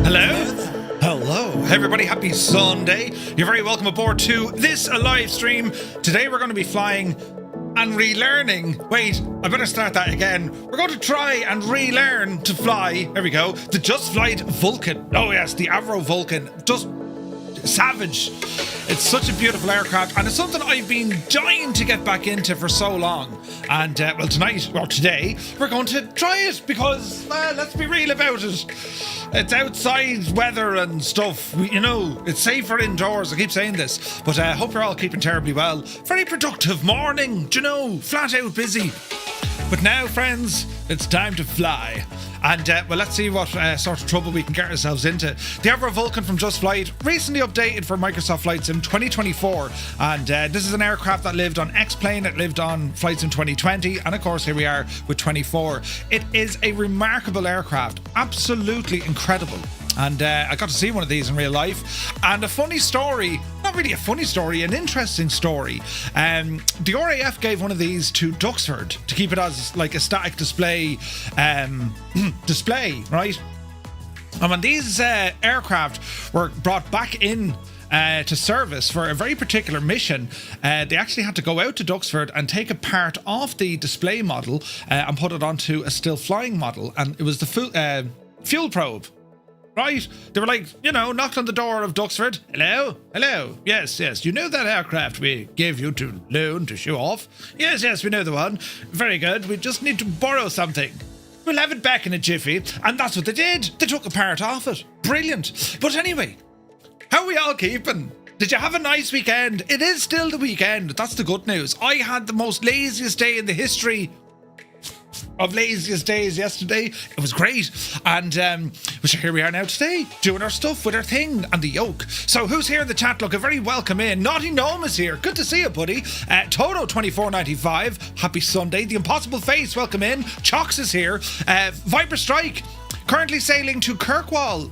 Hello? Hello, everybody. Happy Sunday. You're very welcome aboard to this live stream. Today we're going to be flying and relearning. Wait, I better start that again. We're going to try and relearn to fly. There we go. The Just Flight Vulcan. Oh yes, the Avro Vulcan. Just savage. It's such a beautiful aircraft, and it's something I've been dying to get back into for so long. And today we're going to try it because, let's be real about it. It's outside weather and stuff. It's safer indoors. I keep saying this, but I hope you're all keeping terribly well. Very productive morning, flat out busy. But now, friends, it's time to fly. And, let's see what sort of trouble we can get ourselves into. The Avro Vulcan from Just Flight, recently updated for Microsoft Flight Sim 2024. And this is an aircraft that lived on X-Plane, it lived on Flight Sim 2020, and of course here we are with 24. It is a remarkable aircraft, absolutely incredible. And I got to see one of these in real life. And a funny story, not really a funny story, an interesting story. The RAF gave one of these to Duxford to keep it as like a static display, right? And when these aircraft were brought back in to service for a very particular mission, they actually had to go out to Duxford and take a part off the display model and put it onto a still flying model. And it was the fuel probe. Right? They were like, knocked on the door of Duxford. Hello. Yes. You know that aircraft we gave you to loan to show off? Yes, we know the one. Very good. We just need to borrow something. We'll have it back in a jiffy. And that's what they did. They took a part off it. Brilliant. But anyway, how are we all keeping? Did you have a nice weekend? It is still the weekend. That's the good news. I had the most laziest day in the history of laziest days yesterday. It was great. And here we are now today, doing our stuff with our thing and the yoke. So who's here in the chat? Look, a very welcome in. Naughty Gnome is here. Good to see you, buddy. Toto2495, happy Sunday. The Impossible Face, welcome in. Chox is here. Viper Strike, currently sailing to Kirkwall.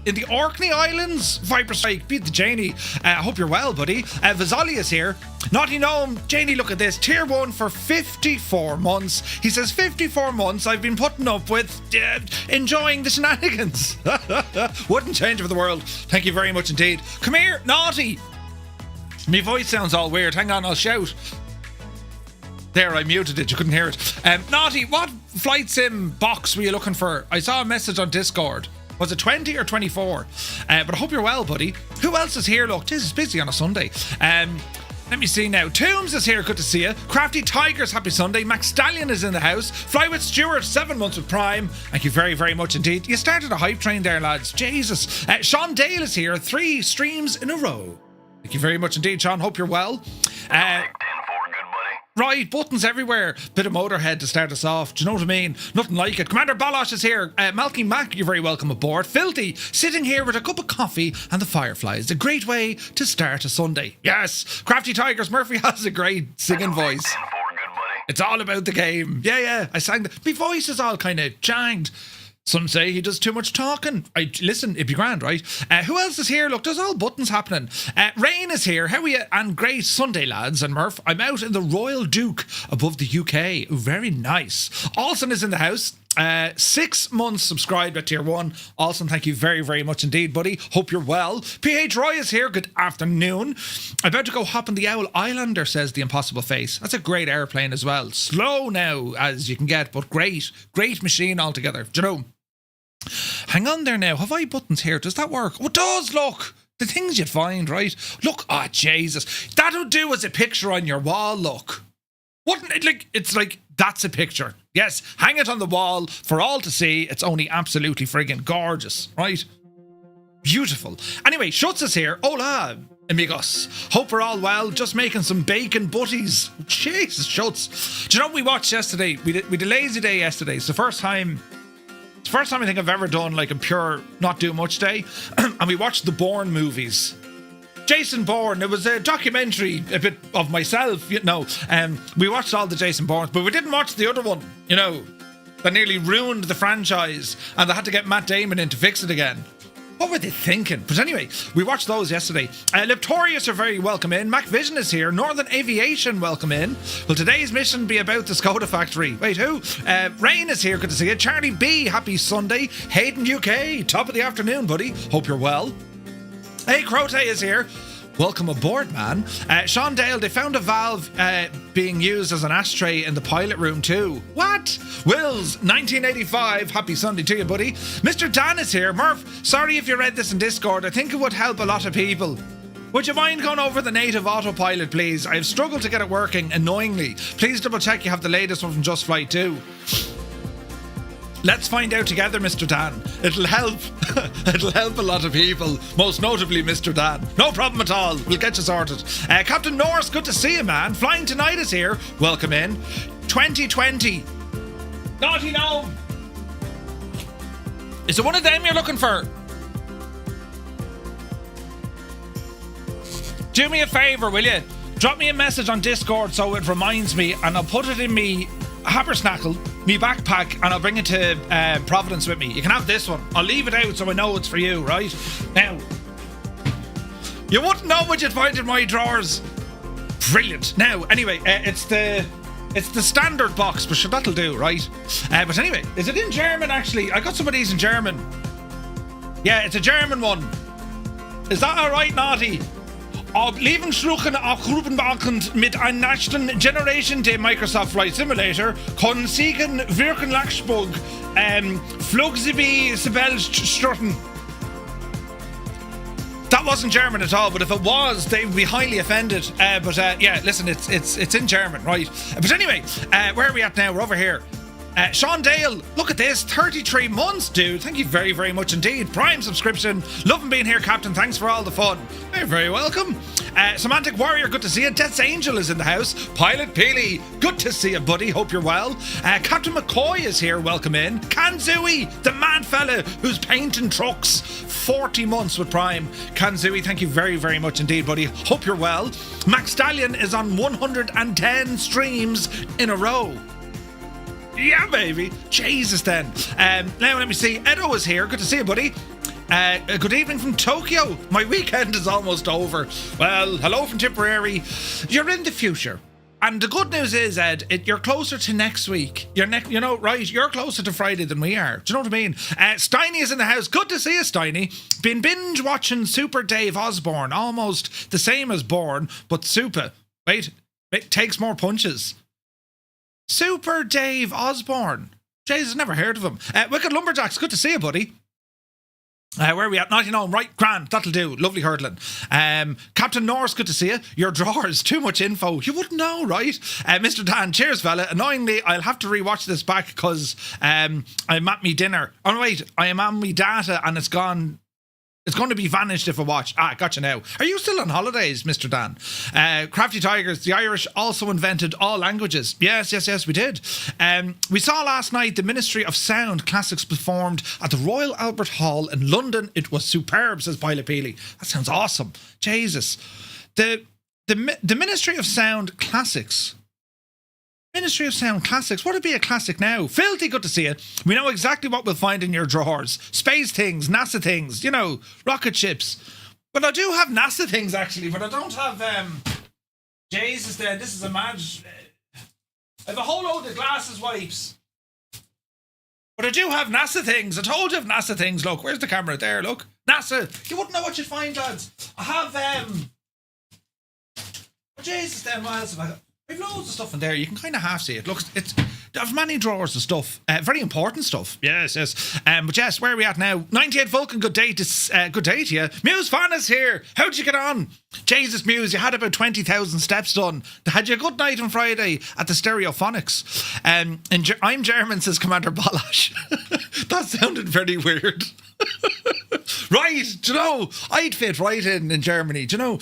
In the Orkney Islands, Viper Strike, beat the Janie. I hope you're well, buddy. Vazali is here. Naughty Gnome, Janie, look at this. Tier 1 for 54 months. He says, 54 months I've been putting up with enjoying the shenanigans. Wouldn't change it for the world. Thank you very much indeed. Come here, Naughty. My voice sounds all weird. Hang on, I'll shout. There, I muted it. You couldn't hear it. Naughty, what Flight Sim box were you looking for? I saw a message on Discord. Was it 20 or 24? But I hope you're well, buddy. Who else is here? Look, this is busy on a Sunday. Let me see now. Toombs is here. Good to see you. Crafty Tigers, happy Sunday. Max Stallion is in the house. Fly with Stuart, 7 months with Prime. Thank you very, very much indeed. You started a hype train there, lads. Jesus. Sean Dale is here. 3 streams in a row. Thank you very much indeed, Sean. Hope you're well. Right, buttons everywhere. Bit of Motorhead to start us off. Do you know what I mean? Nothing like it. Commander Balosh is here. Malky Mac, you're very welcome aboard. Filthy, sitting here with a cup of coffee and the Fireflies. A great way to start a Sunday. Yes. Crafty Tigers, Murphy has a great singing voice. It's all about the game. Yeah. I sang my voice is all kind of janged. Some say he does too much talking. Listen, it'd be grand, right? Who else is here? Look, there's all buttons happening. Rain is here. How are you? And great Sunday, lads. And Murph, I'm out in the Royal Duke above the UK. Very nice. Alson is in the house. 6 months subscribed at tier 1. Alson, thank you very, very much indeed, buddy. Hope you're well. PH Roy is here. Good afternoon. I'm about to go hop on the Owl Islander, says the Impossible Face. That's a great airplane as well. Slow now as you can get, but great. Great machine altogether. Do you know? Hang on there now. Have I buttons here? Does that work? Oh, it does, look. The things you'd find, right? Look, Jesus. That'll do as a picture on your wall, look. Wouldn't it, like, it's like, that's a picture. Yes, hang it on the wall for all to see. It's only absolutely friggin' gorgeous, right? Beautiful. Anyway, Schutz is here. Hola, amigos. Hope we're all well. Just making some bacon butties. Jesus, Schutz. Do you know what we watched yesterday? We did a lazy day yesterday. It's the first time I think I've ever done like a pure not do much day. And we watched the Bourne movies. Jason Bourne, it was a documentary a bit of myself, we watched all the Jason Bournes, but we didn't watch the other one, that nearly ruined the franchise and they had to get Matt Damon in to fix it again. What were they thinking? But anyway, we watched those yesterday. Liptorius are very welcome in. Mac Vision is here. Northern Aviation, welcome in. Will today's mission be about the Skoda factory? Wait, who? Rain is here. Good to see you. Charlie B, happy Sunday. Hayden UK, top of the afternoon, buddy. Hope you're well. Hey, Crote is here. Welcome aboard, man. Sean Dale, they found a valve being used as an ashtray in the pilot room too. What? Wills, 1985. Happy Sunday to you, buddy. Mr. Dan is here. Murph, sorry if you read this in Discord. I think it would help a lot of people. Would you mind going over the native autopilot, please? I've struggled to get it working, annoyingly. Please double check you have the latest one from Just Flight 2. Let's find out together, Mr. Dan. It'll help. It'll help a lot of people. Most notably, Mr. Dan. No problem at all. We'll get you sorted. Captain Norris, good to see you, man. Flying Tonight is here. Welcome in. 2020. Naughty Gnome. Is it one of them you're looking for? Do me a favour, will you? Drop me a message on Discord so it reminds me, and I'll put it in me habersnackle, me backpack, and I'll bring it to Providence with me. You can have this one. I'll leave it out so I know it's for you, right? Now, you wouldn't know what you'd find in my drawers. Brilliant. Now, anyway, it's the standard box, but sure, that'll do, right? But anyway, is it in German, actually? I got some of these in German. Yeah, it's a German one. Is that alright, Naughty? Ob Lebensschluchen auch gruppenwachend mit einer nächsten Generation der Microsoft Flight Simulator konsigen wirken Lachsburg Flugsibi Sibelstrutten. That wasn't German at all, but if it was, they would be highly offended. But yeah, listen, it's in German, right? But anyway, where are we at now? We're over here. Sean Dale, look at this, 33 months, dude. Thank you very, very much indeed. Prime subscription. Loving being here, Captain. Thanks for all the fun. You're very welcome. Semantic Warrior, good to see you. Death's Angel is in the house. Pilot Peely, good to see you, buddy. Hope you're well. Captain McCoy is here. Welcome in. Kanzui, the man fella who's painting trucks. 40 months with Prime. Kanzui, thank you very, very much indeed, buddy. Hope you're well. Max Stallion is on 110 streams in a row. Yeah, baby. Jesus, then. Now, let me see. Edo is here. Good to see you, buddy. Good evening from Tokyo. My weekend is almost over. Well, hello from Tipperary. You're in the future. And the good news is, Ed, you're closer to next week. You're closer to Friday than we are. Do you know what I mean? Steiny is in the house. Good to see you, Steiny. Been binge watching Super Dave Osborne. Almost the same as Bourne, but super. Wait, it takes more punches. Super Dave Osborne. Jesus, never heard of him. Wicked Lumberjacks, good to see you, buddy. Where are we at? 99, right, grand, that'll do. Lovely hurdling. Captain Norris, good to see you. Your drawers, too much info. You wouldn't know, right? Mr. Dan, cheers, fella. Annoyingly, I'll have to rewatch this back because I'm at me dinner. Oh, wait, I am on me data and it's gone. It's going to be vanished if I watch. Gotcha now. Are you still on holidays, Mr. Dan? Crafty Tigers, the Irish also invented all languages. Yes, we did. We saw last night the Ministry of Sound Classics performed at the Royal Albert Hall in London. It was superb, says Pilot Peely. That sounds awesome. Jesus. The Ministry of Sound Classics. Ministry of Sound Classics. What would be a classic now? Filthy, good to see you. We know exactly what we'll find in your drawers. Space things, NASA things, rocket ships. But I do have NASA things, actually, but I don't have, Jesus, then, this is a mad... I have a whole load of glasses wipes. But I do have NASA things. I told you I have NASA things. Look, where's the camera? There, look. NASA. You wouldn't know what you'd find, lads. I have, Jesus, then, what else have I got? I've loads of stuff in there. You can kind of half see it. Look, there's many drawers of stuff. Very important stuff. Yes. But yes, where are we at now? 98 Vulcan, good day to you. Muse Fan is here. How'd you get on? Jesus, Muse, you had about 20,000 steps done. Had you a good night on Friday at the Stereophonics? I'm German, says Commander Balash. That sounded very weird. Right, do you know, I'd fit right in Germany, do you know?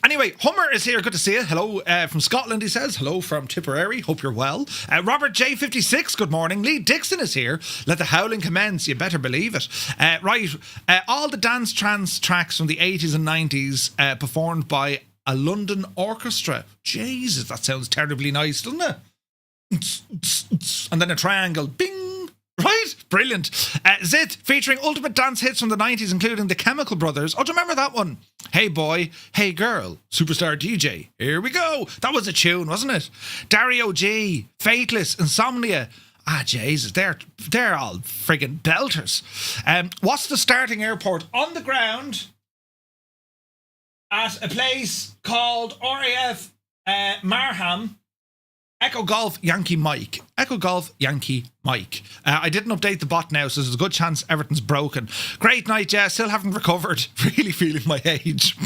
Anyway, Hummer is here, good to see you. Hello from Scotland, he says. Hello from Tipperary, hope you're well. Robert J56, good morning. Lee Dixon is here. Let the howling commence, you better believe it. All the dance trance tracks from the 80s and 90s performed by a London orchestra. Jesus, that sounds terribly nice, doesn't it? And then a triangle, bing. Right? Brilliant. Zit, featuring ultimate dance hits from the 90s, including the Chemical Brothers. Oh, do you remember that one? Hey Boy, Hey Girl, Superstar DJ. Here we go. That was a tune, wasn't it? Dario G, Fateless, Insomnia. Ah, Jesus, they're all friggin' belters. What's the starting airport on the ground at a place called RAF Marham? Echo Golf Yankee Mike. Echo Golf Yankee Mike. I didn't update the bot now, so there's a good chance everything's broken. Great night, yeah. Still haven't recovered. Really feeling my age.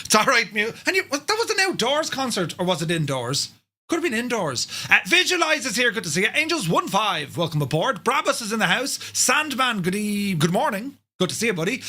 It's all right, Mew. And that was an outdoors concert, or was it indoors? Could have been indoors. Visualize is here. Good to see you. Angels15, welcome aboard. Brabus is in the house. Sandman, good morning. Good to see you, buddy.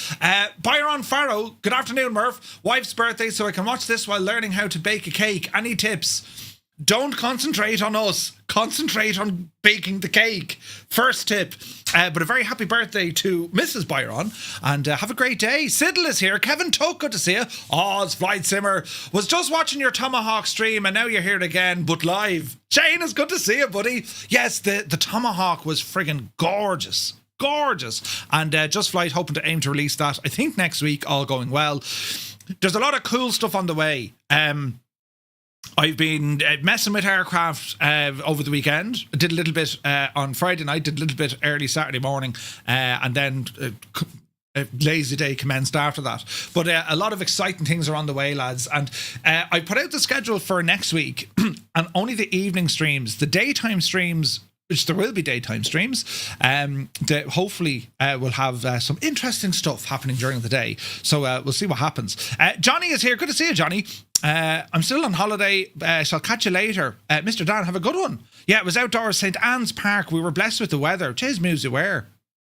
Byron Farrow, good afternoon, Murph. Wife's birthday, so I can watch this while learning how to bake a cake. Any tips? Don't concentrate on us. Concentrate on baking the cake. First tip. But a very happy birthday to Mrs. Byron. And have a great day. Siddle is here. Kevin Toke, good to see you. Oz, Flight Simmer. Was just watching your Tomahawk stream and now you're here again, but live. Shane, it's good to see you, buddy. Yes, the Tomahawk was friggin' gorgeous. Gorgeous. And Just Flight hoping to aim to release that, I think, next week, all going well. There's a lot of cool stuff on the way. I've been messing with aircraft over the weekend. I did a little bit on Friday night, did a little bit early Saturday morning, and then a lazy day commenced after that. But a lot of exciting things are on the way, lads. And I put out the schedule for next week, and only the evening streams. The daytime streams, which there will be daytime streams, that hopefully will have some interesting stuff happening during the day. So we'll see what happens. Johnny is here. Good to see you, Johnny. I'm still on holiday. Shall catch you later. Mr. Dan, have a good one. Yeah, it was outdoors, St. Anne's Park. We were blessed with the weather. Cheers, music, where?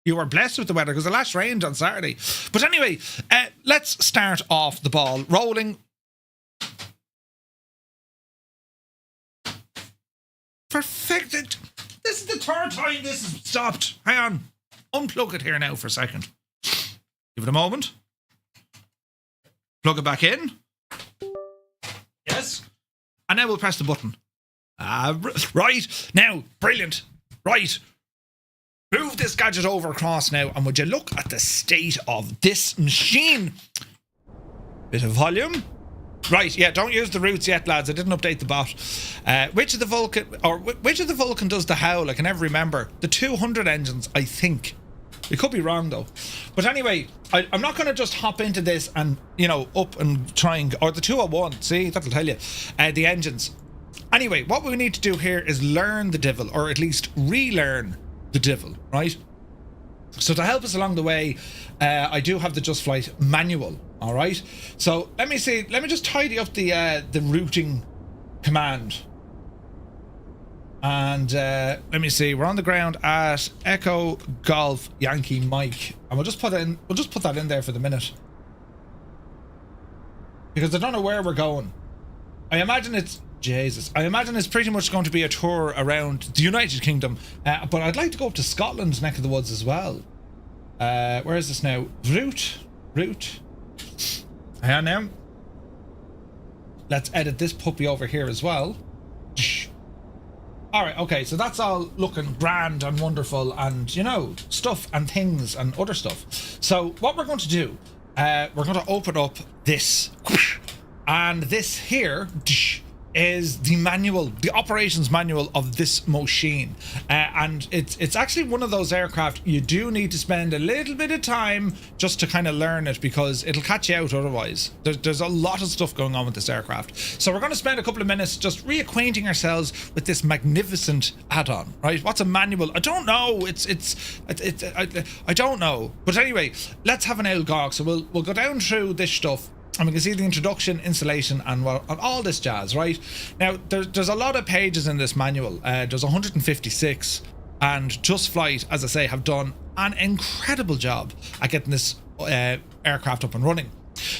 You were blessed with the weather because the last rained on Saturday. But anyway, let's start off the ball rolling. Perfect. This is the third time this has stopped. Hang on. Unplug it here now for a second. Give it a moment. Plug it back in. Yes. And now we'll press the button. Right. Now, brilliant. Right. Move this gadget over across now, and would you look at the state of this machine? Bit of volume. Right, yeah, don't use the roots yet, lads. I didn't update the bot. Which of the Vulcan does the howl? I can never remember. The 200 engines, I think. We could be wrong, though. But anyway, I'm not going to just hop into this and, up and try and... Or the 201, see? That'll tell you. The engines. Anyway, what we need to do here is learn the Divil, or at least relearn the Divil, right? So to help us along the way, I do have the Just Flight manual, all right? So let me just tidy up the routing command. And let me see, we're on the ground at Echo Golf Yankee Mike, and we'll just put that in there for the minute, because I don't know where we're going. I imagine it's pretty much going to be a tour around the United Kingdom, but I'd like to go up to Scotland's neck of the woods as well. Where is this now? Route. Hang on now. Let's edit this puppy over here as well. Alright, okay, so that's all looking grand and wonderful and, stuff and things and other stuff. So what we're going to do, we're going to open up this. And this here is the manual, the operations manual of this machine. And it's actually one of those aircraft you do need to spend a little bit of time just to kind of learn it, because it'll catch you out otherwise. There's a lot of stuff going on with this aircraft. So we're going to spend a couple of minutes just reacquainting ourselves with this magnificent add-on, right? What's a manual? I don't know. I don't know. But anyway, let's have an old gog. So we'll go down through this stuff, and we can see the introduction, installation, and all this jazz, right? Now, there's a lot of pages in this manual. There's 156, and Just Flight, as I say, have done an incredible job at getting this aircraft up and running.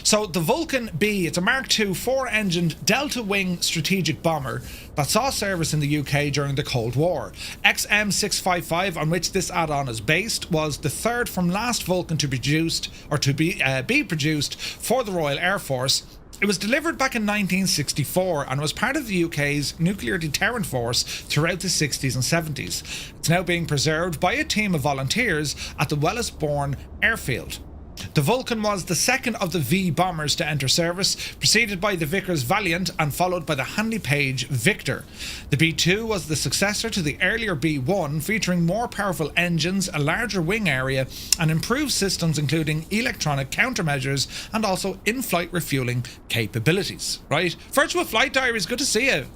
So the Vulcan B, it's a Mark II 4-engined Delta Wing strategic bomber that saw service in the UK during the Cold War. XM655, on which this add-on is based, was the third from last Vulcan to be produced for the Royal Air Force, It was delivered back in 1964 and was part of the UK's nuclear deterrent force throughout the 60s and 70s. It's now being preserved by a team of volunteers at the Wellesbourne airfield. The Vulcan was the second of the V bombers to enter service, preceded by the Vickers Valiant and followed by the Handley Page Victor. The B2 was the successor to the earlier B1, featuring more powerful engines, a larger wing area, and improved systems including electronic countermeasures and also in-flight refueling capabilities. Right? Virtual Flight Diaries, good to see you.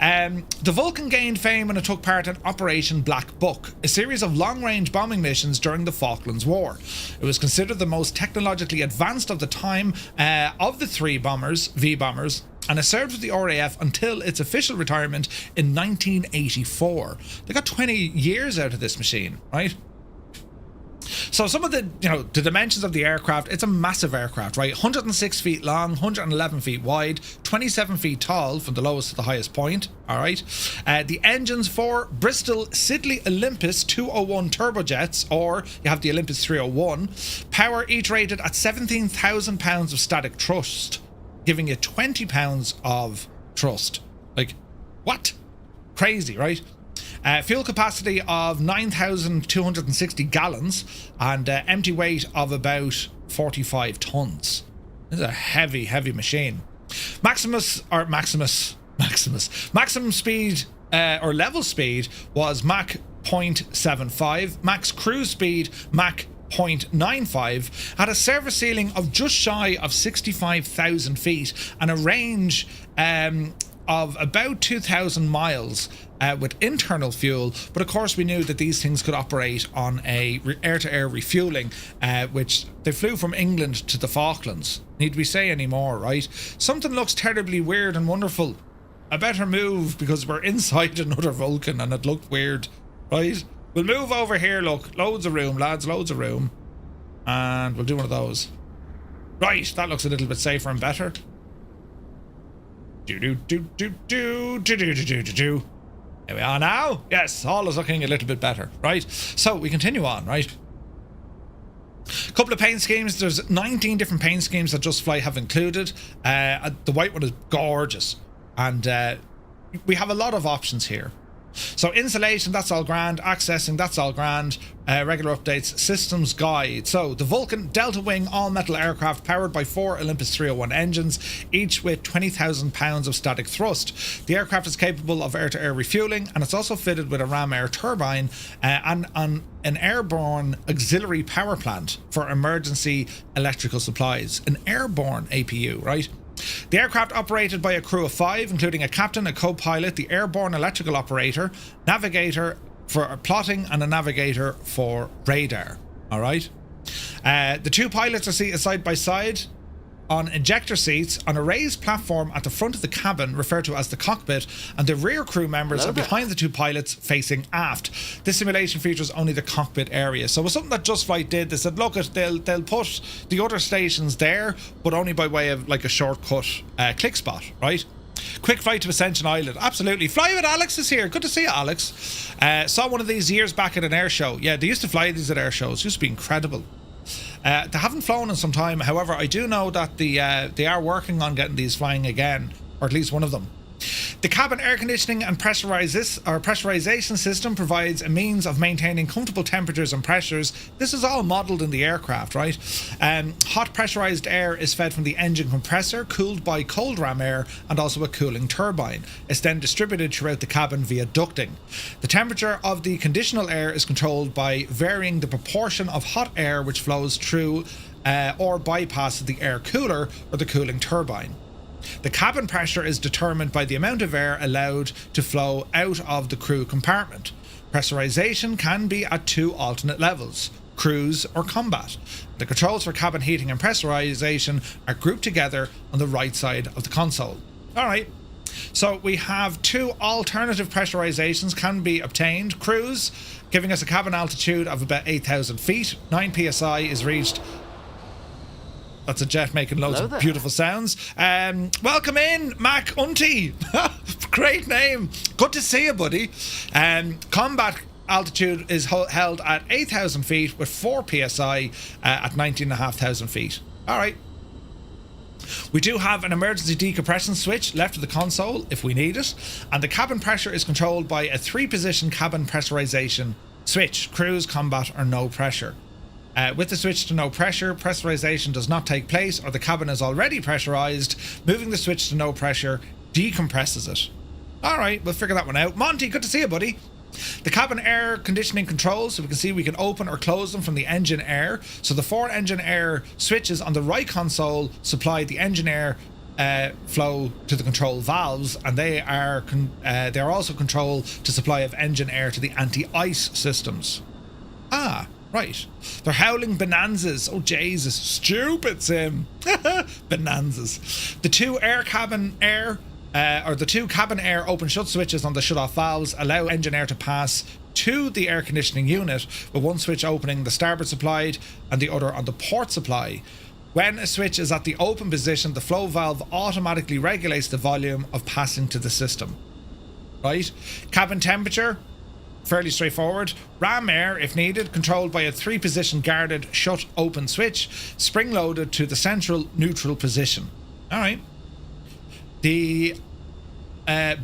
The Vulcan gained fame when it took part in Operation Black Book, a series of long-range bombing missions during the Falklands War. It was considered the most technologically advanced of the time of the three V bombers, and it served with the RAF until its official retirement in 1984. They got 20 years out of this machine, right? So some of the dimensions of the aircraft, it's a massive aircraft, right? 106 feet long, 111 feet wide, 27 feet tall from the lowest to the highest point, all right? The engines for Bristol Siddeley Olympus 201 turbojets, or you have the Olympus 301, power each rated at 17,000 pounds of static thrust, giving you 20 pounds of thrust. Like, what? Crazy, right? Fuel capacity of 9,260 gallons and empty weight of about 45 tons. This is a heavy, heavy machine. Maximum speed or level speed was Mach 0.75. Max cruise speed Mach 0.95, had a service ceiling of just shy of 65,000 feet and a range of about 2,000 miles with internal fuel, but of course we knew that these things could operate on a air-to-air refueling, which they flew from England to the Falklands. Need we say any more, right? Something looks terribly weird and wonderful. I better move because we're inside another Vulcan and it looked weird, right? We'll move over here, look. Loads of room, lads, loads of room. And we'll do one of those. Right, that looks a little bit safer and better. Here we are now. Yes, all is looking a little bit better, right? So we continue on, right? Couple of paint schemes. There's 19 different paint schemes that Just Fly have included. The white one is gorgeous, and we have a lot of options here. So insulation, that's all grand. Accessing, that's all grand. Regular updates, systems guide. So the Vulcan Delta Wing all-metal aircraft powered by 4 Olympus 301 engines, each with 20,000 pounds of static thrust. The aircraft is capable of air-to-air refueling, and it's also fitted with a ram air turbine and an airborne auxiliary power plant for emergency electrical supplies. An airborne APU, right? The aircraft operated by a crew of 5, including a captain, a co-pilot, the airborne electrical operator, navigator for plotting, and a navigator for radar. All right. The 2 pilots are seated side by side on ejector seats on a raised platform at the front of the cabin, referred to as the cockpit, and the rear crew members are behind the 2 pilots facing aft. This simulation features only the cockpit area. So it was something that Just Flight did. They said, look, they'll put the other stations there, but only by way of like a shortcut click spot, right? Quick flight to Ascension Island. Absolutely. Fly with Alex is here. Good to see you, Alex. Saw one of these years back at an air show. Yeah, they used to fly these at air shows. It used to be incredible. They haven't flown in some time. However, I do know that they are working on getting these flying again, or at least one of them. The cabin air conditioning and pressurization system provides a means of maintaining comfortable temperatures and pressures. This is all modelled in the aircraft, right? Hot pressurized air is fed from the engine compressor, cooled by cold ram air, and also a cooling turbine. It's then distributed throughout the cabin via ducting. The temperature of the conditional air is controlled by varying the proportion of hot air which flows through or bypasses the air cooler or the cooling turbine. The cabin pressure is determined by the amount of air allowed to flow out of the crew compartment. Pressurization can be at 2 alternate levels: cruise or combat. The controls for cabin heating and pressurization are grouped together on the right side of the console. Alright, so we have 2 alternative pressurizations can be obtained. Cruise, giving us a cabin altitude of about 8,000 feet. 9 psi is reached. That's a jet making loads of beautiful sounds. Welcome in, Mac Unti. Great name. Good to see you, buddy. Combat altitude is held at 8,000 feet with 4 psi at 19,500 feet. All right. We do have an emergency decompression switch left of the console if we need it, and the cabin pressure is controlled by a 3-position cabin pressurization switch: cruise, combat, or no pressure. With the switch to no pressure, pressurization does not take place, or the cabin is already pressurized. Moving the switch to no pressure decompresses it. Alright, we'll figure that one out. Monty, good to see you, buddy. The cabin air conditioning controls, so we can see we can open or close them from the engine air. So the 4 engine air switches on the right console supply the engine air flow to the control valves, and they are also control to supply of engine air to the anti-ice systems. Ah, right. They're howling bonanzas. Oh, Jesus. Stupid sim. Bonanzas. The 2 cabin air open shut switches on the shut off valves allow engine air to pass to the air conditioning unit, with one switch opening the starboard supply and the other on the port supply. When a switch is at the open position, the flow valve automatically regulates the volume of passing to the system. Right? Cabin temperature, fairly straightforward. Ram air, if needed, controlled by a 3-position guarded shut open switch, spring loaded to the central neutral position. Alright. The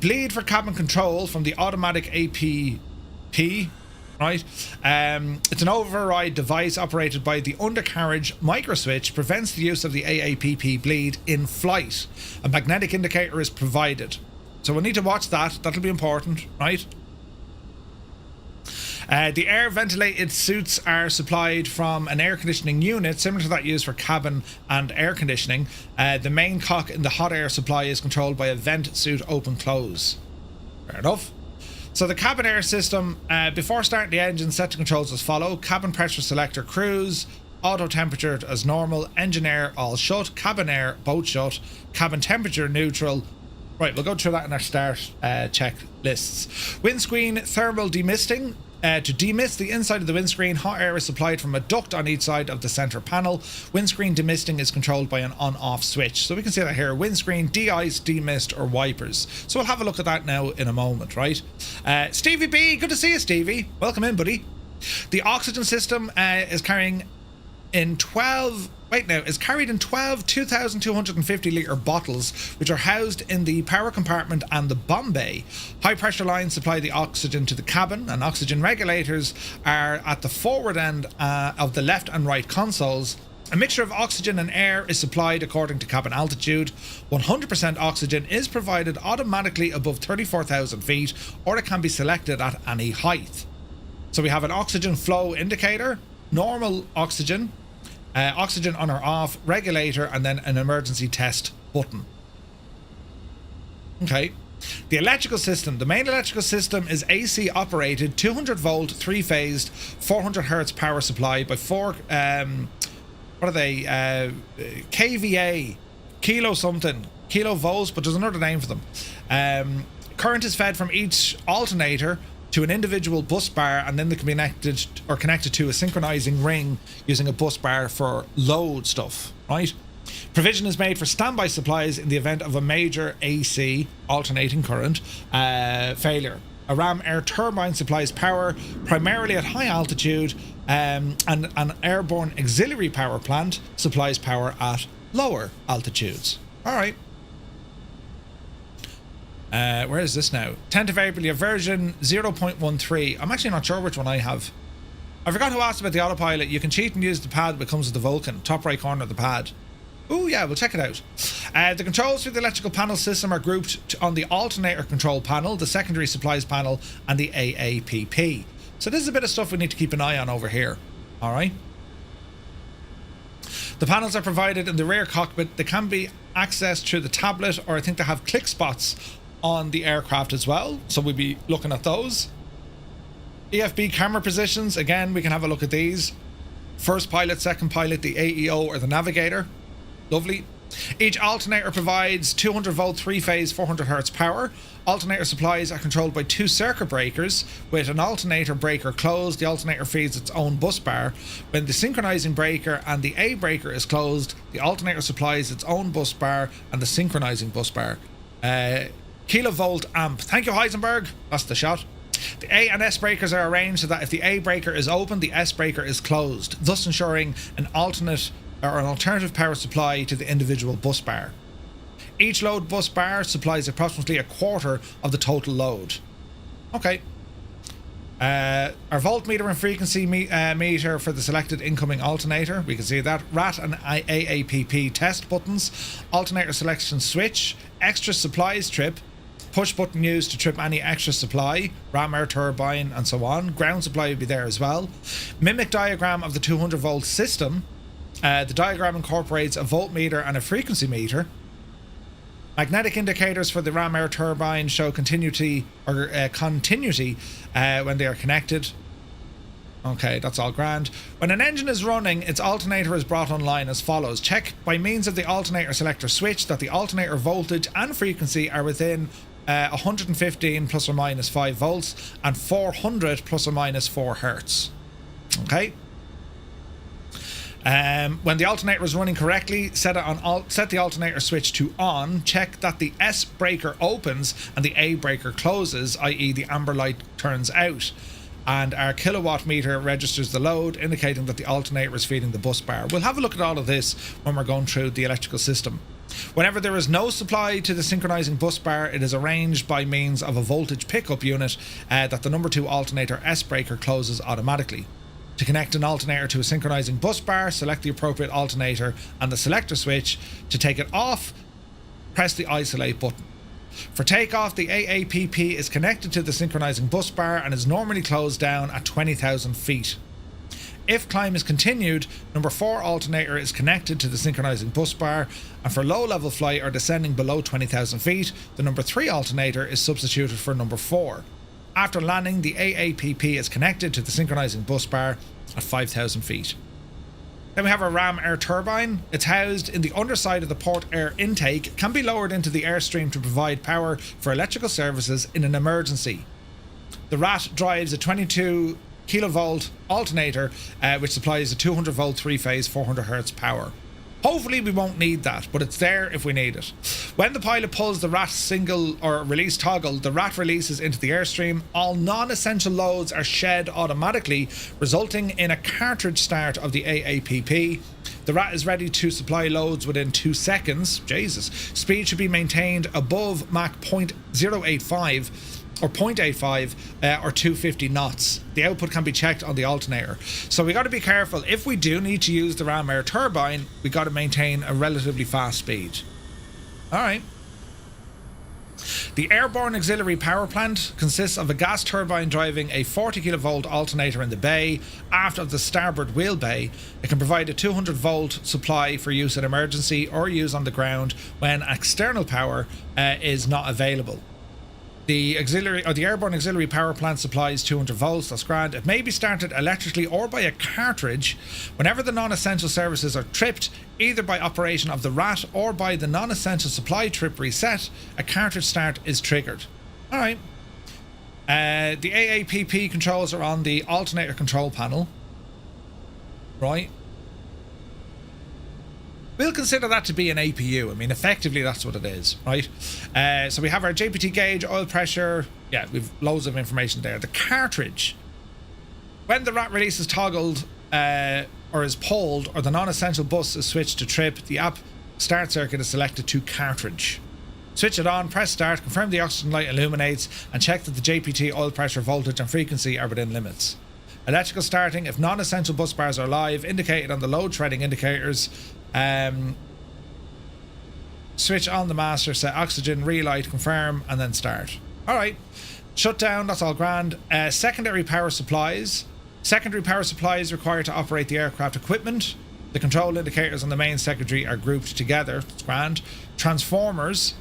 bleed for cabin control from the automatic APP, right? It's an override device operated by the undercarriage microswitch, prevents the use of the AAPP bleed in flight. A magnetic indicator is provided. So we'll need to watch that. That'll be important, right? The air ventilated suits are supplied from an air conditioning unit similar to that used for cabin and air conditioning. The main cock in the hot air supply is controlled by a vent suit open close. Fair enough. So the cabin air system, before starting the engine, set the controls as follow: cabin pressure selector cruise, auto temperature as normal, engine air all shut, cabin air both shut, cabin temperature neutral. Right, we'll go through that in our start check lists. Windscreen thermal demisting. To demist the inside of the windscreen, hot air is supplied from a duct on each side of the center panel. Windscreen demisting is controlled by an on-off switch. So we can see that here: windscreen, de-ice, demist, or wipers. So we'll have a look at that now in a moment, right? Stevie B, good to see you, Stevie. Welcome in, buddy. The oxygen system is carried in 12 2,250 litre bottles, which are housed in the power compartment and the bomb bay. High pressure lines supply the oxygen to the cabin, and oxygen regulators are at the forward end of the left and right consoles. A mixture of oxygen and air is supplied according to cabin altitude. 100% oxygen is provided automatically above 34,000 feet, or it can be selected at any height. So we have an oxygen flow indicator, normal oxygen, oxygen on or off, regulator, and then an emergency test button. Okay. The electrical system. The main electrical system is AC operated, 200 volt, 3-phased, 400 hertz power supply by 4, KVA, kilo volts, but there's another name for them. Current is fed from each alternator to an individual bus bar, and then they can be connected to a synchronizing ring using a bus bar for load stuff, right? Provision is made for standby supplies in the event of a major AC, alternating current, failure. A ram air turbine supplies power primarily at high altitude, and an airborne auxiliary power plant supplies power at lower altitudes. All right. Where is this now? Tentative April, version 0.13. I'm actually not sure which one I have. I forgot who asked about the autopilot. You can cheat and use the pad that comes with the Vulcan. Top right corner of the pad. Oh yeah, we'll check it out. The controls for the electrical panel system are grouped on the alternator control panel, the secondary supplies panel, and the AAPP. So this is a bit of stuff we need to keep an eye on over here. Alright. The panels are provided in the rear cockpit. They can be accessed through the tablet, or I think they have click spots on the aircraft as well, so we'll be looking at those. EFB camera positions, again, we can have a look at these. First pilot, second pilot, the AEO, or the navigator. Lovely. Each alternator provides 200 volt 3-phase 400 hertz power. Alternator supplies are controlled by 2 circuit breakers. With an alternator breaker closed, the alternator feeds its own bus bar. When the synchronizing breaker and the A breaker is closed, the alternator supplies its own bus bar and the synchronizing bus bar. Kilovolt amp. Thank you, Heisenberg. That's the shot. The A and S breakers are arranged so that if the A breaker is open, the S breaker is closed, thus ensuring an alternate or an alternative power supply to the individual bus bar. Each load bus bar supplies approximately a quarter of the total load. Okay. Our voltmeter and frequency meter for the selected incoming alternator. We can see that. RAT and AAPP test buttons. Alternator selection switch. Extra supplies trip. Push button used to trip any extra supply. Ram air turbine and so on. Ground supply would be there as well. Mimic diagram of the 200 volt system. The diagram incorporates a voltmeter and a frequency meter. Magnetic indicators for the ram air turbine show continuity when they are connected. Okay, that's all grand. When an engine is running, its alternator is brought online as follows. Check by means of the alternator selector switch that the alternator voltage and frequency are within 115 plus or minus 5 volts and 400 plus or minus 4 hertz. Okay. When the alternator is running correctly, set the alternator switch to on. Check that the S breaker opens and the A breaker closes, i.e. the amber light turns out. And our kilowatt meter registers the load, indicating that the alternator is feeding the bus bar. We'll have a look at all of this when we're going through the electrical system. Whenever there is no supply to the synchronizing bus bar, it is arranged by means of a voltage pickup unit that the number 2 alternator S breaker closes automatically. To connect an alternator to a synchronizing bus bar, select the appropriate alternator and the selector switch. To take it off, press the isolate button. For takeoff, the AAPP is connected to the synchronizing bus bar and is normally closed down at 20,000 feet. If climb is continued, number 4 alternator is connected to the synchronizing bus bar, and for low level flight or descending below 20,000 feet, the number 3 alternator is substituted for number 4. After landing, the AAPP is connected to the synchronizing bus bar at 5,000 feet. Then we have our ram air turbine. It's housed in the underside of the port air intake, can be lowered into the airstream to provide power for electrical services in an emergency. The RAT drives a 22 kilovolt alternator, which supplies a 200 volt 3-phase 400 hertz power. Hopefully we won't need that, but it's there if we need it. When the pilot pulls the RAT single or release toggle, the RAT releases into the airstream. All non-essential loads are shed automatically, resulting in a cartridge start of the AAPP. The RAT is ready to supply loads within 2 seconds. Jesus. Speed should be maintained above Mach 0.085 or 0.85 or 250 knots. The output can be checked on the alternator. So we got to be careful. If we do need to use the ram air turbine, we got to maintain a relatively fast speed. All right. The airborne auxiliary power plant consists of a gas turbine driving a 40 kilovolt alternator in the bay aft of the starboard wheel bay. It can provide a 200 volt supply for use in emergency or use on the ground when external power is not available. The airborne auxiliary power plant supplies 200 volts, that's grand. It may be started electrically or by a cartridge. Whenever the non-essential services are tripped, either by operation of the RAT or by the non-essential supply trip reset, a cartridge start is triggered. Alright. The AAPP controls are on the alternator control panel. Right. We'll consider that to be an APU. I mean, effectively, that's what it is, right? So we have our JPT gauge, oil pressure. Yeah, we've loads of information there. The cartridge. When the RAT release is toggled or is pulled, or the non-essential bus is switched to trip, the app start circuit is selected to cartridge. Switch it on, press start, confirm the oxygen light illuminates, and check that the JPT oil pressure, voltage, and frequency are within limits. Electrical starting. If non-essential bus bars are live, indicated on the load threading indicators. Switch on the master, set oxygen, relight, confirm, and then start. Alright. Shutdown, that's all grand. Secondary power supplies. Secondary power supplies required to operate the aircraft equipment. The control indicators on the main secondary are grouped together. That's grand. Transformers.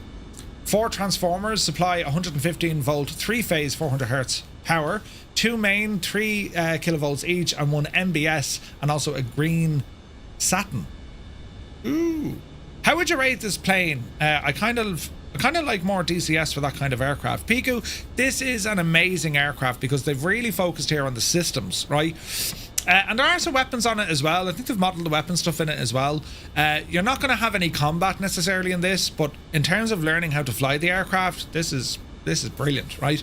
4 transformers supply 115 volt 3-phase 400 hertz power. 2 main, 3 kilovolts each, and 1 MBS, and also a green Saturn. Ooh. How would you rate this plane? I kind of like more DCS for that kind of aircraft. Piku, this is an amazing aircraft because they've really focused here on the systems, right? And there are some weapons on it as well. I think they've modeled the weapon stuff in it as well. You're not going to have any combat necessarily in this, but in terms of learning how to fly the aircraft, this is This is brilliant, right?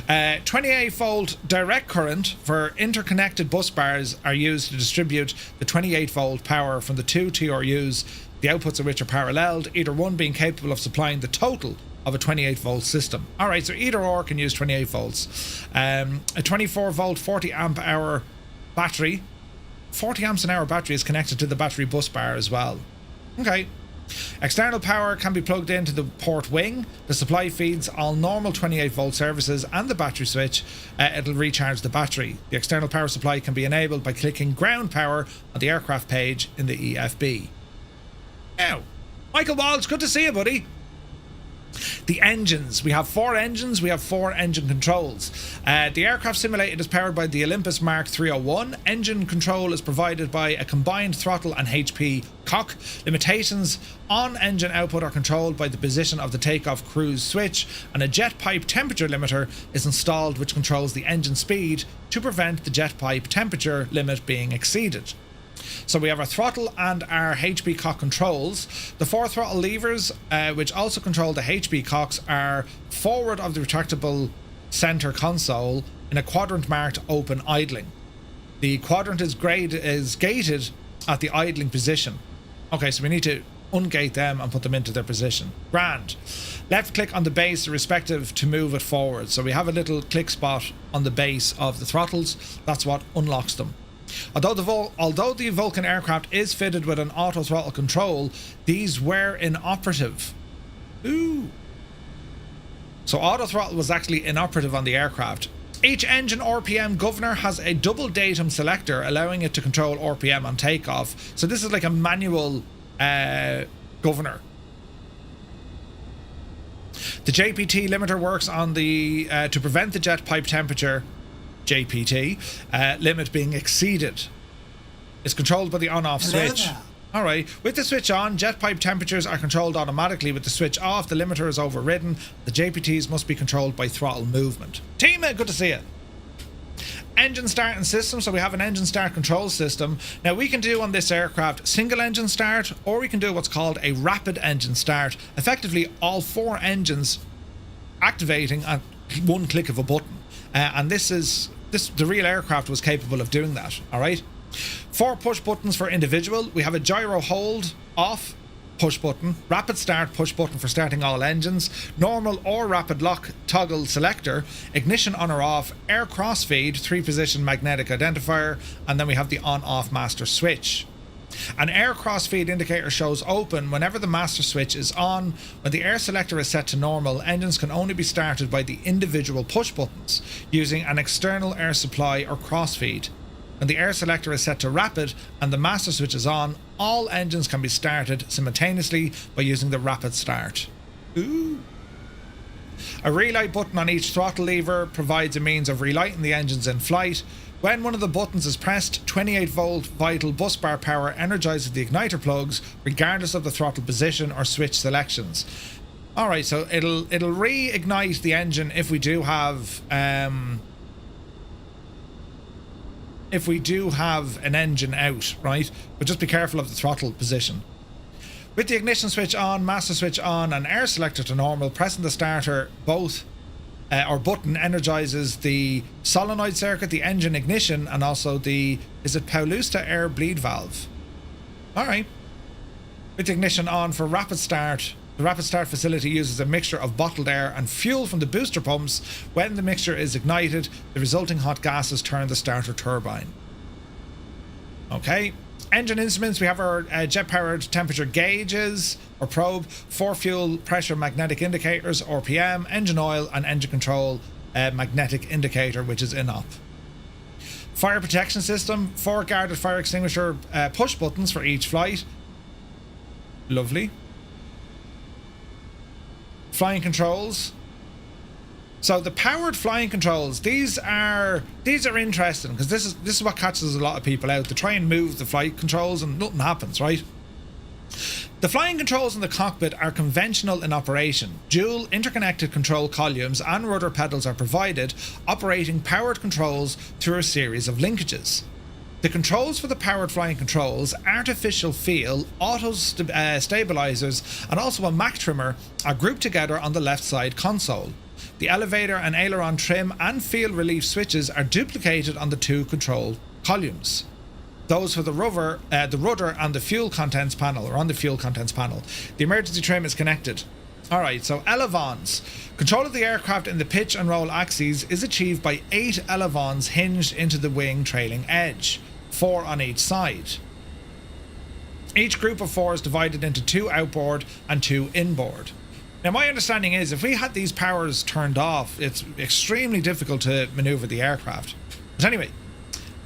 28-volt direct current for interconnected bus bars are used to distribute the 28-volt power from the two TRUs, the outputs of which are paralleled, either one being capable of supplying the total of a 28-volt system. All right, so either or can use 28 volts. A 24-volt, 40-amp-hour battery. 40 amps an hour battery is connected to the battery bus bar as well. Okay. External power can be plugged into the port wing. The supply feeds all normal 28-volt services and the battery switch. It'll recharge the battery. The external power supply can be enabled by clicking ground power on the aircraft page in the EFB. Now, Michael Walsh, good to see you, buddy. The engines. We have 4 engines. We have 4 engine controls. The aircraft simulated is powered by the Olympus Mark 301. Engine control is provided by a combined throttle and HP cock. Limitations on engine output are controlled by the position of the takeoff cruise switch, and a jet pipe temperature limiter is installed which controls the engine speed to prevent the jet pipe temperature limit being exceeded. So we have our throttle and our HP cock controls. The 4 throttle levers, which also control the HP cocks, are forward of the retractable center console in a quadrant marked open idling. The quadrant is gated at the idling position. Okay, so we need to ungate them and put them into their position. Grand. Left click on the base respective to move it forward. So we have a little click spot on the base of the throttles. That's what unlocks them. Although the Vulcan aircraft is fitted with an auto throttle control, these were inoperative. Ooh. So auto throttle was actually inoperative on the aircraft. Each engine RPM governor has a double datum selector, allowing it to control RPM on takeoff. So this is like a manual governor. The JPT limiter works on the to prevent the jet pipe temperature JPT limit being exceeded. It's controlled by the on-off switch. Alright, with the switch on, jet pipe temperatures are controlled automatically. With the switch off, the limiter is overridden. The JPTs must be controlled by throttle movement. Tima, good to see you. Engine start and system. So we have an engine start control system. Now we can do on this aircraft single engine start, or we can do what's called a rapid engine start. Effectively all 4 engines activating at one click of a button. And the real aircraft was capable of doing that. All right. 4 push buttons for individual. We have a gyro hold off push button, rapid start push button for starting all engines, normal or rapid lock toggle selector, ignition on or off, air crossfeed, 3-position magnetic identifier, and then we have the on-off master switch. An air crossfeed indicator shows open whenever the master switch is on. When the air selector is set to normal, engines can only be started by the individual push buttons using an external air supply or crossfeed. When the air selector is set to rapid and the master switch is on, all engines can be started simultaneously by using the rapid start. Ooh. A relight button on each throttle lever provides a means of relighting the engines in flight. When one of the buttons is pressed, 28-volt vital bus bar power energizes the igniter plugs regardless of the throttle position or switch selections. Alright, so it'll reignite the engine if we do have an engine out, right? But just be careful of the throttle position. With the ignition switch on, master switch on, and air selector to normal, pressing the starter button energizes the solenoid circuit, the engine ignition, and also is it Paulusta air bleed valve? Alright. With the ignition on for rapid start, the rapid start facility uses a mixture of bottled air and fuel from the booster pumps. When the mixture is ignited, the resulting hot gases turn the starter turbine. Okay. Engine instruments, we have our jet-powered temperature gauges, or probe, 4 fuel pressure magnetic indicators, RPM, engine oil, and engine control magnetic indicator, which is INOP. Fire protection system, 4 guarded fire extinguisher push buttons for each flight. Lovely. Flying controls. So the powered flying controls, these are interesting because this is what catches a lot of people out. They try and move the flight controls and nothing happens, right? The flying controls in the cockpit are conventional in operation. Dual interconnected control columns and rudder pedals are provided, operating powered controls through a series of linkages. The controls for the powered flying controls, artificial feel, auto stabilizers, and also a Mach trimmer are grouped together on the left side console. The elevator and aileron trim and field relief switches are duplicated on the two control columns. Those for the rudder and the fuel contents panel, or on the fuel contents panel. The emergency trim is connected. Alright, so elevons. Control of the aircraft in the pitch and roll axes is achieved by 8 elevons hinged into the wing trailing edge, 4 on each side. Each group of 4 is divided into 2 outboard and 2 inboard. Now my understanding is if we had these powers turned off, it's extremely difficult to maneuver the aircraft. But anyway,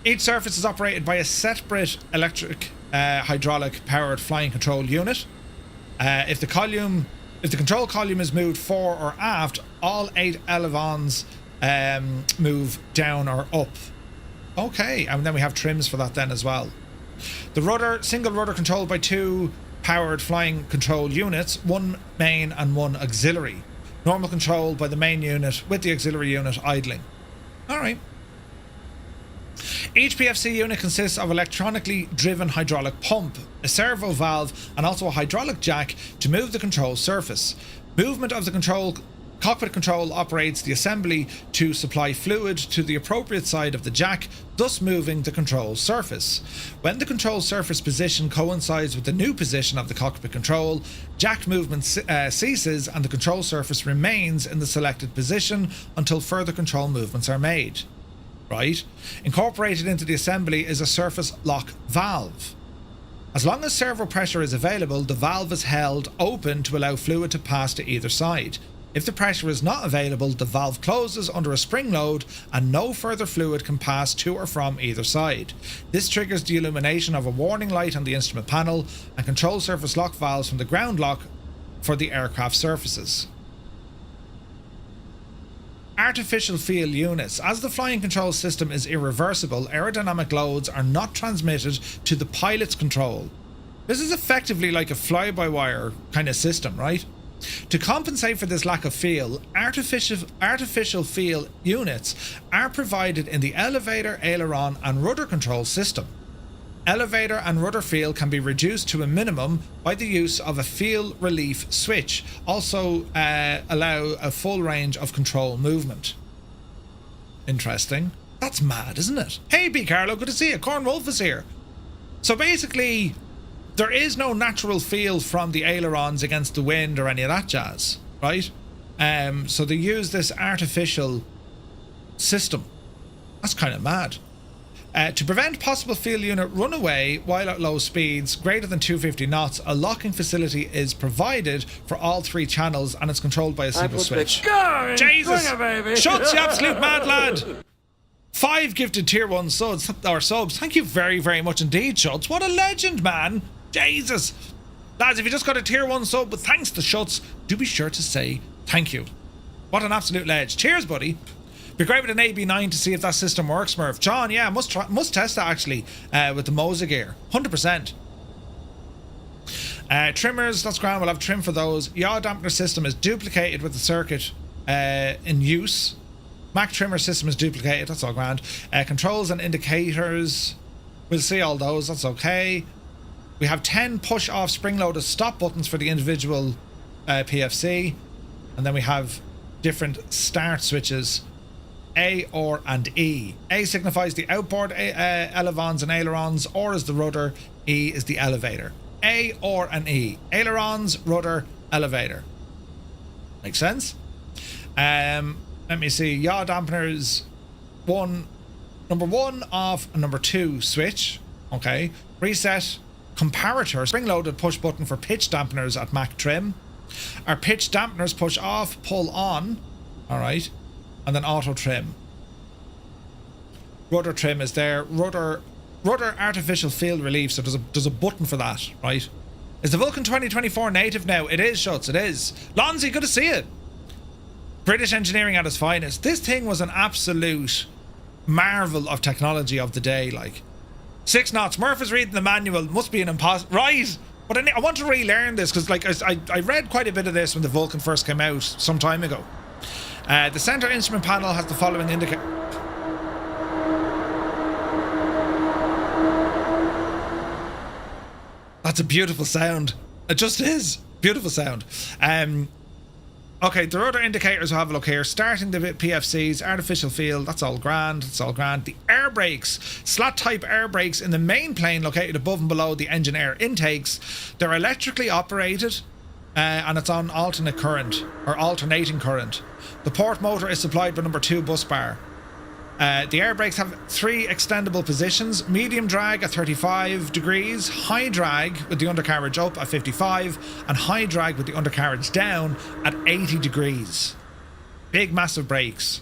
each surface is operated by a separate electric hydraulic powered flying control unit. If the control column is moved fore or aft, all 8 elevons move down or up. Okay, and then we have trims for that then as well. The rudder, single rudder controlled by 2 powered flying control units, 1 main and 1 auxiliary. Normal control by the main unit with the auxiliary unit idling. Alright. Each PFC unit consists of electronically driven hydraulic pump, a servo valve and also a hydraulic jack to move the control surface. Movement of the cockpit control operates the assembly to supply fluid to the appropriate side of the jack, thus moving the control surface. When the control surface position coincides with the new position of the cockpit control, jack movement ceases and the control surface remains in the selected position until further control movements are made. Right? Incorporated into the assembly is a surface lock valve. As long as servo pressure is available, the valve is held open to allow fluid to pass to either side. If the pressure is not available, the valve closes under a spring load and no further fluid can pass to or from either side. This triggers the illumination of a warning light on the instrument panel and control surface lock valves from the ground lock for the aircraft surfaces. Artificial feel units. As the flying control system is irreversible, aerodynamic loads are not transmitted to the pilot's control. This is effectively like a fly-by-wire kind of system, right? To compensate for this lack of feel, artificial feel units are provided in the elevator, aileron and rudder control system. Elevator and rudder feel can be reduced to a minimum by the use of a feel relief switch, also allow a full range of control movement. Interesting. That's mad, isn't it? Hey B. Carlo, good to see you. Corn Wolf is here. So basically, there is no natural feel from the ailerons against the wind or any of that jazz, right? So they use this artificial system. That's kind of mad. To prevent possible feel unit runaway while at low speeds greater than 250 knots, a locking facility is provided for all 3 channels and it's controlled by a single switch. Jesus! Shuts, you absolute mad lad! 5 gifted tier 1 subs. Thank you very, very much indeed, Shuts. What a legend, man! Jesus! Lads, if you just got a tier 1 sub with thanks to Shuts, do be sure to say thank you. What an absolute ledge. Cheers, buddy. Be great with an AB9 to see if that system works, Murph. John, yeah, must test that actually with the Moza gear. 100%. Trimmers, that's grand. We'll have trim for those. Yaw dampener system is duplicated with the circuit in use. Mac trimmer system is duplicated. That's all grand. Controls and indicators. We'll see all those. That's okay. We have 10 push-off spring-loaded stop buttons for the individual PFC. And then we have different start switches. A, or, and E. A signifies the outboard elevons and ailerons, or is the rudder, E is the elevator. A, or, and E. Ailerons, rudder, elevator. Makes sense? Let me see. Yaw dampeners, number 1 off and number 2 switch. Okay. Reset, comparator, spring-loaded push button for pitch dampeners at Mac trim. Our pitch dampeners push off, pull on. Alright. And then auto trim. Rudder trim is there. Rudder artificial field relief. So there's a button for that, right? Is the Vulcan 2024 native now? It is, Schutz, it is. Lonzy, good to see it. British engineering at its finest. This thing was an absolute marvel of technology of the day. Like 6 knots. Murph is reading the manual. Must be an impossible. Right. But I want to relearn this because, like, I read quite a bit of this when the Vulcan first came out some time ago. The center instrument panel has the following indicator. That's a beautiful sound. It just is. Beautiful sound. Okay, the rudder indicators will have a look here. Starting the PFCs, artificial field, that's all grand, it's all grand. The air brakes, slot type air brakes in the main plane located above and below the engine air intakes. They're electrically operated and it's on alternate current, or alternating current. The port motor is supplied by number 2 bus bar. The air brakes have 3 extendable positions: medium drag at 35 degrees, high drag with the undercarriage up at 55, and high drag with the undercarriage down at 80 degrees. Big, massive brakes.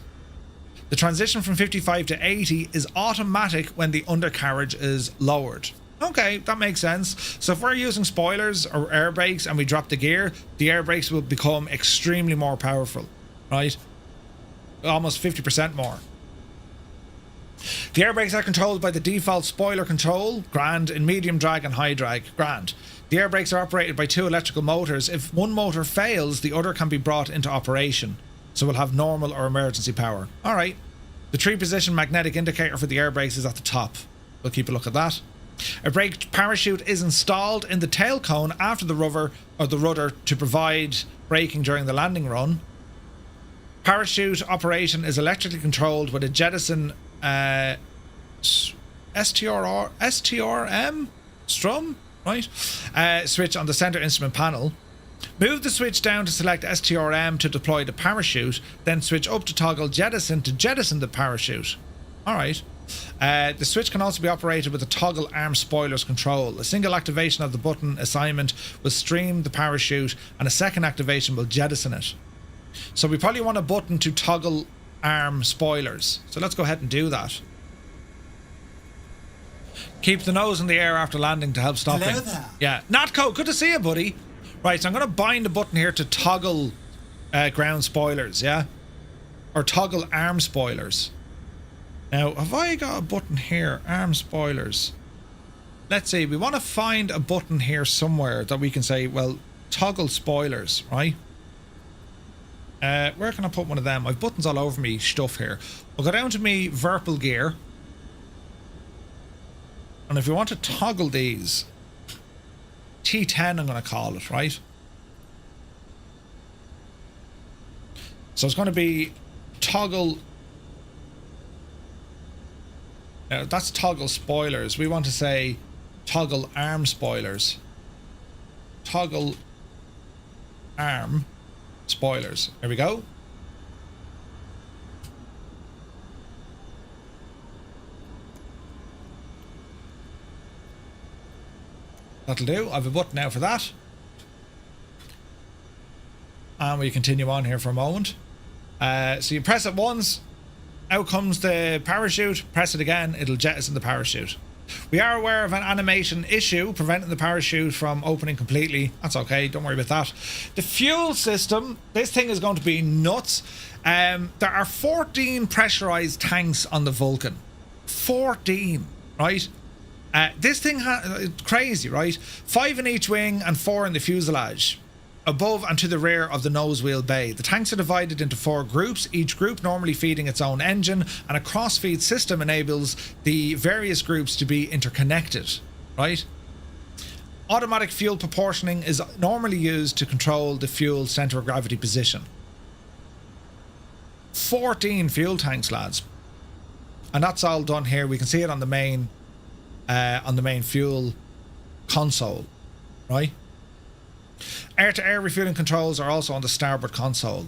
The transition from 55 to 80 is automatic when the undercarriage is lowered. Okay, that makes sense. So if we're using spoilers or air brakes and we drop the gear, the air brakes will become extremely more powerful, right? Almost 50% more. The air brakes are controlled by the default spoiler control, grand, in medium drag and high drag, grand. The air brakes are operated by 2 electrical motors. If one motor fails, the other can be brought into operation. So we'll have normal or emergency power. Alright. The 3-position magnetic indicator for the air brakes is at the top. We'll keep a look at that. A brake parachute is installed in the tail cone after the rudder to provide braking during the landing run. Parachute operation is electrically controlled with a jettison STRM strum, right? Switch on the center instrument panel. Move the switch down to select STRM to deploy the parachute, then switch up to toggle jettison to jettison the parachute. Alright. The switch can also be operated with a toggle arm spoilers control. A single activation of the button assignment will stream the parachute and a second activation will jettison it. So we probably want a button to toggle arm spoilers. So let's go ahead and do that. Keep the nose in the air after landing to help stopping. Hello there. Yeah. Natco, good to see you, buddy. Right, so I'm going to bind the button here to toggle ground spoilers, yeah? Or toggle arm spoilers. Now, have I got a button here? Arm spoilers. Let's see, we want to find a button here somewhere that we can say, well, toggle spoilers, right? Where can I put one of them? I've buttons all over me stuff here. We'll go down to me Verpal gear. And if we want to toggle these, T10 I'm going to call it, right? So it's going to be toggle... that's toggle spoilers. We want to say toggle arm spoilers. Toggle arm spoilers. There we go. That'll do. I have a button now for that. And we continue on here for a moment. So you press it once, out comes the parachute, press it again, it'll jettison the parachute. We are aware of an animation issue preventing the parachute from opening completely. That's okay, don't worry about that. The fuel system, this thing is going to be nuts. There are 14 pressurized tanks on the Vulcan. 14, right? This thing crazy, right? 5 in each wing and 4 in the fuselage, above and to the rear of the nose wheel bay. The tanks are divided into 4 groups, each group normally feeding its own engine, and a cross-feed system enables the various groups to be interconnected, right? Automatic fuel proportioning is normally used to control the fuel center of gravity position. 14 fuel tanks, lads. And that's all done here. We can see it on the main fuel console, right? Air-to-air refueling controls are also on the starboard console.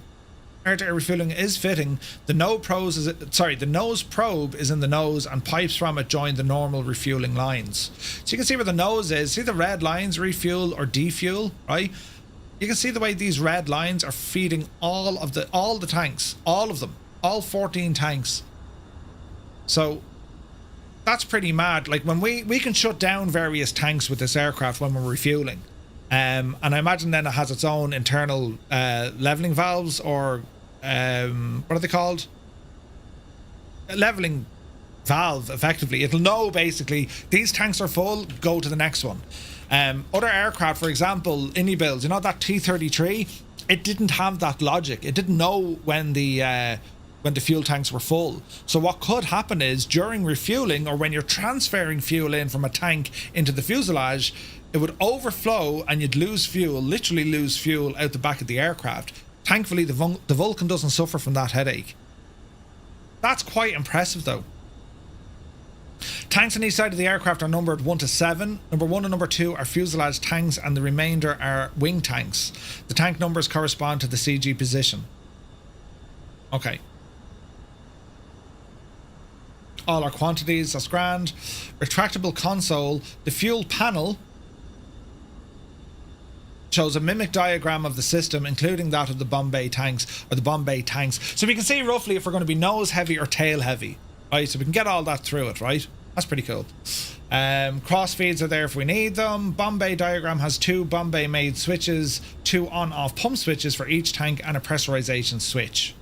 Air-to-air refueling is fitting. The nose probe is in the nose and pipes from it join the normal refueling lines. So you can see where the nose is. See the red lines, refuel or defuel, right? You can see the way these red lines are feeding all the tanks, all of them, all 14 tanks. So that's pretty mad. Like when we can shut down various tanks with this aircraft when we're refueling. And I imagine then it has its own internal leveling valves, or what are they called? A leveling valve, effectively. It'll know basically these tanks are full, go to the next one. Other aircraft, for example, Indy builds, you know that T-33, it didn't have that logic. It didn't know when the fuel tanks were full. So what could happen is during refueling, or when you're transferring fuel in from a tank into the fuselage, it would overflow and you'd lose fuel, literally lose fuel out the back of the aircraft. Thankfully, the Vulcan doesn't suffer from that headache. That's quite impressive, though. Tanks on each side of the aircraft are numbered 1 to 7. Number 1 and number 2 are fuselage tanks, and the remainder are wing tanks. The tank numbers correspond to the CG position. Okay. All our quantities, that's grand. Retractable console. The fuel panel shows a mimic diagram of the system, including that of the Bombay tanks, or the Bombay tanks. So we can see roughly if we're going to be nose heavy or tail heavy, right? So we can get all that through it, right? That's pretty cool. Cross feeds are there if we need them. Bombay diagram has 2 Bombay made switches, 2 on-off pump switches for each tank, and a pressurization switch.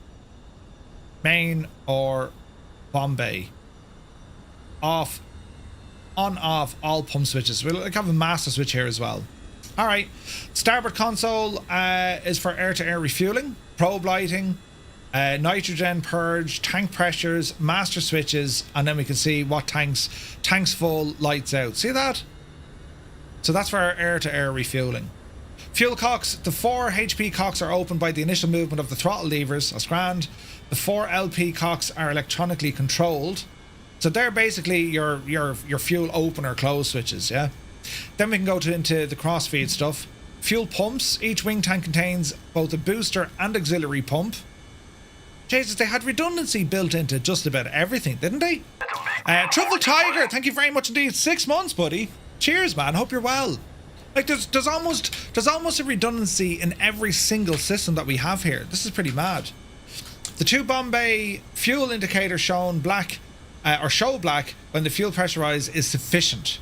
Main or Bombay. Off, on-off, all pump switches. We'll have a master switch here as well. All right, starboard console is for air-to-air refueling, probe lighting, nitrogen purge, tank pressures, master switches, and then we can see what tanks full, lights out. See that? So that's for our air-to-air refueling. Fuel cocks, the 4 HP cocks are opened by the initial movement of the throttle levers. That's grand. The 4 LP cocks are electronically controlled. So they're basically your fuel open or close switches, yeah? Then we can go into the crossfeed stuff. Fuel pumps. Each wing tank contains both a booster and auxiliary pump. Jesus, they had redundancy built into just about everything, didn't they? Truffle Tiger, thank you very much indeed. 6 months, buddy. Cheers, man. Hope you're well. Like, there's almost a redundancy in every single system that we have here. This is pretty mad. The 2 Bombay fuel indicators shown black, or show black when the fuel pressure rise is sufficient.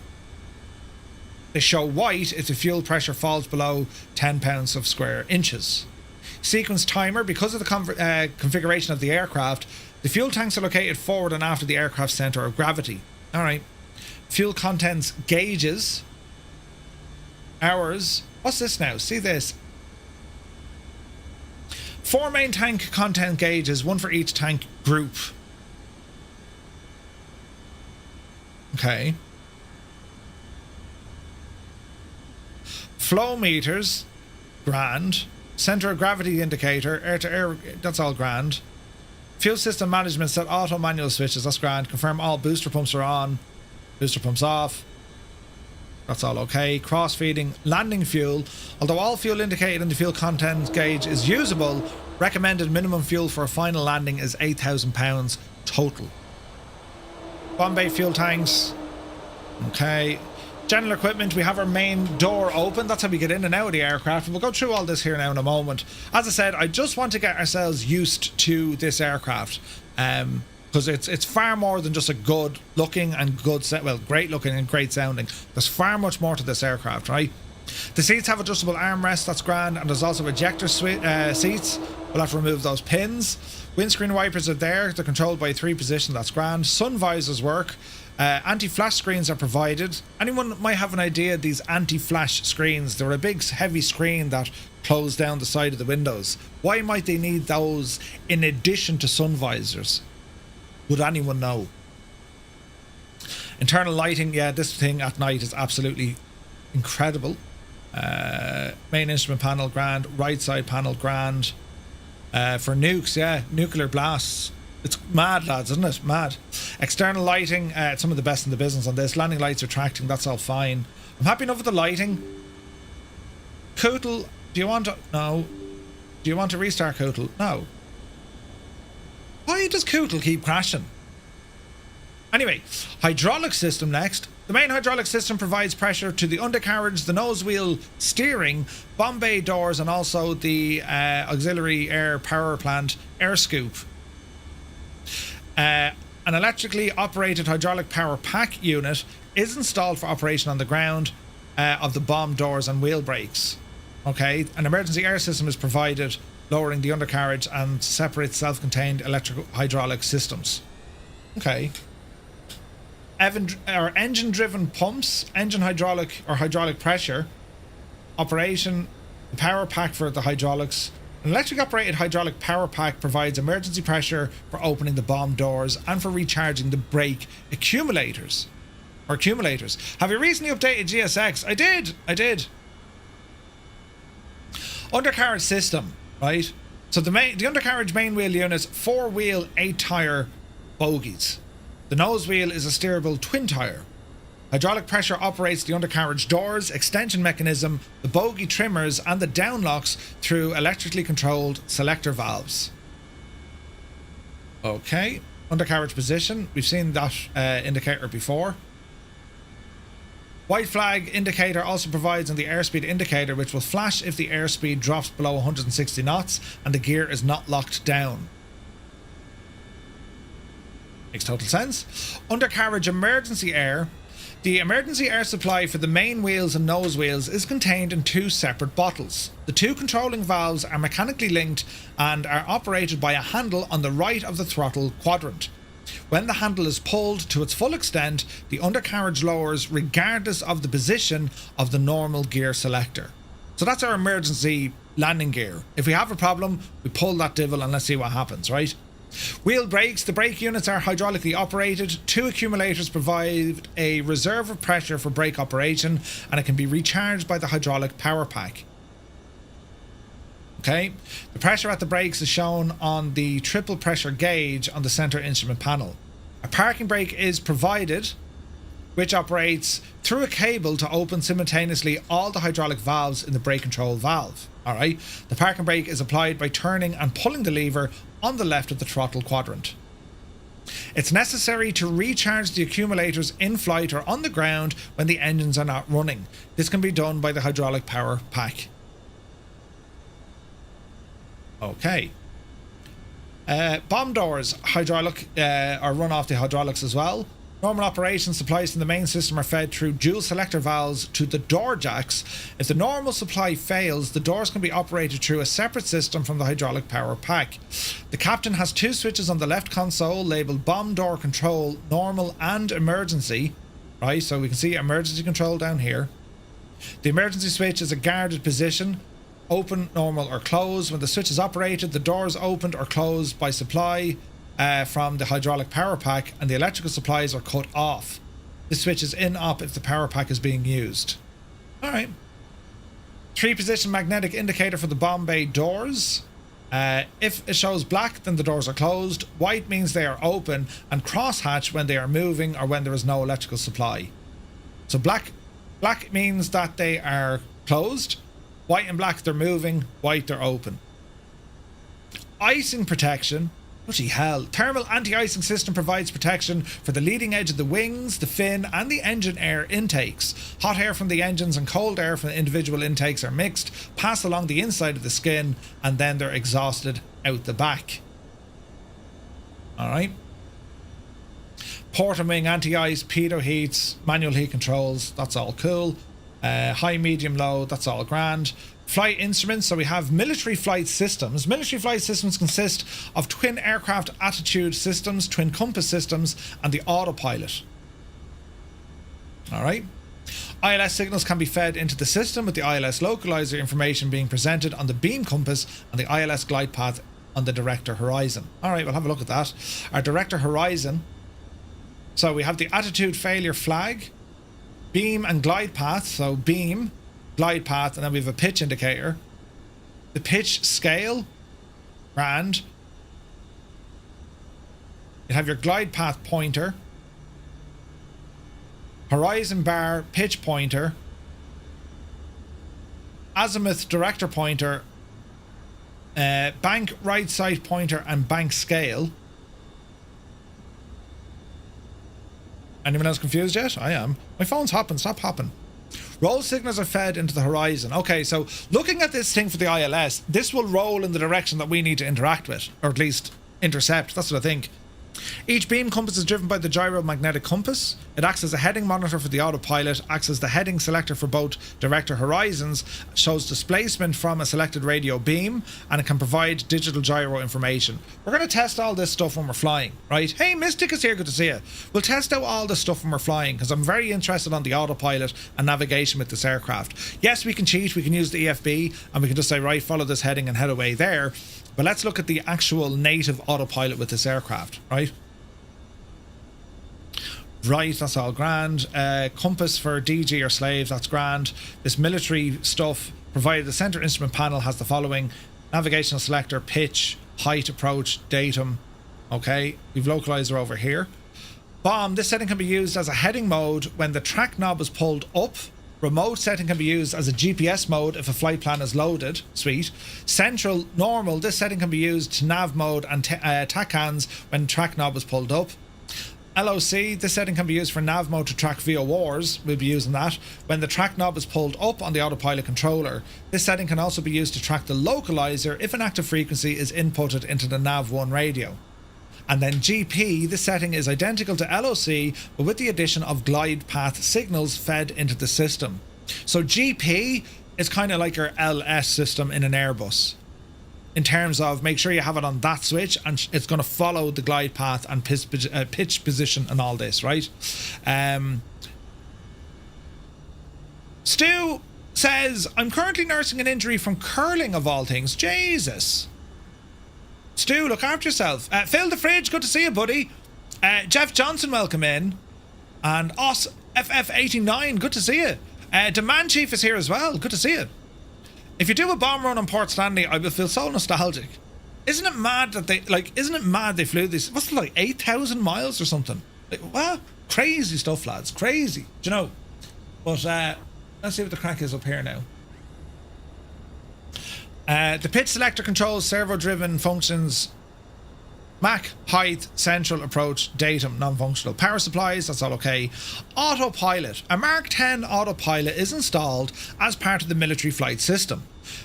They show white if the fuel pressure falls below 10 pounds of square inches. Sequence timer, because of the configuration of the aircraft, the fuel tanks are located forward and after the aircraft's centre of gravity. Alright. Fuel contents gauges. Hours. What's this now? See this. 4 main tank content gauges, 1 for each tank group. Okay. Flow meters, grand. Center of gravity indicator, air to air, that's all grand. Fuel system management, set auto manual switches, that's grand. Confirm all booster pumps are on, booster pumps off, that's all okay. Cross feeding, landing fuel. Although all fuel indicated in the fuel content gauge is usable, recommended minimum fuel for a final landing is 8,000 pounds total. Bombay fuel tanks, okay. General equipment, we have our main door open. That's how we get in and out of the aircraft. We'll go through all this here now in a moment. As I said, I just want to get ourselves used to this aircraft, because it's far more than just a good looking and great looking and great sounding. There's far much more to this aircraft, right? The seats have adjustable armrests, that's grand, and there's also ejector seats. We'll have to remove those pins. Windscreen wipers are there. They're controlled by 3 positions, that's grand. Sun visors work. Anti-flash screens are provided. Anyone might have an idea of these anti-flash screens. They're a big heavy screen that close down the side of the windows. Why might they need those in addition to sun visors? Would anyone know? Internal lighting, yeah, this thing at night is absolutely incredible. Main instrument panel grand, right side panel grand. For nukes, yeah, nuclear blasts. It's mad, lads, isn't it? Mad. External lighting, some of the best in the business on this. Landing lights are tracking, that's all fine. I'm happy enough with the lighting. Cootle, do you want to... No. Do you want to restart Cootle? No. Why does Cootle keep crashing? Anyway, hydraulic system next. The main hydraulic system provides pressure to the undercarriage, the nose wheel steering, Bombay doors, and also the auxiliary air power plant air scoop. An electrically operated hydraulic power pack unit is installed for operation on the ground of the bomb doors and wheel brakes. Okay, an emergency air system is provided, lowering the undercarriage and separate self-contained electrical hydraulic systems. Okay. Engine-driven pumps, engine hydraulic or hydraulic pressure, operation, the power pack for the hydraulics. An electric-operated hydraulic power pack provides emergency pressure for opening the bomb doors and for recharging the brake accumulators. Have you recently updated GSX? I did. Undercarriage system, right? So the undercarriage main wheel units, 4-wheel, 8-tyre bogies. The nose wheel is a steerable twin-tyre. Hydraulic pressure operates the undercarriage doors, extension mechanism, the bogie trimmers and the downlocks through electrically controlled selector valves. Okay, undercarriage position. We've seen that indicator before. White flag indicator also provides on the airspeed indicator, which will flash if the airspeed drops below 160 knots and the gear is not locked down. Makes total sense. Undercarriage emergency air. The emergency air supply for the main wheels and nose wheels is contained in 2 separate bottles. The 2 controlling valves are mechanically linked and are operated by a handle on the right of the throttle quadrant. When the handle is pulled to its full extent, the undercarriage lowers regardless of the position of the normal gear selector. So that's our emergency landing gear. If we have a problem, we pull that devil and let's see what happens, right? Wheel brakes. The brake units are hydraulically operated. 2 accumulators provide a reserve of pressure for brake operation and it can be recharged by the hydraulic power pack. Okay, the pressure at the brakes is shown on the triple pressure gauge on the center instrument panel. A parking brake is provided, which operates through a cable to open simultaneously all the hydraulic valves in the brake control valve. Alright, the parking brake is applied by turning and pulling the lever on the left of the throttle quadrant. It's necessary to recharge the accumulators in flight or on the ground when the engines are not running. This can be done by the hydraulic power pack. Okay. Bomb doors, hydraulic, are run off the hydraulics as well. Normal operation supplies from the main system are fed through dual selector valves to the door jacks. If the normal supply fails, the doors can be operated through a separate system from the hydraulic power pack. The captain has 2 switches on the left console labelled bomb door control, normal and emergency. Right, so we can see emergency control down here. The emergency switch is a guarded position. Open, normal or close. When the switch is operated, the door is opened or closed by supply from the hydraulic power pack and the electrical supplies are cut off. This switch is in op if the power pack is being used. Alright. 3-position magnetic indicator for the bomb bay doors. If it shows black, then the doors are closed. White means they are open and crosshatch when they are moving or when there is no electrical supply. So black means that they are closed. White and black, they're moving. White, they're open. Icing protection. Bloody hell. Thermal anti-icing system provides protection for the leading edge of the wings, the fin and the engine air intakes. Hot air from the engines and cold air from the individual intakes are mixed, pass along the inside of the skin and then they're exhausted out the back. Alright. Port and wing anti-ice, pitot heats, manual heat controls, that's all cool. High, medium, low, that's all grand. Flight instruments, so we have military flight systems. Military flight systems consist of twin aircraft attitude systems, twin compass systems, and the autopilot. Alright. ILS signals can be fed into the system with the ILS localizer information being presented on the beam compass and the ILS glide path on the director horizon. Alright, we'll have a look at that. Our director horizon. So we have the attitude failure flag, beam and glide path, so beam, glide path, and then we have a pitch indicator. The pitch scale, grand. You have your glide path pointer, horizon bar pitch pointer, azimuth director pointer, bank right sight pointer and bank scale. Anyone else confused yet? I am. My phone's hopping. Stop hopping. Roll signals are fed into the horizon. Okay, so looking at this thing for the ILS, this will roll in the direction that we need to interact with, or at least intercept. That's what I think. Each beam compass is driven by the gyromagnetic compass. It acts as a heading monitor for the autopilot, acts as the heading selector for both director horizons, shows displacement from a selected radio beam, and it can provide digital gyro information. We're going to test all this stuff when we're flying, right? Hey, Mystic is here, good to see you. We'll test out all this stuff when we're flying, because I'm very interested on the autopilot and navigation with this aircraft. Yes, we can cheat, we can use the EFB, and we can just say, right, follow this heading and head away there. But let's look at the actual native autopilot with this aircraft, right? Right, that's all grand. Compass for DG or slave, that's grand. This military stuff, provided the center instrument panel has the following. navigational selector, pitch, height, approach, datum. Okay, we've localizer over here. Bomb, this setting can be used as a heading mode when the track knob is pulled up. Remote setting can be used as a GPS mode if a flight plan is loaded. Sweet. Central, normal, this setting can be used to nav mode and tack hands when track knob is pulled up. LOC, this setting can be used for nav mode to track VORs. We'll be using that when the track knob is pulled up on the autopilot controller. This setting can also be used to track the localizer if an active frequency is inputted into the nav1 radio. And then GP, this setting is identical to LOC, but with the addition of glide path signals fed into the system. So GP is kind of like your LS system in an Airbus, in terms of make sure you have it on that switch and it's going to follow the glide path and pitch position and all this, right? Stu says, I'm currently nursing an injury from curling of all things. Jesus. Stu, look after yourself. Phil the Fridge, good to see you, buddy. Jeff Johnson, welcome in. And Os FF89, good to see you. Demand Chief is here as well, good to see you. If you do a bomb run on Port Stanley, I will feel so nostalgic. Isn't it mad that they flew this, what's it like, 8,000 miles or something? Like, what? Crazy stuff, lads, crazy. Do you know? But let's see what the crack is up here now. The pitch selector controls servo-driven functions. Mac, height, central, approach, datum, non-functional. Power supplies, that's all okay. Autopilot. A Mark 10 autopilot is installed as part of the military flight system.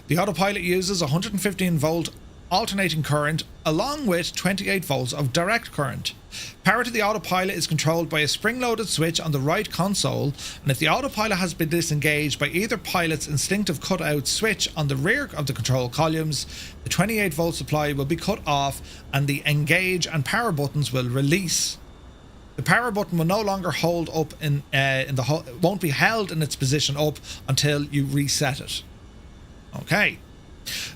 The autopilot uses 115 volt alternating current along with 28 volts of direct current. Power to the autopilot is controlled by a spring-loaded switch on the right console, and if the autopilot has been disengaged by either pilot's instinctive cut-out switch on the rear of the control columns, the 28 volt supply will be cut off and the engage and power buttons will release. The power button will no longer hold up won't be held in its position up until you reset it. Okay.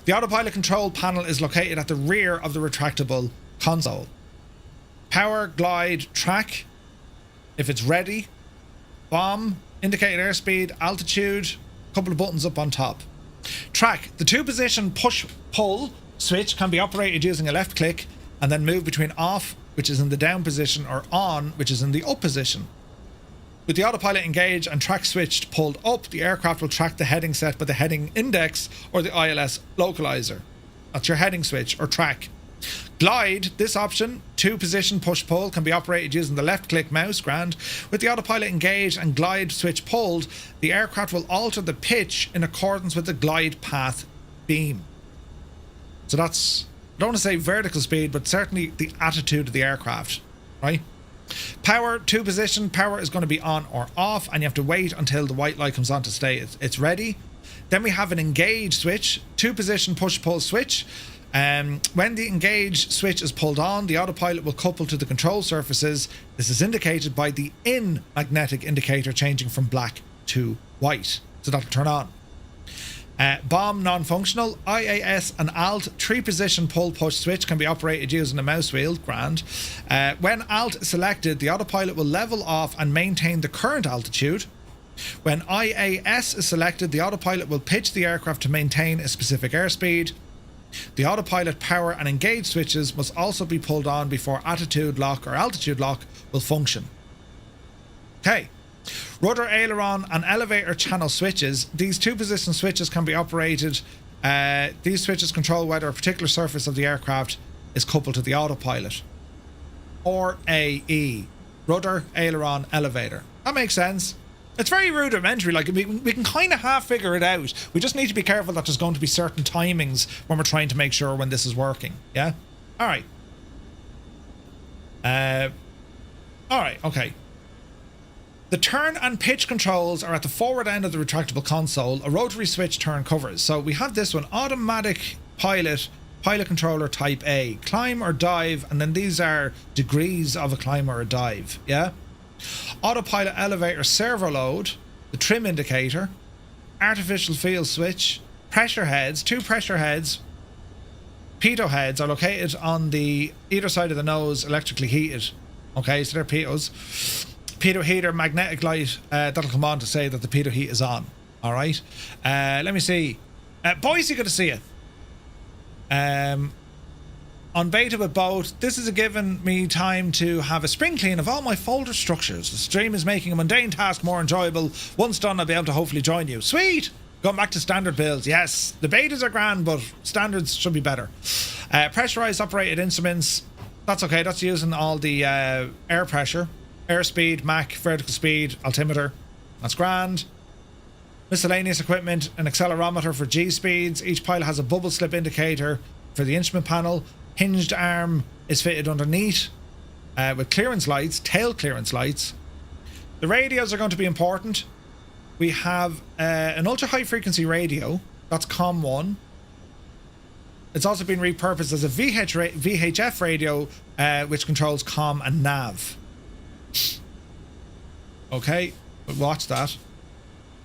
The autopilot control panel is located at the rear of the retractable console. Power, glide, track, if it's ready. Bomb, indicated airspeed, altitude, a couple of buttons up on top. Track, the two-position push-pull switch can be operated using a left click and then move between off, which is in the down position, or on, which is in the up position. With the autopilot engaged and track switched pulled up, the aircraft will track the heading set by the heading index or the ILS localizer. That's your heading switch or track. Glide, this option, two-position push-pull, can be operated using the left-click mouse, grand. With the autopilot engaged and glide switch pulled, the aircraft will alter the pitch in accordance with the glide path beam. So that's, I don't want to say vertical speed, but certainly the attitude of the aircraft, right? Power, two-position, power is going to be on or off, and you have to wait until the white light comes on to say it's ready. Then we have an engage switch, two-position push-pull switch. When the engage switch is pulled on, the autopilot will couple to the control surfaces. This is indicated by the in magnetic indicator changing from black to white. So that'll turn on. Bomb non-functional. IAS and Alt three-position pull-push switch can be operated using a mouse wheel. Grand. When Alt is selected, the autopilot will level off and maintain the current altitude. When IAS is selected, the autopilot will pitch the aircraft to maintain a specific airspeed. The autopilot power and engage switches must also be pulled on before attitude lock or altitude lock will function. Okay. Rudder, aileron and elevator channel switches. These two-position switches can be operated. These switches control whether a particular surface of the aircraft is coupled to the autopilot. Or AE. Rudder, aileron, elevator. That makes sense. It's very rudimentary. Like we can kind of half figure it out. We just need to be careful that there's going to be certain timings when we're trying to make sure when this is working. Yeah? Alright. Alright, okay. The turn and pitch controls are at the forward end of the retractable console. A rotary switch turn covers. So we have this one, automatic pilot controller type A, climb or dive, and then these are degrees of a climb or a dive. Yeah. Autopilot elevator servo load, the trim indicator, artificial field switch, pressure heads. Two pressure heads, pitot heads, are located on the either side of the nose, electrically heated. Okay, so they're pitot. Pitot heater, magnetic light, that'll come on to say that the pitot heat is on. Alright. Let me see. Boise, good to see you. On beta with both, this has given me time to have a spring clean of all my folder structures. The stream is making a mundane task more enjoyable. Once done, I'll be able to hopefully join you. Sweet! Going back to standard builds. Yes, the betas are grand, but standards should be better. Pressurized operated instruments. That's okay. That's using all the air pressure, airspeed, Mach, vertical speed, altimeter. That's grand. Miscellaneous equipment, an accelerometer for G speeds. Each pilot has a bubble slip indicator for the instrument panel. Hinged arm is fitted underneath with clearance lights, tail clearance lights. The radios are going to be important. We have an ultra high frequency radio. That's COM1. It's also been repurposed as a VHF radio, which controls COM and nav. Okay, but watch that.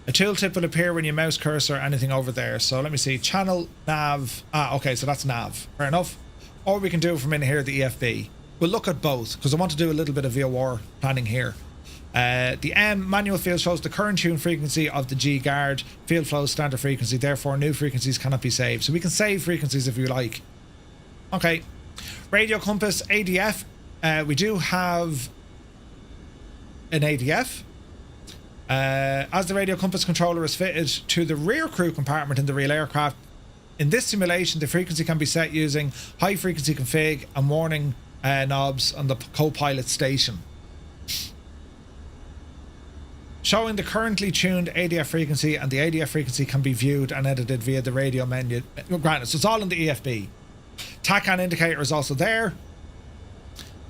A tooltip will appear when you mouse cursor anything over there. So let me see. Channel, nav. Okay, so that's nav. Fair enough. Or we can do it from in here, the EFB. We'll look at both, because I want to do a little bit of VOR planning here. The M manual field shows the current tune frequency of the G guard. Field flows standard frequency, therefore new frequencies cannot be saved. So we can save frequencies if you like. Okay. Radio compass, ADF. We do have an ADF. As the radio compass controller is fitted to the rear crew compartment in the real aircraft, in this simulation the frequency can be set using high frequency config and warning knobs on the co-pilot station. Showing the currently tuned ADF frequency, and the ADF frequency can be viewed and edited via the radio menu. Granted, so it's all in the EFB. TACAN indicator is also there.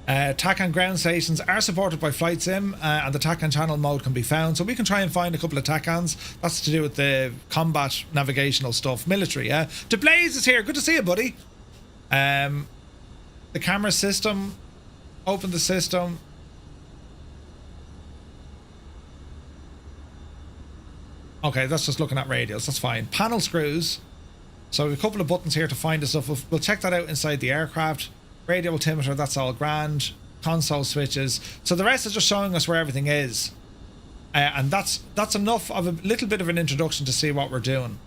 TACAN ground stations are supported by Flight Sim, and the TACAN channel mode can be found. So we can try and find a couple of TACANs. That's to do with the combat navigational stuff. Military, yeah. DeBlaze is here. Good to see you, buddy. The camera system. Open the system. Okay, that's just looking at radios. That's fine. Panel screws. So we have a couple of buttons here to find the stuff. We'll check that out inside the aircraft. Radio altimeter, that's all grand. Console switches. So the rest is just showing us where everything is. And that's enough of a little bit of an introduction to see what we're doing.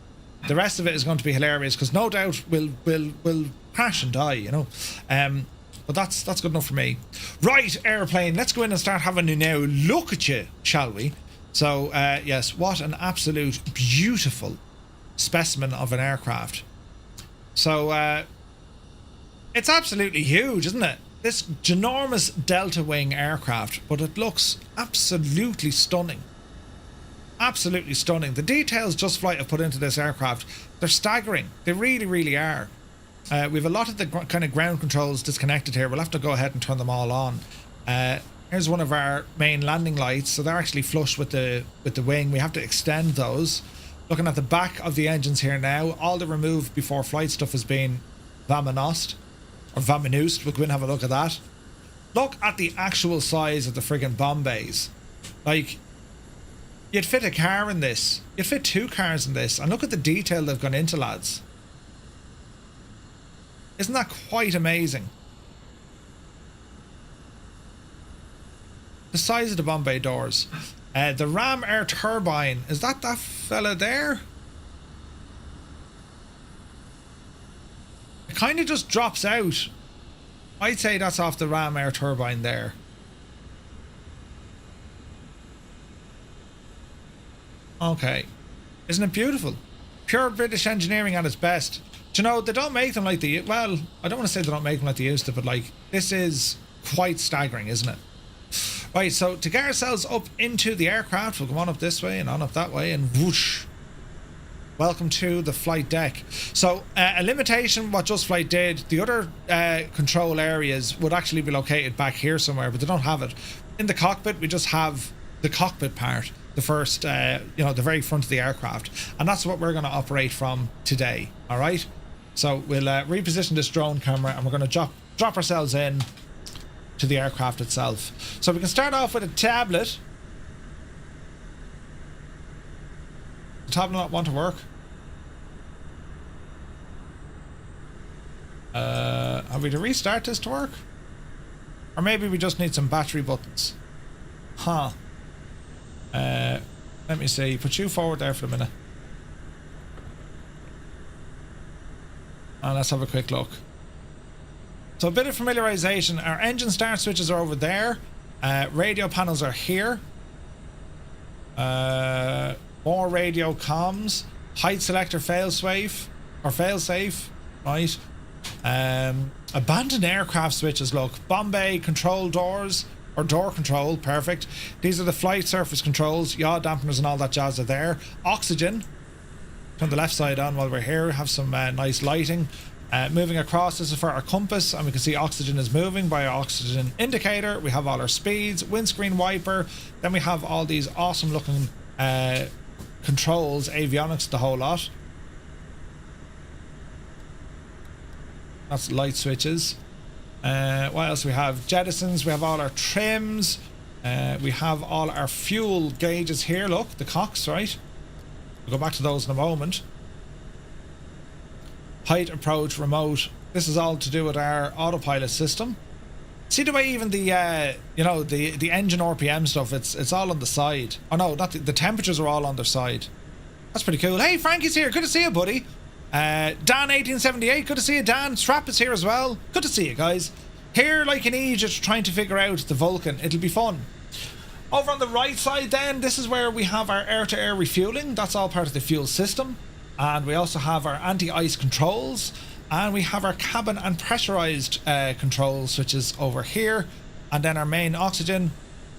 The rest of it is going to be hilarious, because no doubt we'll crash and die, you know. But that's good enough for me. Right, airplane, let's go in and start having a now look at you, shall we? So, yes, what an absolute beautiful specimen of an aircraft. So, it's absolutely huge, isn't it? This ginormous delta wing aircraft, but it looks absolutely stunning. Absolutely stunning. The details Just Flight have put into this aircraft, they're staggering. They really, really are. We've a lot of the kind of ground controls disconnected here. We'll have to go ahead and turn them all on. Here's one of our main landing lights. So they're actually flush with the wing. We have to extend those. Looking at the back of the engines here now, all the removed before flight stuff has been vaminosed. Or vaminosed. We'll go in and have a look at that. Look at the actual size of the friggin' bomb bays. Like, you'd fit a car in this. You'd fit 2 cars in this. And look at the detail they've gone into, lads. Isn't that quite amazing? The size of the bomb bay doors. The ram air turbine. Is that fella there? It kind of just drops out. I'd say that's off the ram air turbine there. Okay. Isn't it beautiful? Pure British engineering at its best. Do you know, they don't make them like they... Well, I don't want to say they don't make them like they used to, but like, this is quite staggering, isn't it? Right, so to get ourselves up into the aircraft, we'll go on up this way and on up that way, and whoosh. Welcome to the flight deck. So, a limitation, what Just Flight did, the other control areas would actually be located back here somewhere, but they don't have it. In the cockpit, we just have the cockpit part, the first, the very front of the aircraft. And that's what we're going to operate from today, all right? So, we'll reposition this drone camera, and we're going to drop ourselves in to the aircraft itself. So we can start off with a tablet. The tablet not want to work. Have we to restart this to work? Or maybe we just need some battery buttons. Huh. Let me see. Put you forward there for a minute. And let's have a quick look. So a bit of familiarization. Our engine start switches are over there. Radio panels are here. More radio comms. Height selector failsafe. Right. Abandoned aircraft switches, look. Bombay control doors. Or door control, perfect. These are the flight surface controls. Yaw dampeners and all that jazz are there. Oxygen. Turn the left side on while we're here. Have some nice lighting. Moving across, this is for our compass, and we can see oxygen is moving by our oxygen indicator. We have all our speeds, windscreen wiper. Then we have all these awesome looking controls, avionics, the whole lot. That's light switches. What else we have? Jettisons. We have all our trims. We have all our fuel gauges here. Look, the cocks, right? We'll go back to those in a moment. Height, approach, remote. This is all to do with our autopilot system. See the way even the you know, the engine RPM stuff, it's all on the side. Oh no, not the temperatures are all on their side. That's pretty cool. Hey, Frankie's here. Good to see you, buddy. Dan 1878. Good to see you, Dan. Strap is here as well. Good to see you guys. Here, like in Egypt, trying to figure out the Vulcan. It'll be fun. Over on the right side then, this is where we have our air-to-air refueling. That's all part of the fuel system. And we also have our anti-ice controls, and we have our cabin and pressurized controls, which is over here. And then our main oxygen,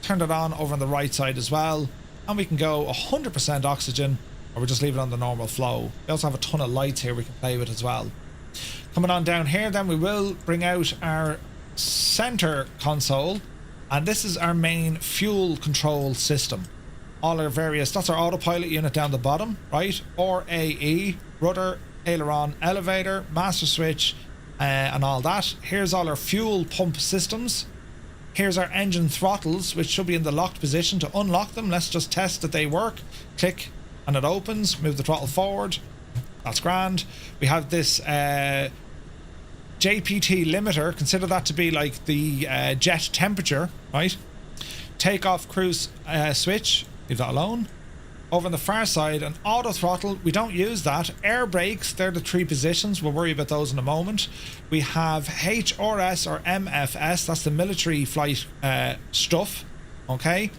turned it on over on the right side as well, and we can go 100% oxygen, or we just leave it on the normal flow. We also have a ton of lights here we can play with as well. Coming on down here then, we will bring out our center console, and this is our main fuel control system. All our various, that's our autopilot unit down the bottom, right? Or AE, rudder, aileron, elevator, master switch, and all that. Here's all our fuel pump systems. Here's our engine throttles, which should be in the locked position. To unlock them, let's just test that they work. Click, and it opens. Move the throttle forward. That's grand. We have this JPT limiter. Consider that to be like the jet temperature, right? Takeoff cruise switch. Leave that alone. Over on the far side, an auto throttle. We don't use that. Air brakes, they're the 3 positions. We'll worry about those in a moment. We have HRS or MFS. That's the military flight stuff. Okay.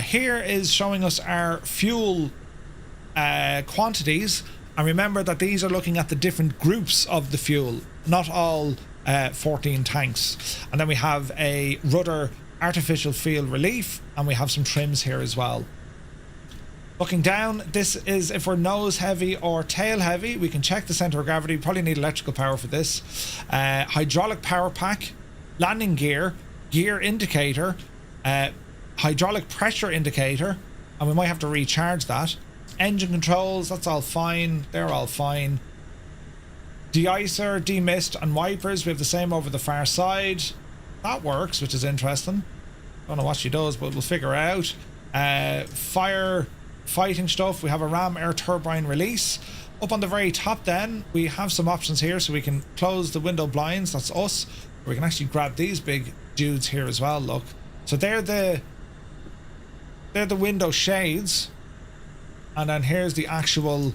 Here is showing us our fuel quantities. And remember that these are looking at the different groups of the fuel, not all 14 tanks. And then we have a rudder artificial fuel relief, and we have some trims here as well. Looking down, this is if we're nose heavy or tail heavy. We can check the center of gravity. Probably need electrical power for this. Hydraulic power pack, landing gear, gear indicator, hydraulic pressure indicator, and we might have to recharge that. Engine controls, that's all fine. They're all fine. De-icer, demist, and wipers. We have the same over the far side. That works, which is interesting. Don't know what she does, but we'll figure it out. Fire fighting stuff. We have a ram air turbine release. Up on the very top then, we have some options here, so we can close the window blinds. That's us. We can actually grab these big dudes here as well, look. So they're the window shades. And then here's the actual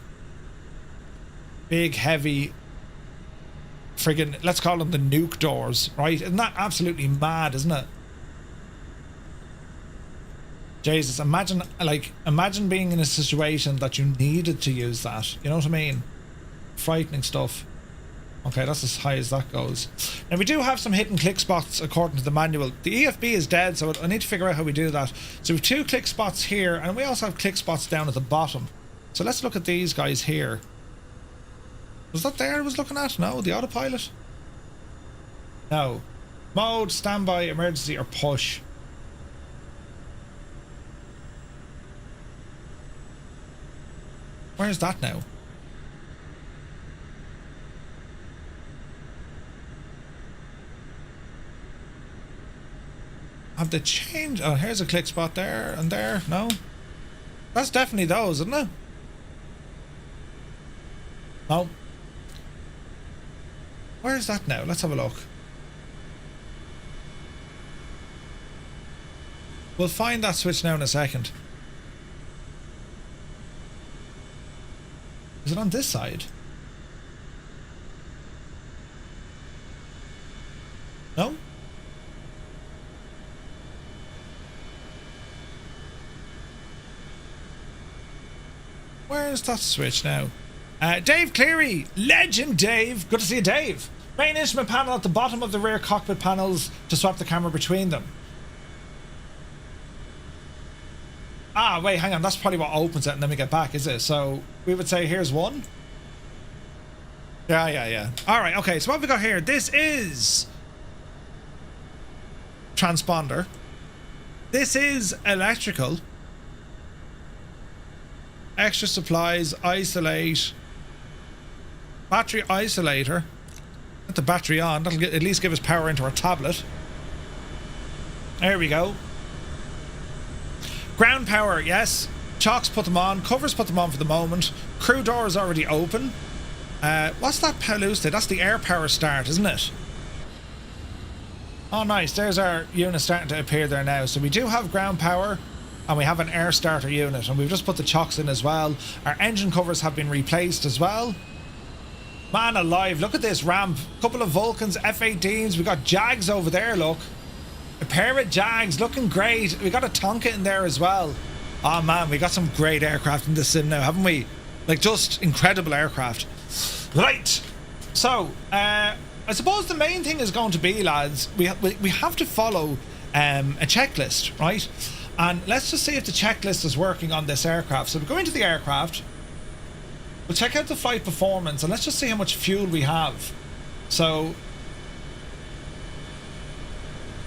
big, heavy friggin', let's call them the nuke doors, right? Isn't that absolutely mad, isn't it? Jesus, imagine being in a situation that you needed to use that. You know what I mean? Frightening stuff. Okay, that's as high as that goes. Now we do have some hidden click spots according to the manual. The EFB is dead, so I need to figure out how we do that. So we have 2 click spots here, and we also have click spots down at the bottom. So let's look at these guys here. Was that there I was looking at? No, the autopilot? No. Mode, standby, emergency, or push. Where's that now? Have they changed? Oh, here's a click spot there and there. No? That's definitely those, isn't it? No. Where's that now? Let's have a look. We'll find that switch now in a second. Is it on this side? where's that switch now? Dave Cleary, legend Dave. Good to see you, Dave. Main instrument panel at the bottom of the rear cockpit panels to swap the camera between them. Ah, wait, hang on. That's probably what opens it and then we get back, is it? So we would say here's one. Yeah. All right, okay. So what have we got here? This is transponder. This is electrical. Extra supplies, isolate. Battery isolator. Get the battery on. That'll at least give us power into our tablet. There we go. Ground power, yes. Chocks put them on. Covers put them on for the moment. Crew door is already open. What's that Palusta? That's the air power start, isn't it? Oh, nice. There's our unit starting to appear there now. So we do have ground power and we have an air starter unit, and we've just put the chocks in as well. Our engine covers have been replaced as well. Man alive, look at this ramp. Couple of Vulcans, F-18s. We got Jags over there, look. A pair of Jags looking great. We got a Tonka in there as well. Oh man, we got some great aircraft in this sim now, haven't we? Like, just incredible aircraft. Right. So, I suppose the main thing is going to be, lads, we have to follow a checklist, right? And let's just see if the checklist is working on this aircraft. So we go into the aircraft. We'll check out the flight performance and let's just see how much fuel we have. So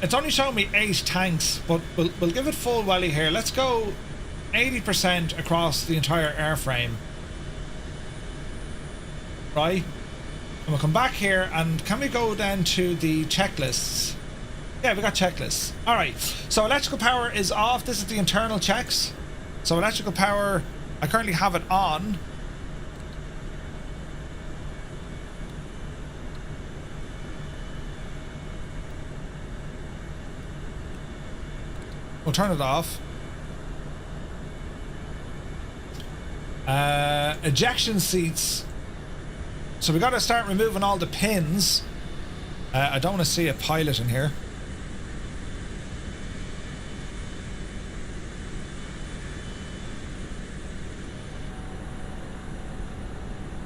it's only showing me 8 tanks, but we'll give it full welly here. Let's go 80% across the entire airframe. Right? And we'll come back here, and can we go down to the checklists? Yeah, we got checklists. Alright, so electrical power is off. This is the internal checks. So electrical power, I currently have it on. We'll turn it off. Ejection seats. So we got to start removing all the pins. I don't want to see a pilot in here.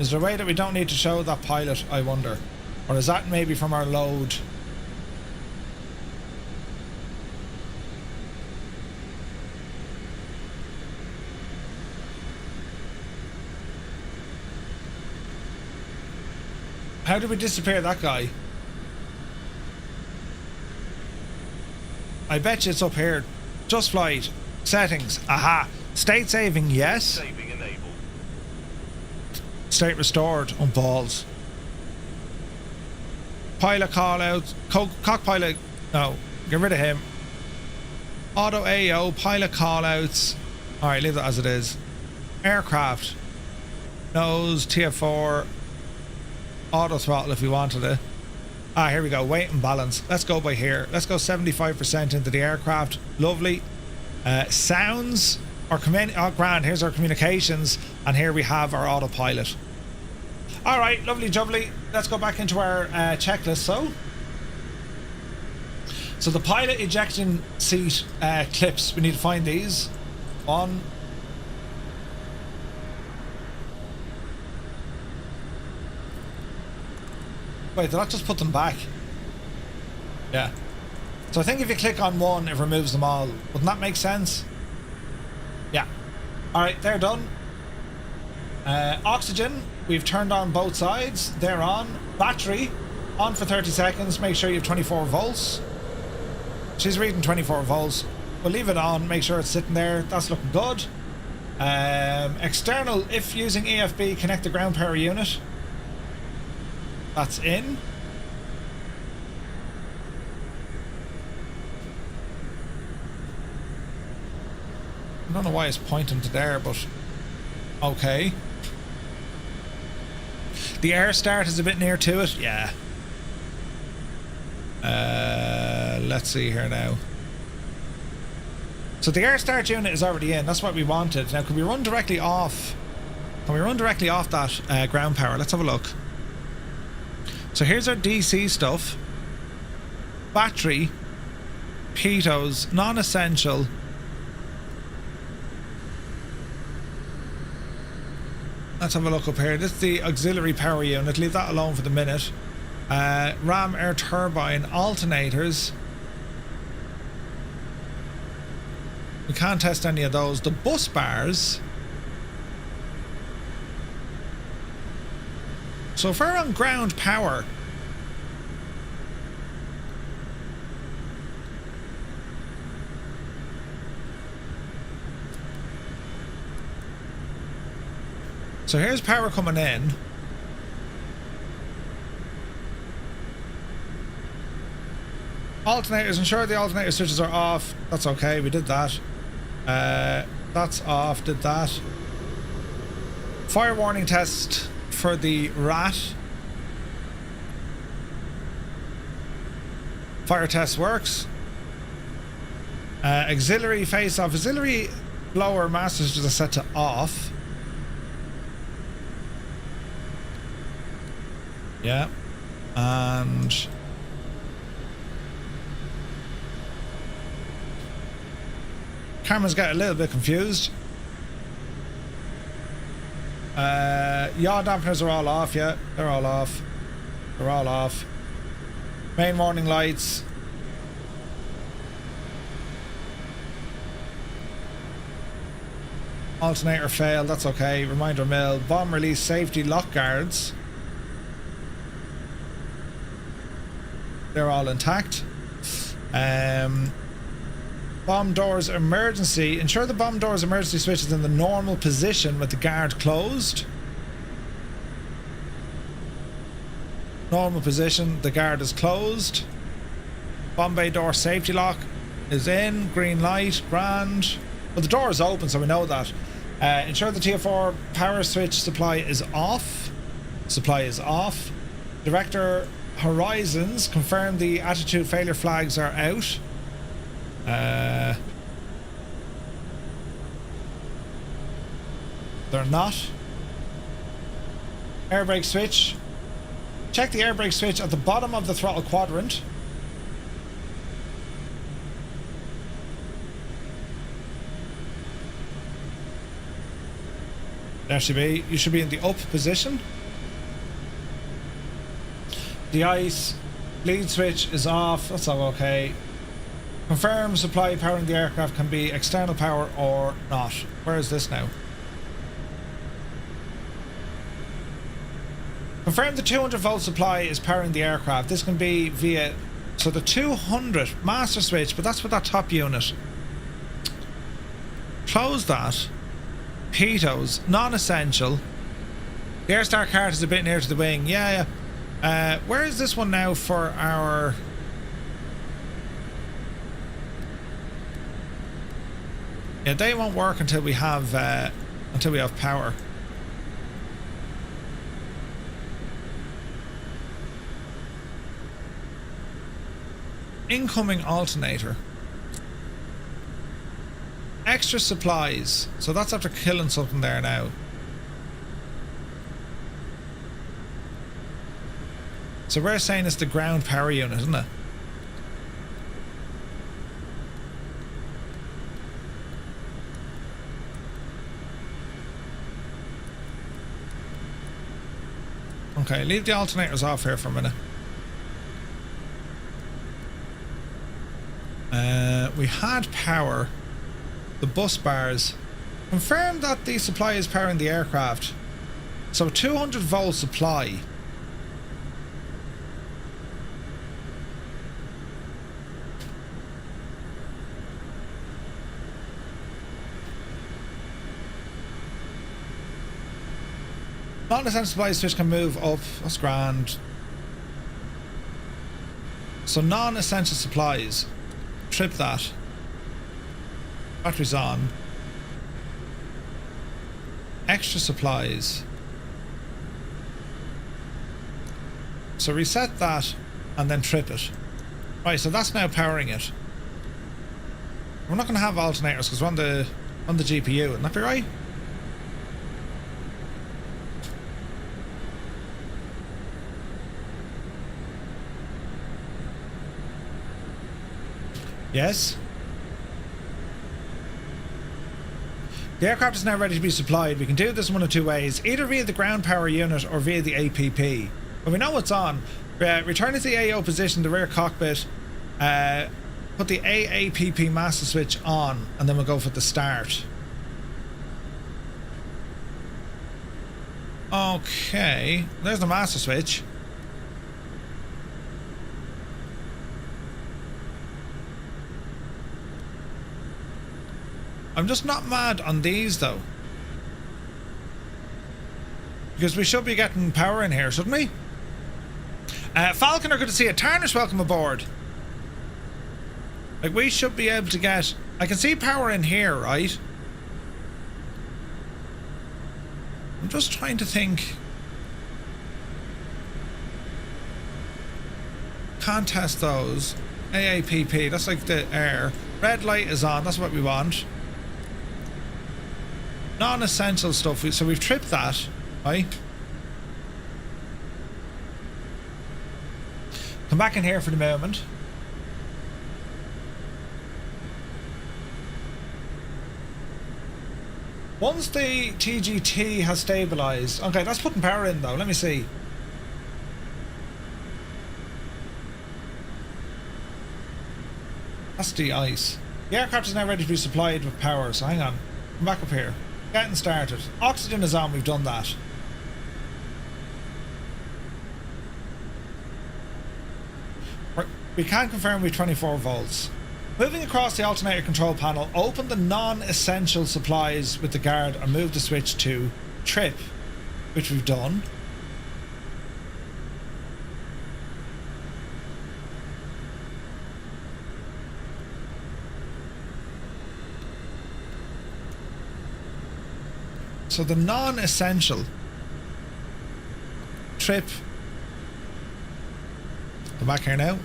Is there a way that we don't need to show that pilot, I wonder? Or is that maybe from our load? How did we disappear that guy? I bet you it's up here. Just flight. Settings. Aha. State saving, yes. Saving enabled. State restored. On balls. Pilot call out. Cock pilot. No. Get rid of him. Auto AO. Pilot call outs. Alright, leave that as it is. Aircraft. Nose. TF4. Auto throttle if we wanted it. Ah, here we go. Weight and balance. Let's go by here. Let's go 75% into the aircraft. Lovely. Sounds. Or oh, grand. Here's our communications. And here we have our autopilot. Alright, lovely jubbly. Let's go back into our checklist. So the pilot ejection seat clips. We need to find these. 1. Wait, did I just put them back? Yeah. So I think if you click on one, it removes them all. Wouldn't that make sense? Yeah. Alright, they're done. Oxygen, we've turned on both sides. They're on. Battery, on for 30 seconds. Make sure you have 24 volts. She's reading 24 volts. We'll leave it on, make sure it's sitting there. That's looking good. External, if using EFB, connect the ground power unit. That's in. I don't know why it's pointing to there, but okay. The air start is a bit near to it, yeah. Let's see here now. So the air start unit is already in. That's what we wanted. Now, can we run directly off? Can we run directly off that ground power? Let's have a look. So here's our DC stuff. Battery. Pitos. Non-essential. Let's have a look up here. This is the auxiliary power unit. Leave that alone for the minute. Ram air turbine alternators. We can't test any of those. The bus bars. So if we're on ground power, so here's power coming in. Alternators, ensure the alternator switches are off. That's okay, we did that. That's off, did that. Fire warning test for the rat. Fire test works. Auxiliary face off. Auxiliary blower master switches are set to off. Yeah. And cameras get a little bit confused. Yaw dampeners are all off, yeah. They're all off. They're all off. Main warning lights. Alternator failed, that's okay. Reminder mill. Bomb release safety lock guards. They're all intact. Bomb doors emergency. Ensure the bomb doors emergency switch is in the normal position with the guard closed. Normal position, the guard is closed. Bomb bay door safety lock is in. Green light, grand. Well, the door is open, so we know that. Ensure the TF4 power switch supply is off. Supply is off. Director horizons, confirm the attitude failure flags are out. They're not. Air brake switch. Check the air brake switch at the bottom of the throttle quadrant. There should be. You should be in the up position. The ice lead switch is off. That's all okay. Confirm supply powering the aircraft can be external power or not. Where is this now? Confirm the 200 volt supply is powering the aircraft. This can be via, so the 200 master switch, but that's with that top unit. Close that. Pitos, non-essential. The air star cart is a bit near to the wing. Yeah. Where is this one now for our... Yeah, they won't work until we have power. Incoming alternator. Extra supplies. So that's after killing something there now. So we're saying it's the ground power unit, isn't it? Okay, leave the alternators off here for a minute. We had power. The bus bars. Confirm that the supply is powering the aircraft. So 200 volt supply. Non-essential supply switch can move up. That's grand. So non-essential supplies. Trip that. Batteries on. Extra supplies. So reset that and then trip it. Right, so that's now powering it. We're not going to have alternators because we're on the GPU. Wouldn't that be right? Yes. The aircraft is now ready to be supplied. We can do this one of two ways, either via the ground power unit or via the APP. When we know what's on, return to the AO position, the rear cockpit, put the AAPP master switch on, and then we'll go for the start. Okay, there's the master switch. I'm just not mad on these though, because we should be getting power in here, shouldn't we? Falcon are good to see you. Tarnish, welcome aboard. Like, we should be able to get... I can see power in here, right? I'm just trying to think. Can't test those. AAPP, that's like the air. Red light is on, that's what we want. Non-essential stuff, so we've tripped that, right? Come back in here for the moment. Once the TGT has stabilised... Okay, that's putting power in though, let me see. That's the ice. The aircraft is now ready to be supplied with power, so hang on. Come back up here. Getting started. Oxygen is on, we've done that. We can confirm we've 24 volts. Moving across the alternator control panel, open the non-essential supplies with the guard and move the switch to trip, which we've done. So the non-essential trip. Come back here now.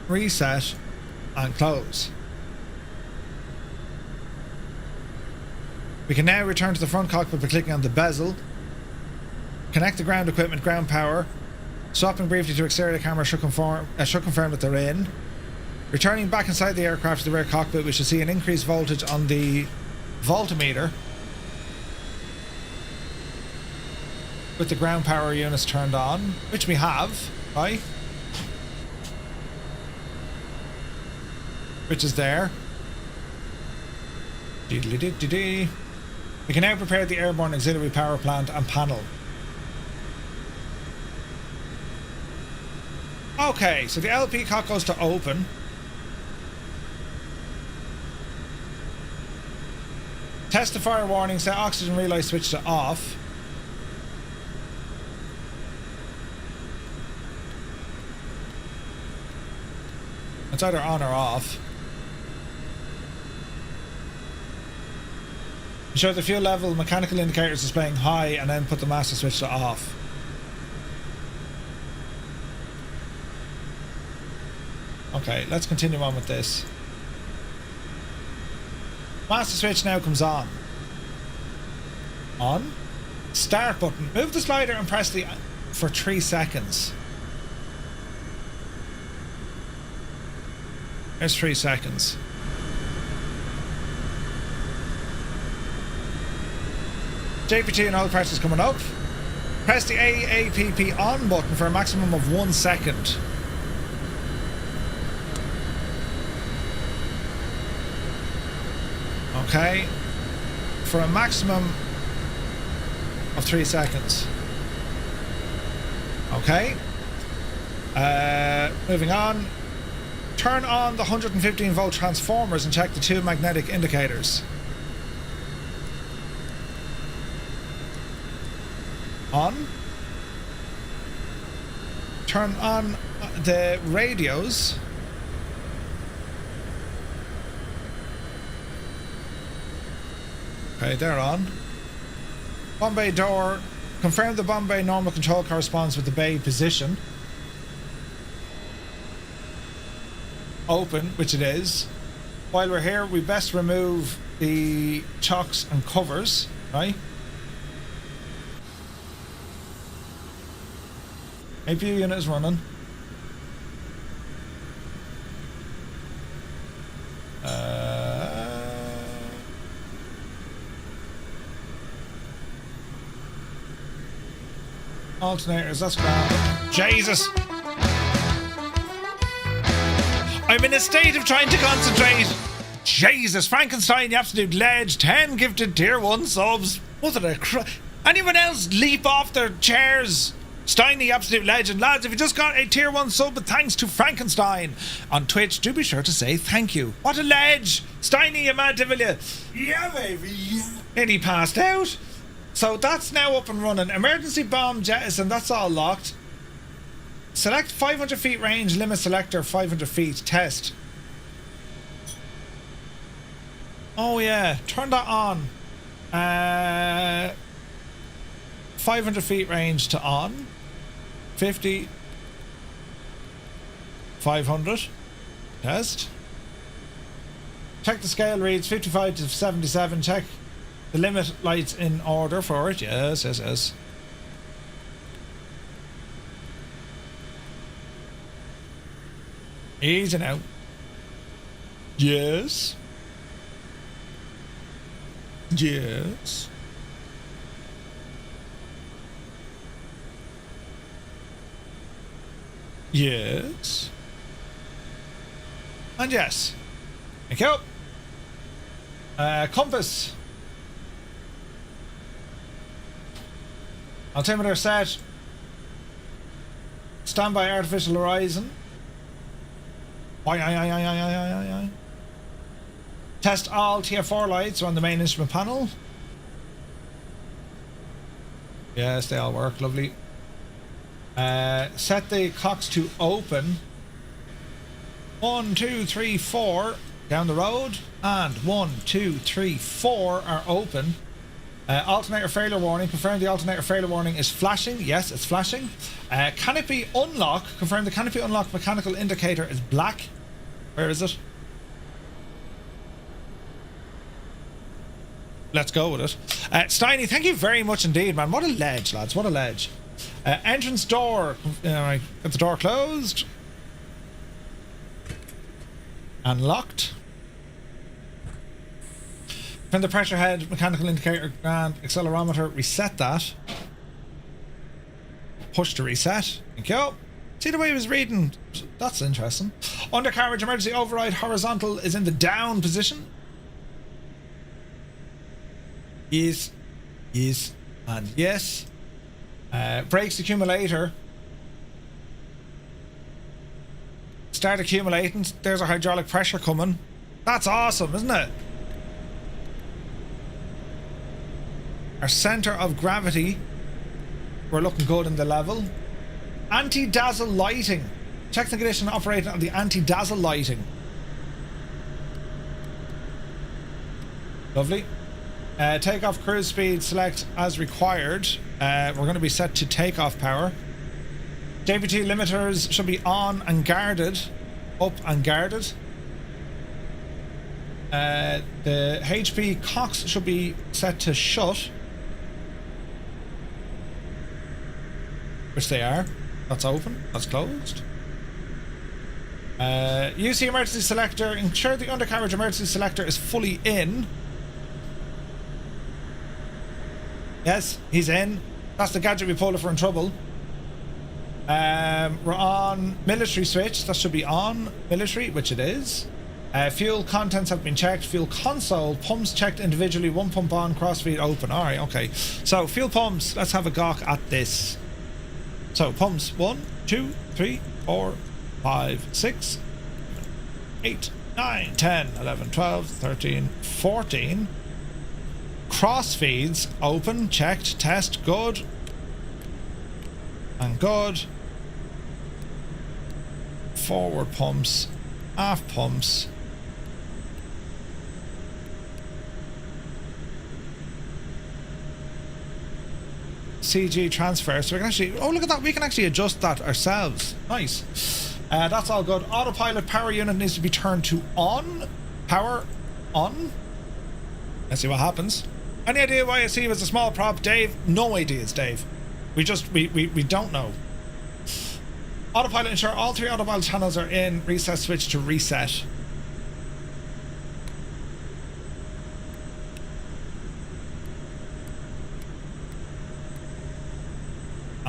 Reset and close. We can now return to the front cockpit by clicking on the bezel. Connect the ground equipment, ground power. Swapping briefly to exterior camera should confirm that they're in. Returning back inside the aircraft to the rear cockpit, we should see an increased voltage on the voltmeter with the ground power units turned on, which we have, right? Which is there. We can now prepare the airborne auxiliary power plant and panel. Okay, so the LP cock goes to open. Test the fire warning, set oxygen relay switch to off. It's either on or off. Ensure the fuel level mechanical indicators displaying high and then put the master switch to off. Okay, let's continue on with this. Master switch now comes on. On. Start button. Move the slider and press the for 3 seconds. There's 3 seconds. JPT and all pressures coming up. Press the AAPP on button for a maximum of 1 second. Okay, for a maximum of 3 seconds. Okay, moving on. Turn on the 115 volt transformers and check the 2 magnetic indicators. On. Turn on the radios. Okay, they're on. Bomb bay door. Confirm the bomb bay normal control corresponds with the bay position. Open, which it is. While we're here, we best remove the chocks and covers, right? APU unit is running. Alternators, that's grand. Jesus! I'm in a state of trying to concentrate. Jesus, Frankenstein, you absolute ledge. 10 gifted tier 1 subs. What a anyone else leap off their chairs? Steiny, absolute legend. Lads, if you just got a tier 1 sub, but thanks to Frankenstein on Twitch, do be sure to say thank you. What a ledge. Steiny, you mad devil, you. Yeah, baby. Nearly passed out. So that's now up and running. Emergency bomb jettison, that's all locked. Select 500 feet range, limit selector 500 feet, test. Oh yeah, turn that on. 500 feet range to on. 50. 500. Test. Check the scale reads 55 to 77. Check the limit lights in order for it. Yes, yes, yes. Easy now. Yes. Yes. Yes. And yes. Thank you. Compass. Altimeter set. Standby artificial horizon. Test all TF4 lights on the main instrument panel. Yes, they all work. Lovely. Set the cocks to open. 1, 2, 3, 4 down the road, and 1, 2, 3, 4 are open. Alternator failure warning. Confirm the alternator failure warning is flashing. Yes, it's flashing. Canopy unlock. Confirm the canopy unlock mechanical indicator is black. Where is it? Let's go with it. Steiny, thank you very much indeed, man. What a ledge, lads. What a ledge. Entrance door. Get the door closed. And locked. From the pressure head, mechanical indicator, and accelerometer. Reset that. Push to reset. Thank you. See the way he was reading? That's interesting. Undercarriage emergency override horizontal is in the down position. Yes. Yes. And yes. Brakes accumulator. Start accumulating. There's a hydraulic pressure coming. That's awesome, isn't it? Our center of gravity. We're looking good in the level. Anti-dazzle lighting. Check the condition operating of the anti-dazzle lighting. Lovely. Takeoff cruise speed select as required. We're going to be set to takeoff power. JPT limiters should be on and guarded. Up and guarded. The HP cocks should be set to shut. Which they are. That's open. That's closed. Use the emergency selector. Ensure the undercarriage emergency selector is fully in. Yes, he's in. That's the gadget we pulled if we're in trouble. We're on military switch. That should be on military, which it is. Fuel contents have been checked. Fuel console. Pumps checked individually. One pump on. Crossfeed open. Alright, okay. So, fuel pumps. Let's have a gawk at this. So, pumps. 1, 2, 3, 4, 5, 6, 8, 9, 10, 11, 12, 13, 14. Crossfeeds. Open. Checked. Test. Good. And good. Forward pumps. Aft pumps. CG transfer. So we can actually... Oh, look at that. We can actually adjust that ourselves. Nice. That's all good. Autopilot power unit needs to be turned to on. Power on. Let's see what happens. Any idea why I see it was a small prop? Dave? No ideas, Dave. We don't know. Autopilot ensure all 3 autopilot channels are in. Reset switch to reset.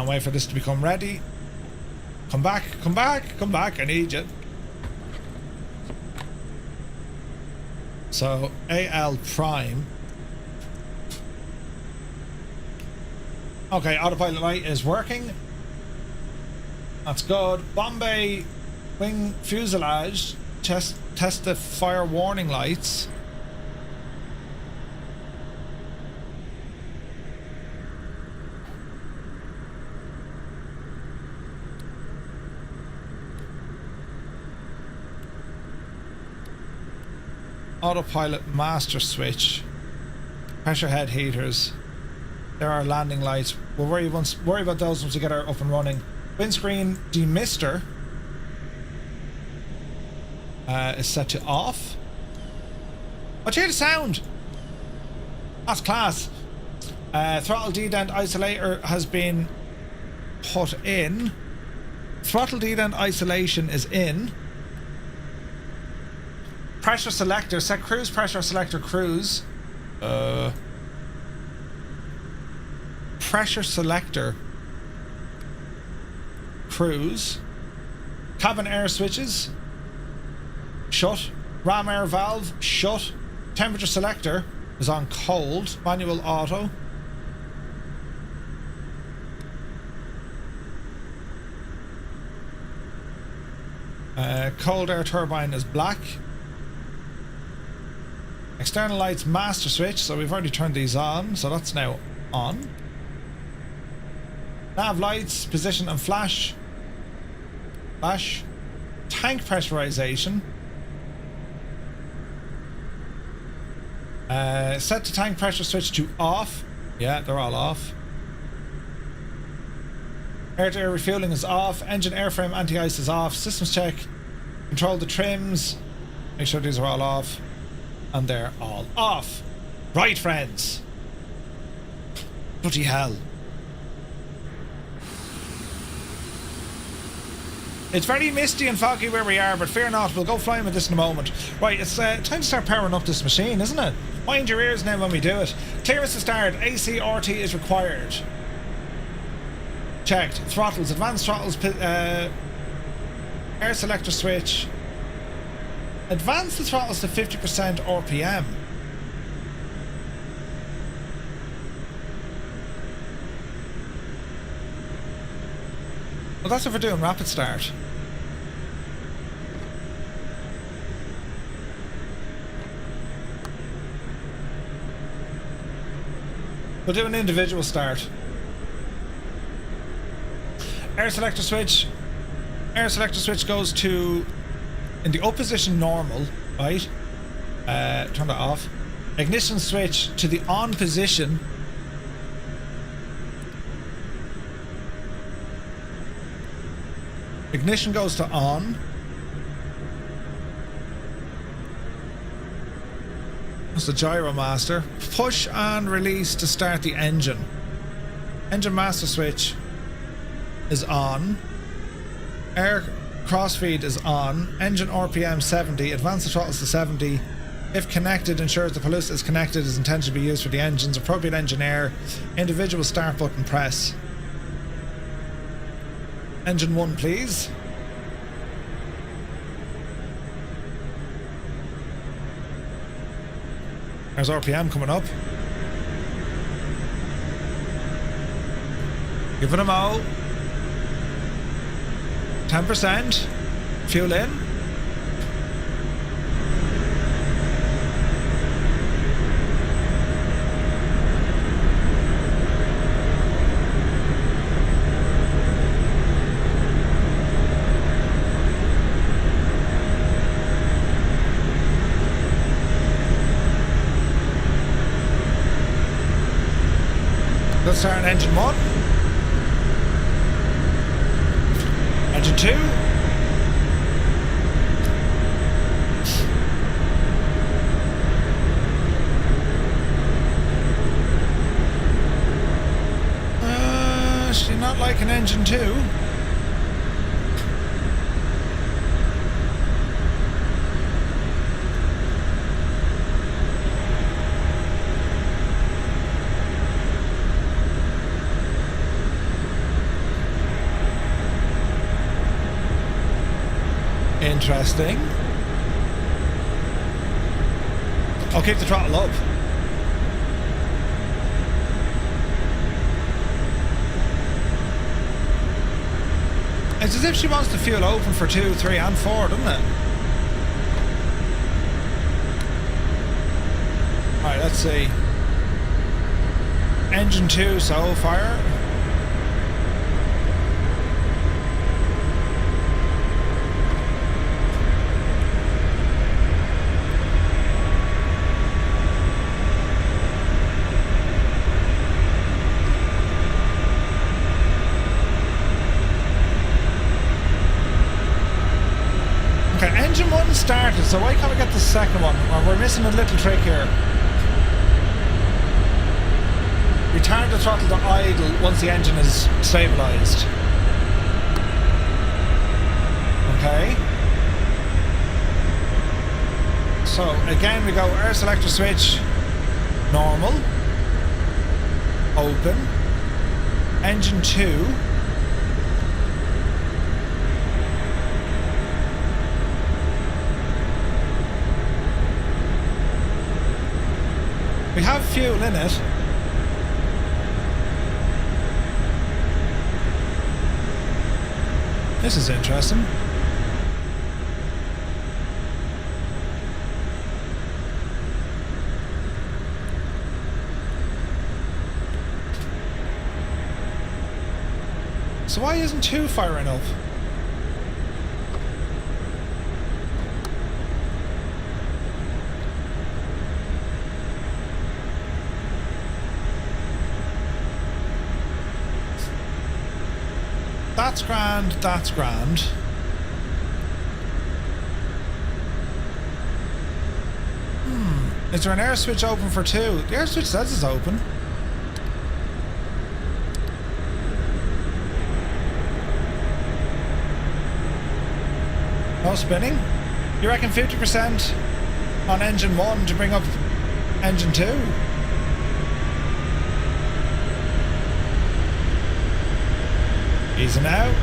And wait for this to become ready. Come back, come back, come back. I need you. So, AL prime. Okay, autopilot light is working. That's good. Bombay wing fuselage. Test the fire warning lights. Autopilot master switch. Pressure head heaters. There are landing lights. We'll worry about those once we get our up and running. Windscreen demister is set to off. Oh, hear the sound! That's class. Throttle dedent isolator has been put in. Throttle dedent isolation is in. Pressure selector, set cruise pressure selector cruise. Pressure selector cruise. Cabin air switches shut. Ram air valve shut. Temperature selector is on cold. Manual auto. Cold air turbine is black. External lights master switch, so we've already turned these on, so that's now on. Nav lights, position and flash. Flash. Tank pressurization. Set to tank pressure switch to off. Yeah, they're all off. Air-to-air refueling is off. Engine airframe anti-ice is off. Systems check. Control the trims. Make sure these are all off. And they're all off. Right, friends. Bloody hell. It's very misty and foggy where we are, but fear not, we'll go flying with this in a moment. Right, it's time to start powering up this machine, isn't it? Mind your ears now when we do it. Clearance to start. ACRT is required. Checked. Throttles. Advanced throttles. Air selector switch. Advance the throttles to 50% RPM. Well, that's if we're doing rapid start. We'll do an individual start. Air selector switch. Air selector switch goes to in the up position normal, right? Turn that off. Ignition switch to the on position. Ignition goes to on. That's the gyro master. Push and release to start the engine. Engine master switch is on. Air crossfeed is on. Engine RPM 70. Advance the throttles to 70. If connected, ensures the pollutant is connected is intended to be used for the engines. Appropriate engine air. Individual start button press. Engine 1, please. There's RPM coming up. Give it a mo. 10%. Fuel in. Let's start on engine 1. Engine 2. She's not like an engine 2. Interesting. I'll keep the throttle up. It's as if she wants the fuel open for 2, 3 and 4, doesn't it? Right, let's see. Engine 2, so fire. Okay, engine 1 started, so why can't we get the second one? Well, we're missing a little trick here. Return the throttle to idle once the engine is stabilised. Okay. So again we go air selector switch, normal, open, engine 2. We have fuel in it. This is interesting. So why isn't 2 firing up? That's grand, that's grand. Is there an air switch open for 2? The air switch says it's open. No spinning? You reckon 50% on engine 1 to bring up engine 2? Easing out.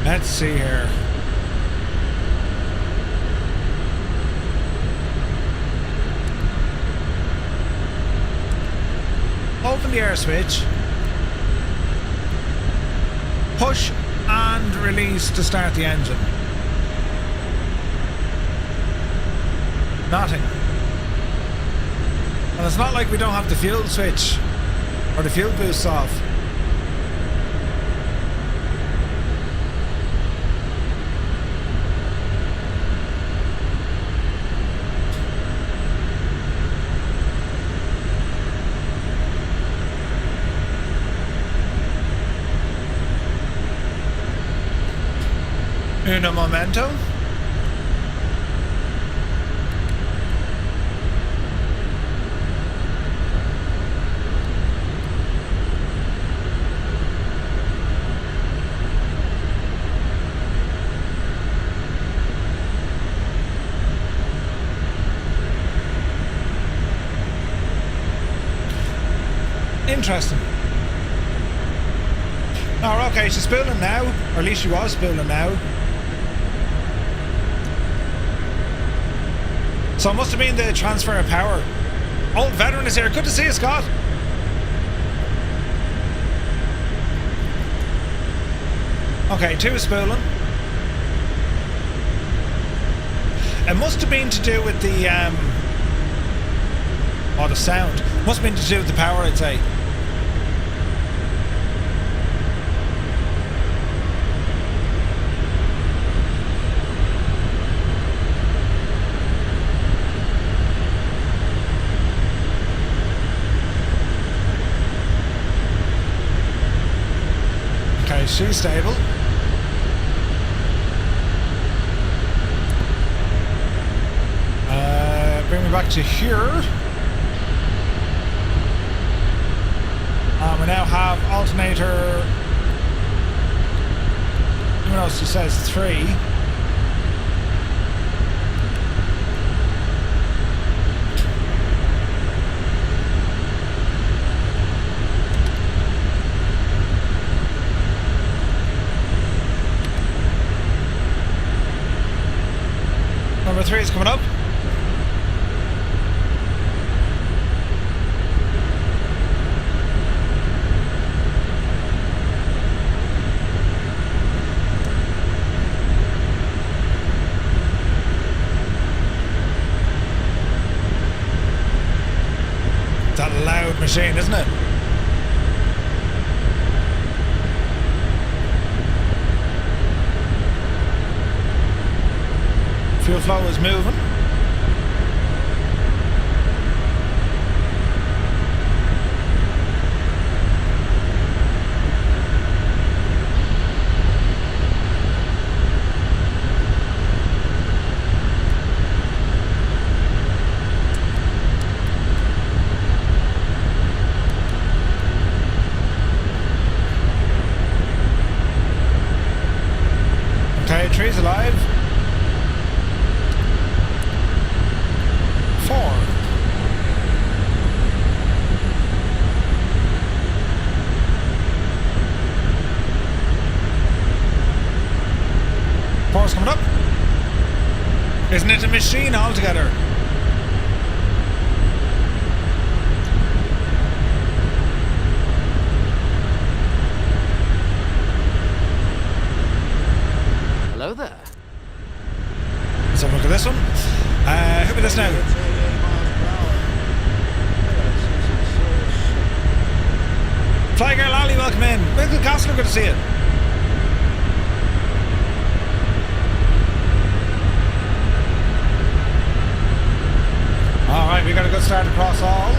Let's see here. Open the air switch. Push and release to start the engine. Nothing. And it's not like we don't have the fuel switch. Or the fuel boost's off. Uno momento. Interesting. Oh, okay, she's spooling now. Or at least she was spooling now. So it must have been the transfer of power. Old veteran is here. Good to see you, Scott. Okay, 2 is spooling. It must have been to do with the the sound. Must have been to do with the power, I'd say. Okay, she's stable. Bring me back to here. We now have alternator. What else? She says 3. Number 3 is coming up. That loud machine, isn't it? Fuel flow is moving. Okay, tree's alive. 4. Four's coming up. Isn't it a machine altogether? Hello there. Let's have a look at this one. Who be this now? Fly Girl Ali, welcome in. Michael Castler, good to see you. Alright, we got a good start across all.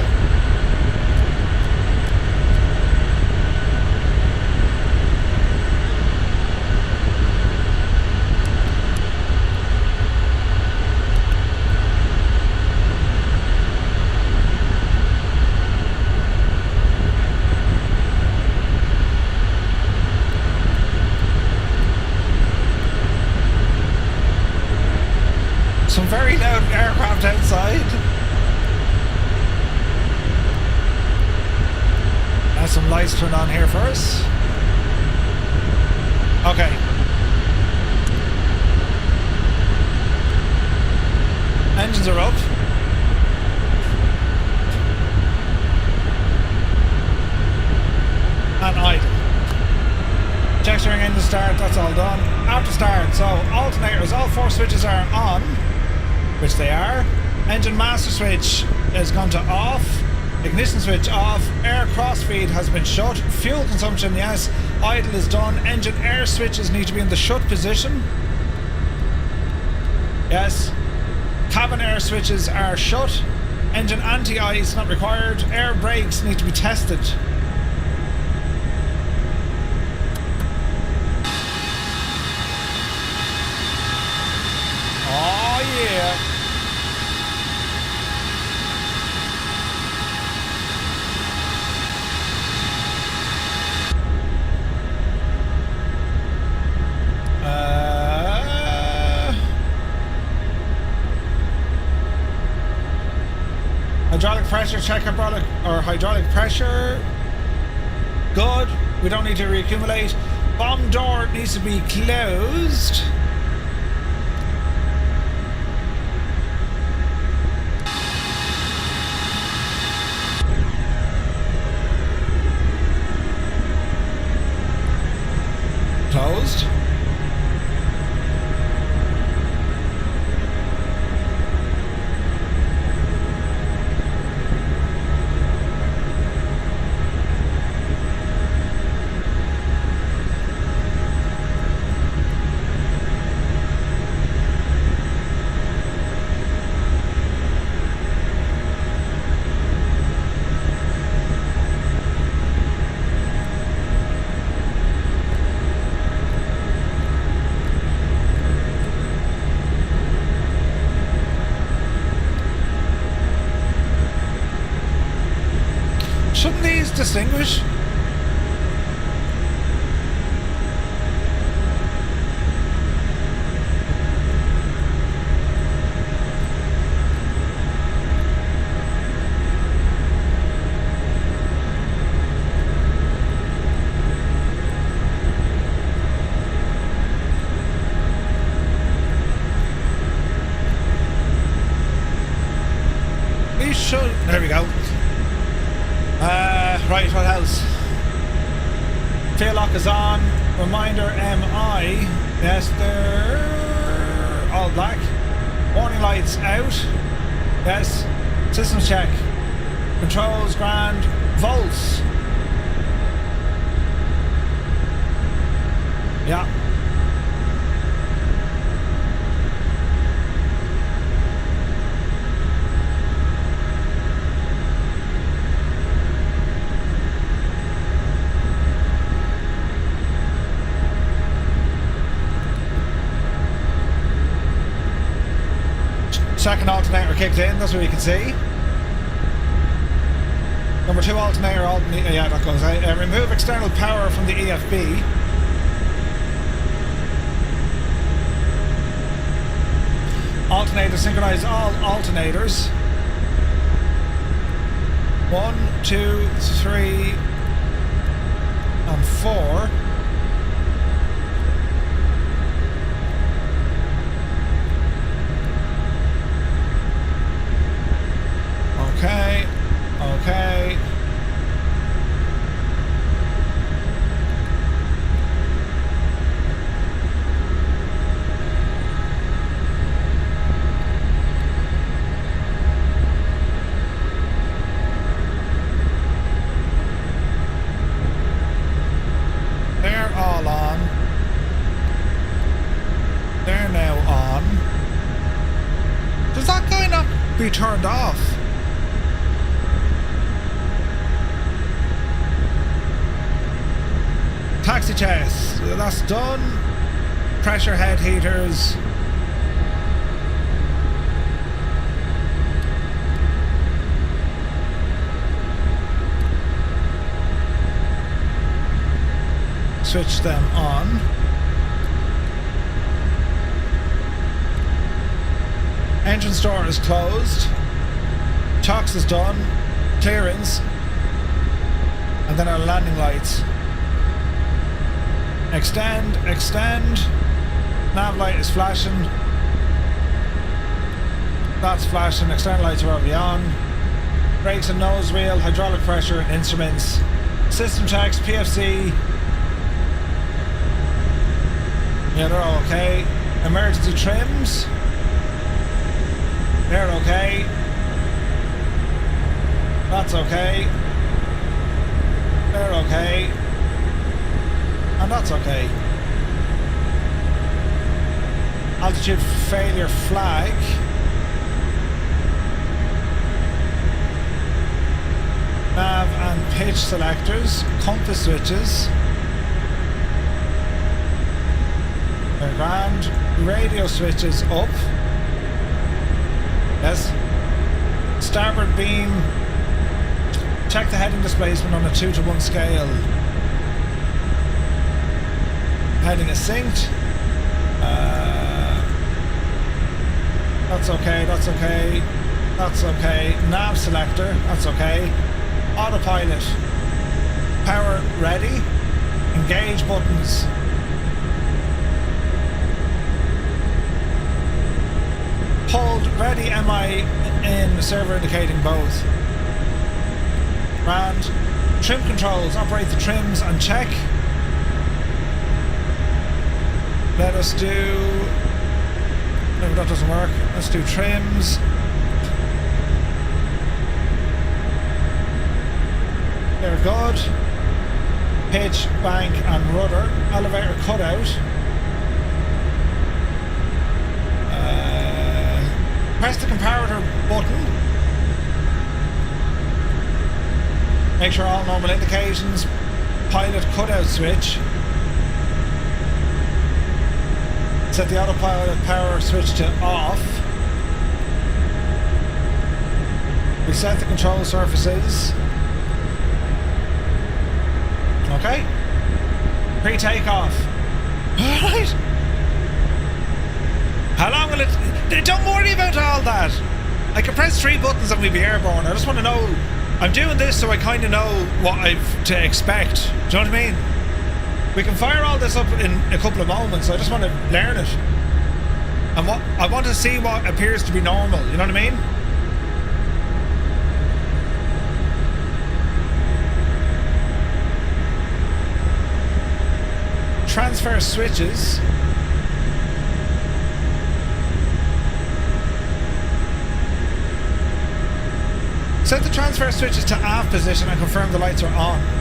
Some very loud aircraft outside. Has some lights turned on here for us. Okay. Engines are up. And idle. Check steering engine start, that's all done. After start, so alternators, all 4 switches are on, which they are. Engine master switch is gone to off. Ignition switch off. Air cross feed has been shut. Fuel consumption, yes. Idle is done. Engine air switches need to be in the shut position. Yes. Cabin air switches are shut. Engine anti-ice not required. Air brakes need to be tested. Oh yeah. Hydraulic pressure, check hydraulic pressure. Good. We don't need to reaccumulate. Bomb door needs to be closed. Closed. Shouldn't these distinguish? There we go. Right, what else? Tail lock is on. Reminder MI. Yes, they're all black. Warning lights out. Yes. Systems check. Controls grand. Volts. Yeah. Second alternator kicked in, that's what you can see. Number 2 alternator, yeah, that goes out. Remove external power from the EFB. Alternator, synchronize all alternators. 1, 2, 3, and 4. Okay, okay. They're all on. They're now on. Does that guy not be turned off? Taxi chest, that's done. Pressure head heaters. Switch them on. Engine store is closed. Chocks is done. Clearance. And then our landing lights. Extend, extend. Nav light is flashing. That's flashing. External lights are already on. Brakes and nose wheel, hydraulic pressure, instruments. System checks, PFC. Yeah, they're all okay. Emergency trims. They're okay. That's okay. They're okay. And that's okay. Altitude failure flag. Nav and pitch selectors. Compass switches. They're grand. Radio switches up. Yes. Starboard beam. Check the heading displacement on a 2-to-1 scale. Heading is synced. That's okay, that's okay. That's okay. Nav selector, that's okay. Autopilot. Power ready. Engage buttons. Hold ready MI in server indicating both. And trim controls, operate the trims and check. Let us do... No, that doesn't work. Let's do trims. They're good. Pitch, bank and rudder. Elevator cutout. Press the comparator button. Make sure all normal indications. Pilot cutout switch. Set the autopilot power switch to off. Reset the control surfaces. Okay. Pre-takeoff. Alright. How long will it... Don't worry about all that. I can press 3 buttons and we'll be airborne. I just want to know... I'm doing this so I kind of know what I've to expect. Do you know what I mean? We can fire all this up in a couple of moments. I just want to learn it. And what I want to see what appears to be normal. You know what I mean? transfer switches. Set the transfer switches to aft position and confirm the lights are on.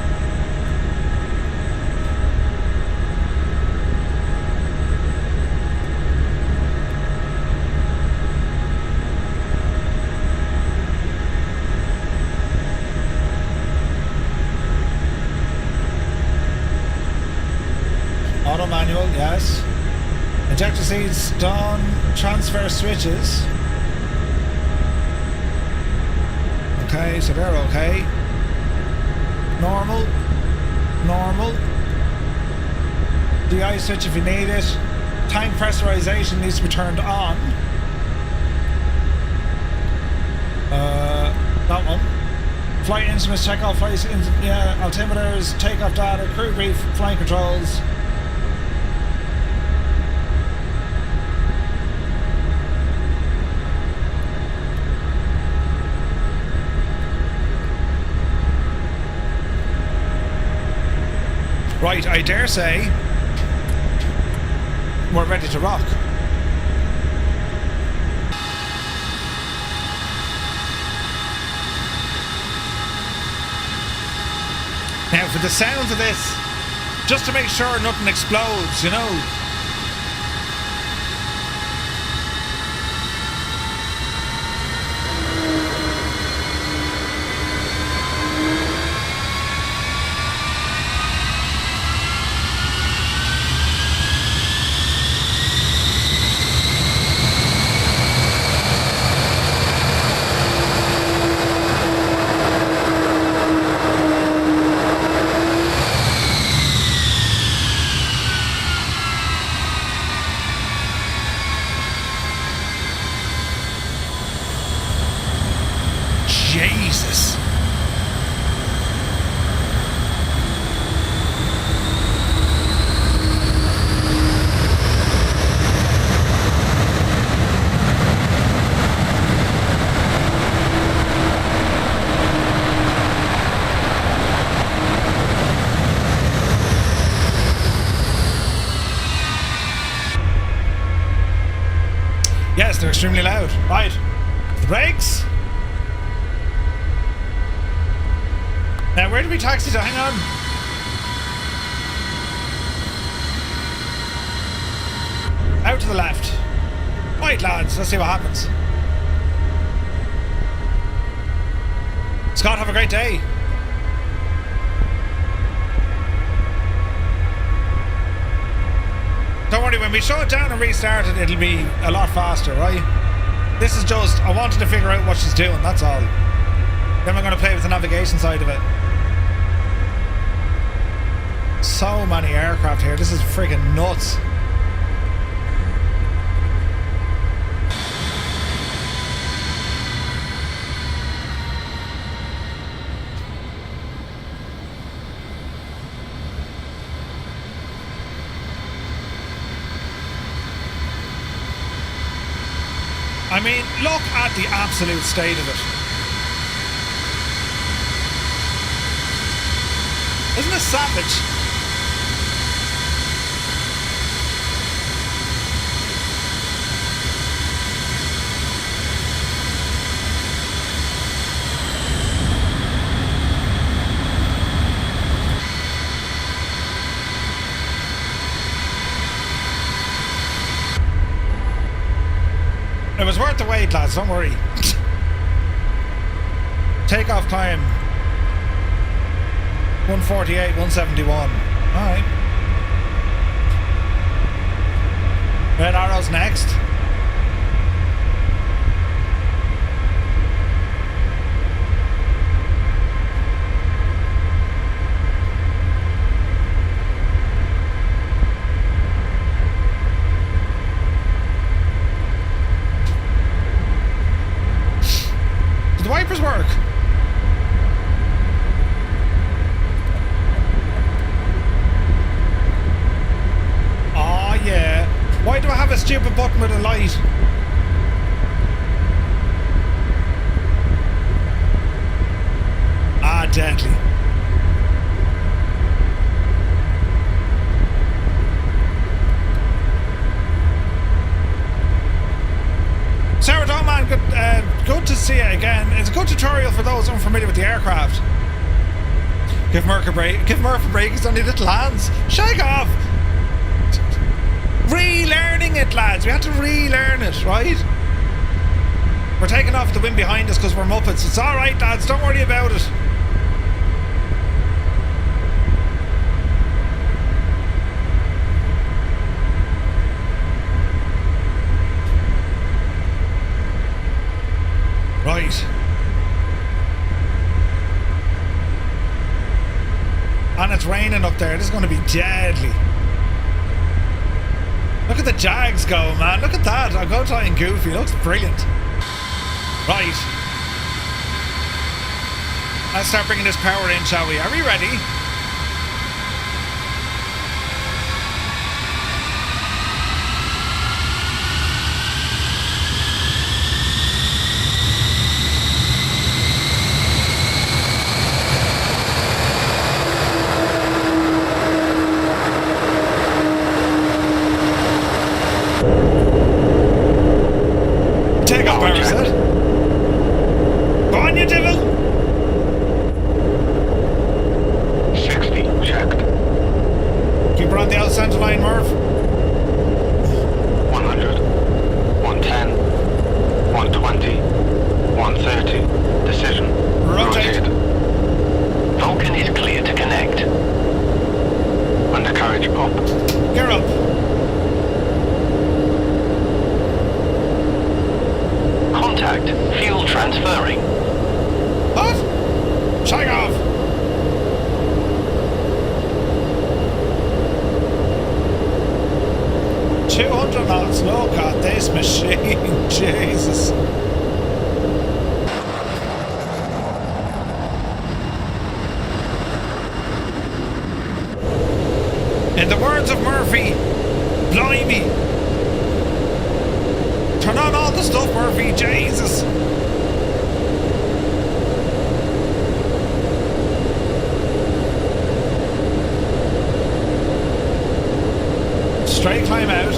Auto manual, yes. Ejector seats done. Transfer switches. Okay, so they're okay. Normal. Normal. DI switch if you need it. Tank pressurization needs to be turned on. That one. Flight instruments, check all flight altimeters, takeoff data, crew brief, flying controls. Right, I dare say we're ready to rock. Now for the sounds of this, just to make sure nothing explodes, you know. Jesus. Yes, they're extremely loud. Right. The brakes. Now, where do we taxi to? Hang on. Out to the left. Right, lads. Let's see what happens. Scott, have a great day. Don't worry, when we shut it down and restart it, it'll be a lot faster, right? This is just, I wanted to figure out what she's doing, that's all. Then we're going to play with the navigation side of it. So many aircraft here, this is friggin' nuts. I mean, look at the absolute state of it. Isn't it savage? It was worth the wait, lads, don't worry. Takeoff climb 148, 171. Alright. Red arrows next. Wipers work. Oh yeah. Why do I have a stupid button with a light? Ah, deadly. to see it again. It's a good tutorial for those unfamiliar with the aircraft. Give Murph a break. Give Murph a break. He's only little hands. Shake off. Relearning it, lads. We had to relearn it, right? We're taking off the wind behind us because we're Muppets. It's all right, lads. Don't worry about it. Right. And it's raining up there. This is going to be deadly. Look at the Jags go, man. Look at that. I'll go try and Goofy. It looks brilliant. Right. Let's start bringing this power in, shall we? Are we ready? In the words of Murphy, blimey. Turn on all the stuff, Murphy, Jesus. Straight climb out.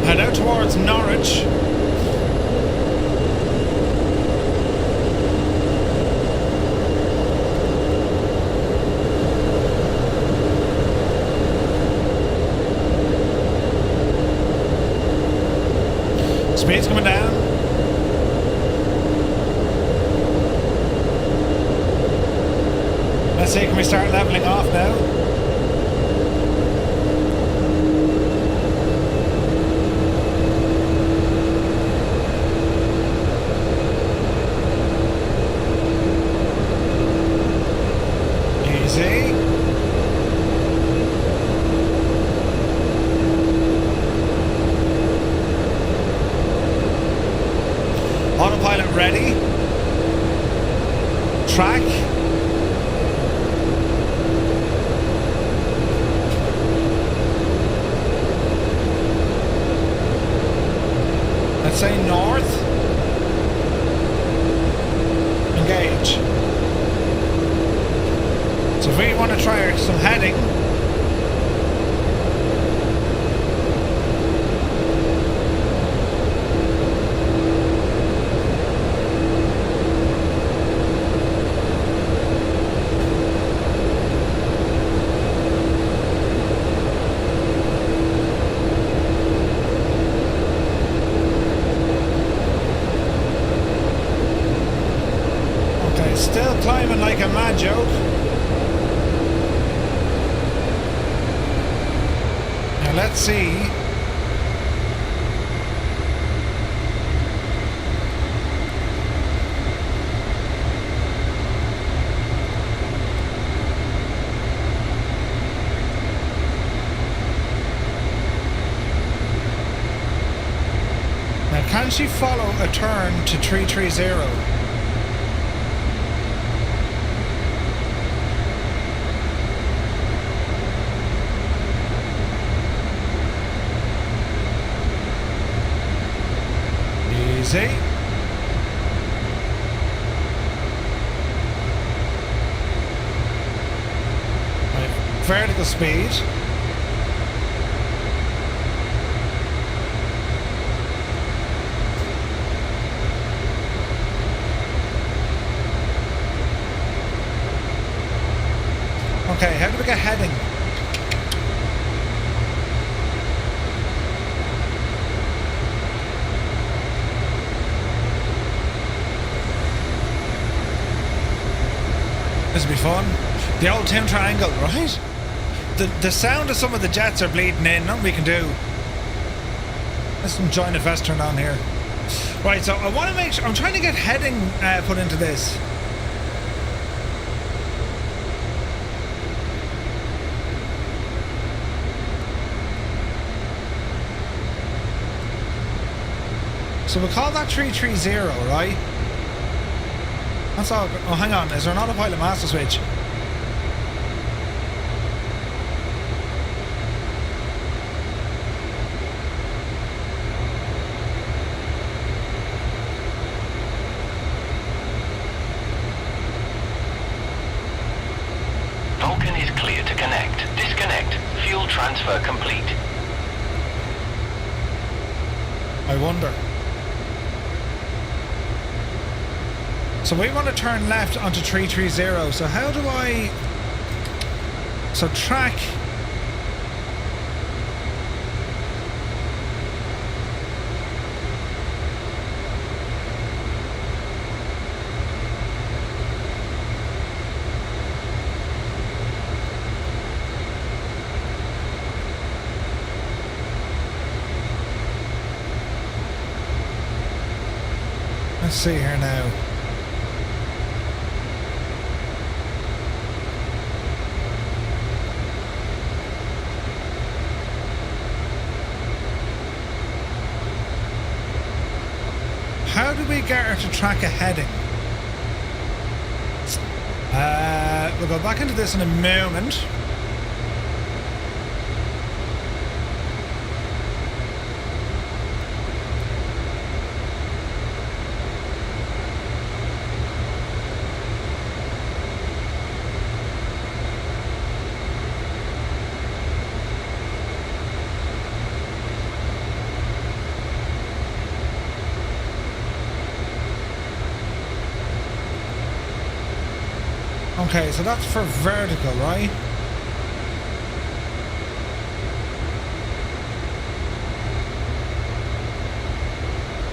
Head out towards Norwich. Speed's coming down. Let's see, can we start leveling off now? Easy. Autopilot ready. Track. Let's say north. Engage. So if we want to try some heading, still climbing like a mad joke. Now let's see. Now can she follow a turn to 330? Easy. Right, vertical speed. Okay, how do we get heading? This will be fun. The old Tim Triangle, right? The sound of some of the jets are bleeding in. Nothing we can do. There's some joint FS turned on here. Right, so I want to make sure... I'm trying to get heading put into this. So we'll call that 330, right? That's all. Oh, hang on. Is there an autopilot master switch? Vulcan is clear to connect. Disconnect. Fuel transfer complete. I wonder. So we want to turn left onto 330. So how do I... So track... Let's see here now. How do we get her to track a heading? We'll go back into this in a moment. Okay, so that's for vertical, right?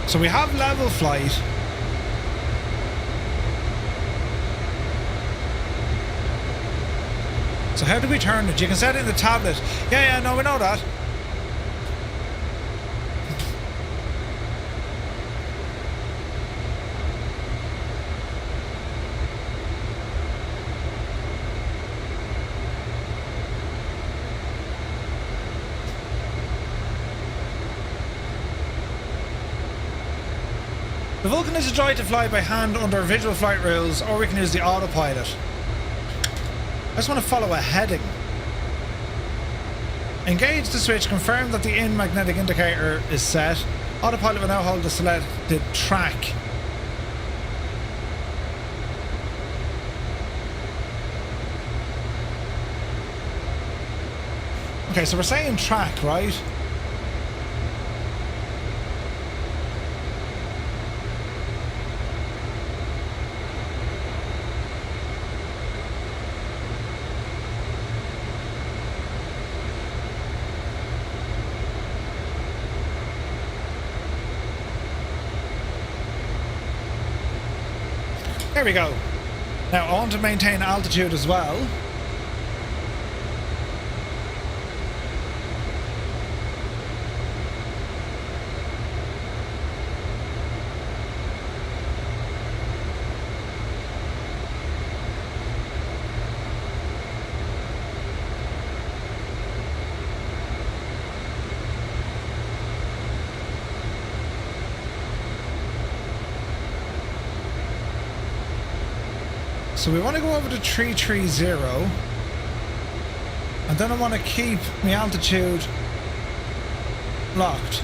So we have level flight. So how do we turn it? You can set it in the tablet. Yeah, no, we know that. The Vulcan is a joy to fly by hand under visual flight rules, or we can use the autopilot. I just want to follow a heading. Engage the switch, confirm that the in magnetic indicator is set. Autopilot will now hold the selected track. Okay, so we're saying track, right? There we go. Now I want to maintain altitude as well. So we want to go over to 330, and then I want to keep my altitude locked.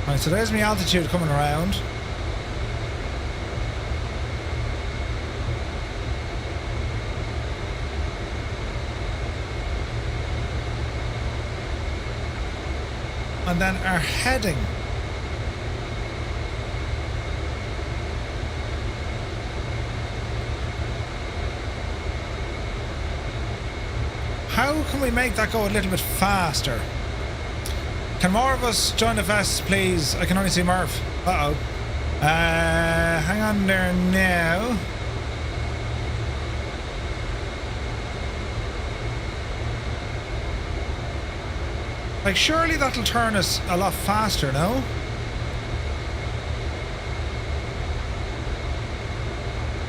Right, so there's my altitude coming around. And then our heading. How can we make that go a little bit faster? Can more of us join the vests, please? I can only see Murph. Uh-oh. Hang on there now. Like, surely that'll turn us a lot faster, no?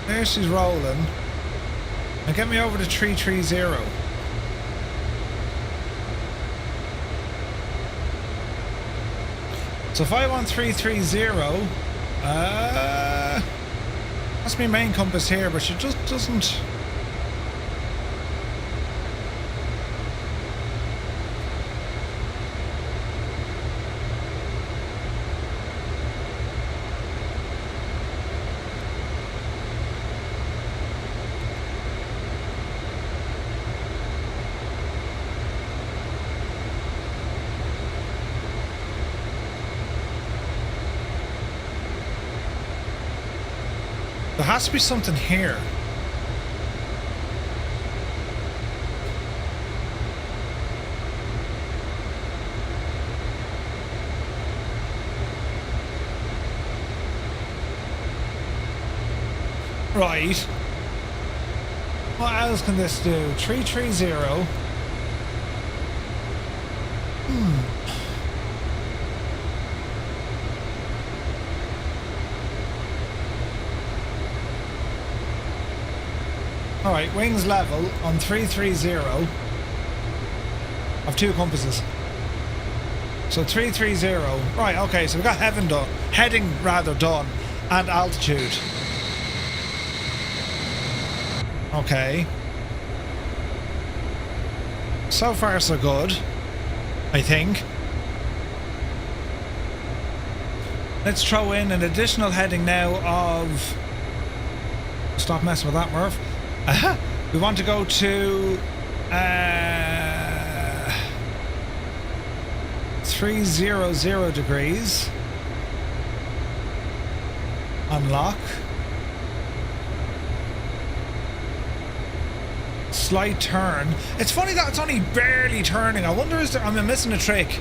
There she's rolling. Now get me over to 330. So if I want 330, that's my main compass here, but she just doesn't. There has to be something here. Right. What else can this do? 330. Alright, wings level on 330 of 2 compasses. So 330. Right, okay, so we got heading rather done, and altitude. Okay. So far so good, I think. Let's throw in an additional heading now of... Stop messing with that, Murph. We want to go to 300 degrees. Unlock. Slight turn. It's funny that it's only barely turning. I wonder is there, am I missing a trick?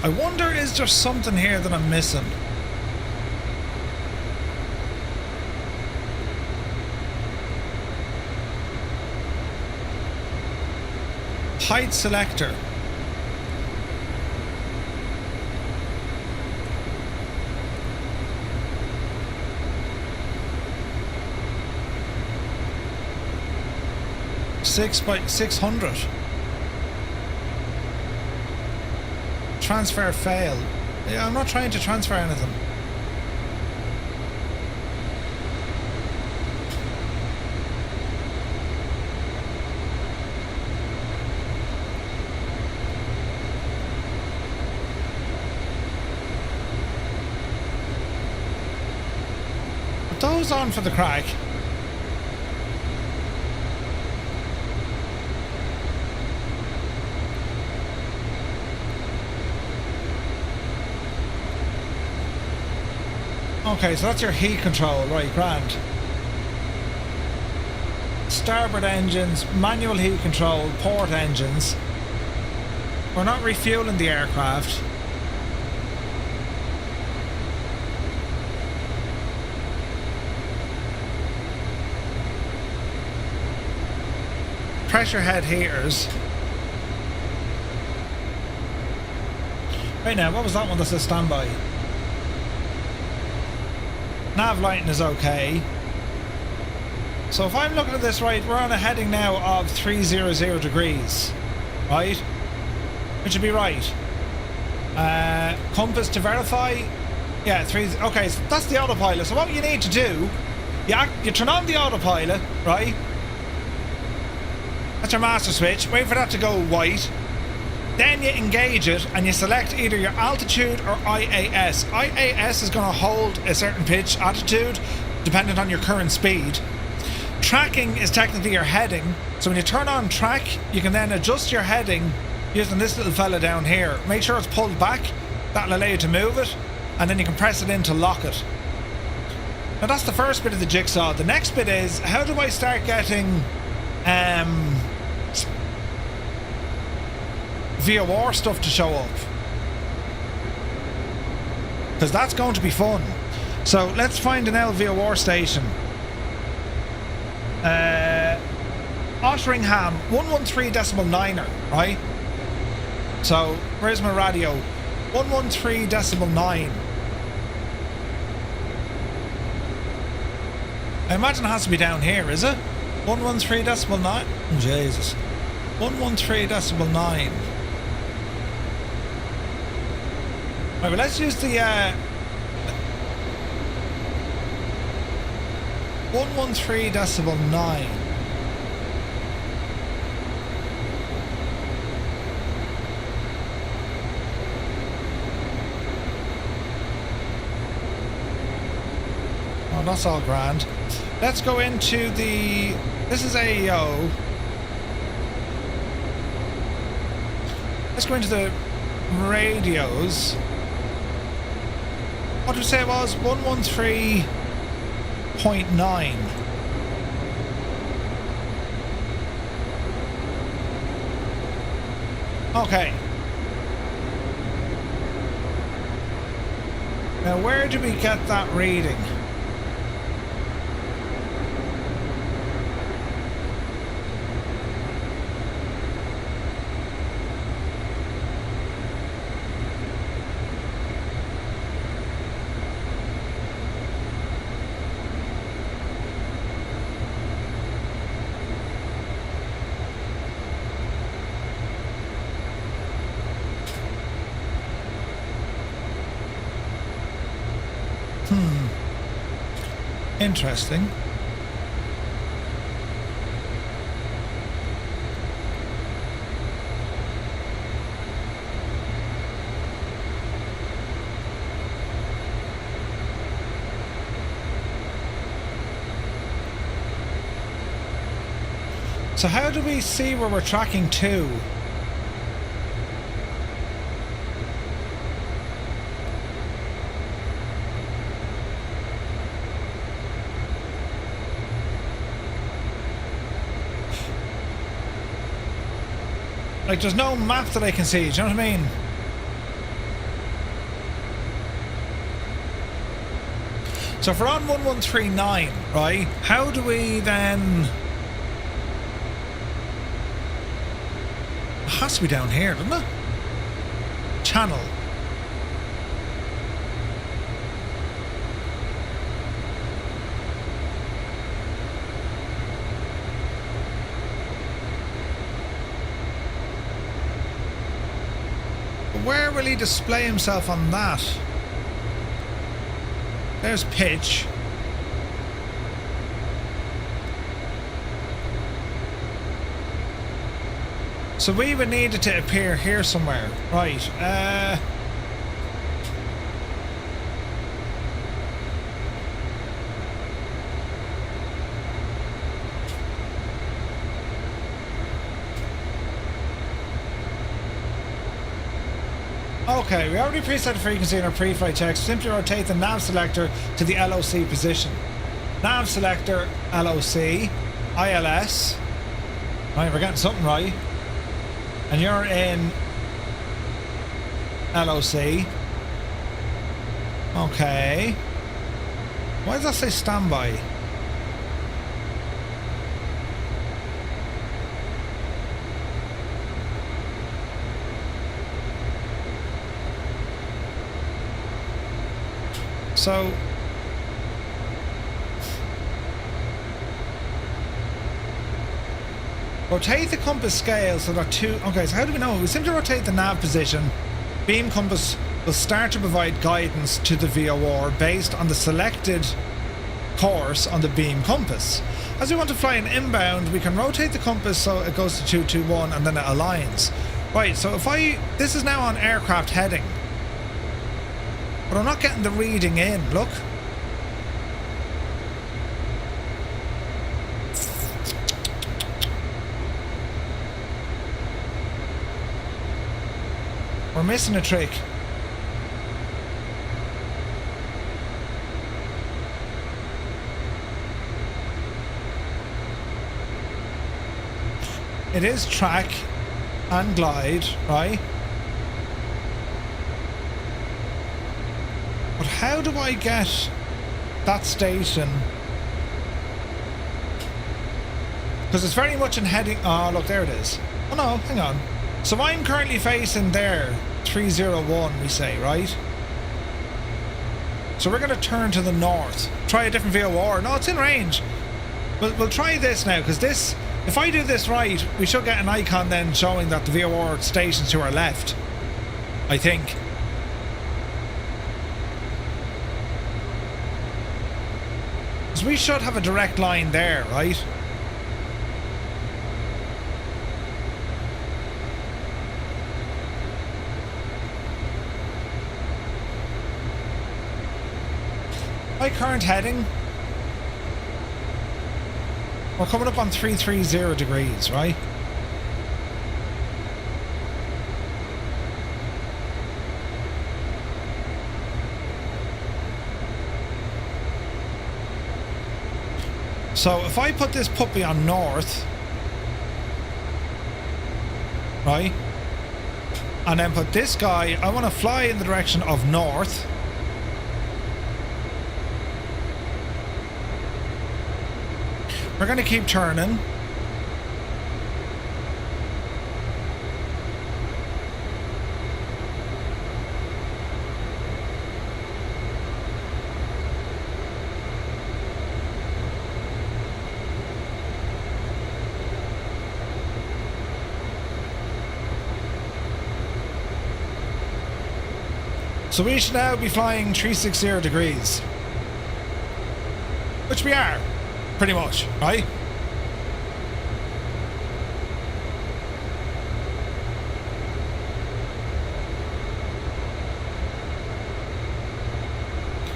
I wonder, is there something here that I'm missing? Height selector. Six by 600. Transfer failed. Yeah, I'm not trying to transfer anything. Put those on for the crack. Okay, so that's your heat control, right, grand. Starboard engines, manual heat control, port engines. We're not refueling the aircraft. Pressure head heaters. Right now, what was that one that says standby? Nav lighting is okay. So if I'm looking at this right, we're on a heading now of 300 degrees, right? Which would be right. Compass to verify. Yeah, okay, so that's the autopilot. So what you need to do, you turn on the autopilot, right? That's your master switch. Wait for that to go white. Then you engage it and you select either your altitude or IAS. IAS is going to hold a certain pitch attitude depending on your current speed. Tracking is technically your heading. So when you turn on track, you can then adjust your heading using this little fella down here. Make sure it's pulled back. That'll allow you to move it. And then you can press it in to lock it. Now that's the first bit of the jigsaw. The next bit is, how do I start getting VOR stuff to show up? Because that's going to be fun. So let's find an LVOR station. Otteringham 113.9er, right? So where's my radio? 113.9. I imagine it has to be down here, is it? 113.9? Oh, Jesus. 113.9. Right, but let's use the 113.9. Oh, that's all grand. Let's go into the... This is AEO. Let's go into the radios. What did we say it was? 113.9. Okay. Now where do we get that reading? Interesting. So how do we see where we're tracking to? Like, there's no map that I can see, do you know what I mean? So if we're on 1139, right, how do we then... It has to be down here, doesn't it? Channel. Where will he display himself on that? There's pitch. So we would need it to appear here somewhere. Right. Okay, we already preset the frequency in our pre-flight checks. Simply rotate the nav selector to the LOC position. Nav selector, LOC, ILS. Right, we're getting something right. And you're in LOC. Okay. Why does that say standby? So rotate the compass scale so that two... Okay, so how do we know? We simply rotate the nav position. Beam compass will start to provide guidance to the VOR based on the selected course on the beam compass. As we want to fly an inbound, we can rotate the compass so it goes to 221 and then it aligns. Right, so if this is now on aircraft heading, but I'm not getting the reading in, look. We're missing a trick. It is track and glide, right? But how do I get that station? Because it's very much in heading... Oh, look, there it is. Oh no, hang on. So I'm currently facing there, 301 we say, right? So we're going to turn to the north. Try a different VOR. No, it's in range. We'll try this now, because this... If I do this right, we should get an icon then showing that the VOR station's to our left. I think. Because we should have a direct line there, right? My current heading... We're coming up on 330 degrees, right? So if I put this puppy on north, right? And then put this guy, I want to fly in the direction of north. We're going to keep turning. So we should now be flying 360 degrees. Which we are. Pretty much, right?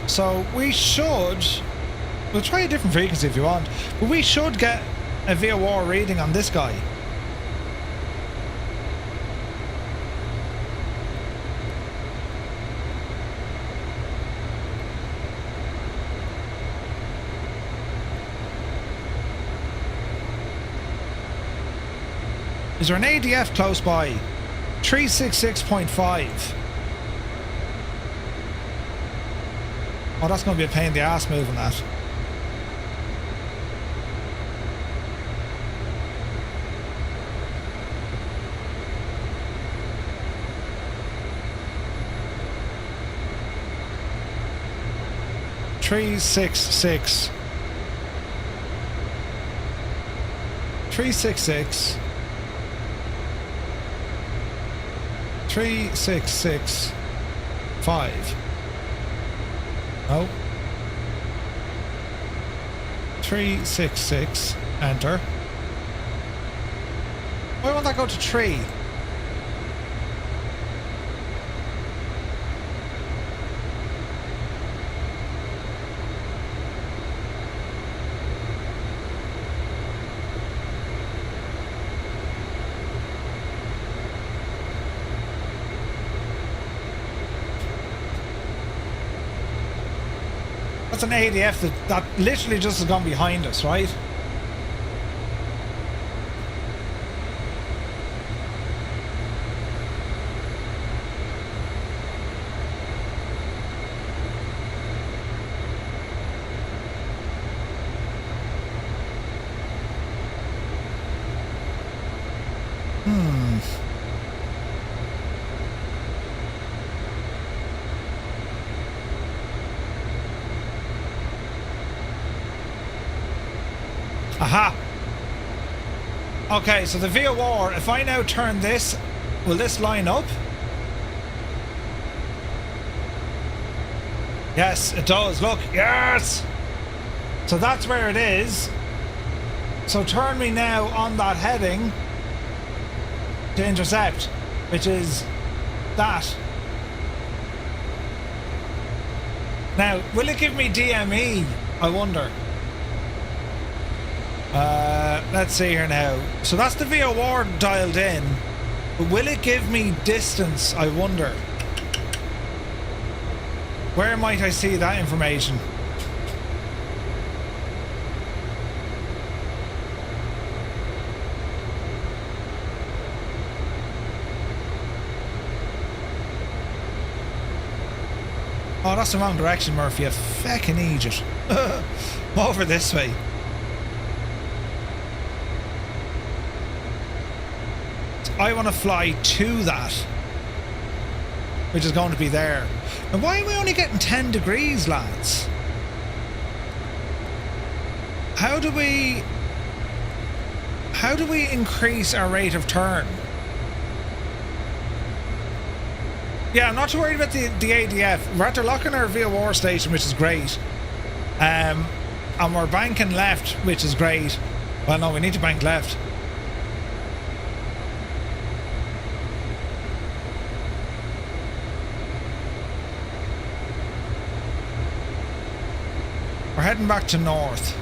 So we should... We'll try a different frequency if you want. But we should get a VOR reading on this guy. Is there an ADF close by? 366.5. Oh, that's going to be a pain in the ass moving that. Three, six, six. 366. 3665. No. 366. Enter. Why won't that go to 3? That's an ADF that literally just has gone behind us, right? Aha! Okay, so the VOR, if I now turn this, will this line up? Yes, it does. Look, yes! So that's where it is. So turn me now on that heading to intercept. which is that. Now, will it give me DME? I wonder. Let's see here now. So that's the VOR dialed in. But will it give me distance? I wonder. Where might I see that information? Oh, that's the wrong direction, Murphy. You feckin' idiot. Over this way. I want to fly to that, which is going to be there. And why are we only getting 10 degrees, lads? How do we increase our rate of turn? Yeah, I'm not too worried about the ADF. We're after locking our VOR station, which is great. And we're banking left, which is great. Well, no, we need to bank left. We're heading back to north.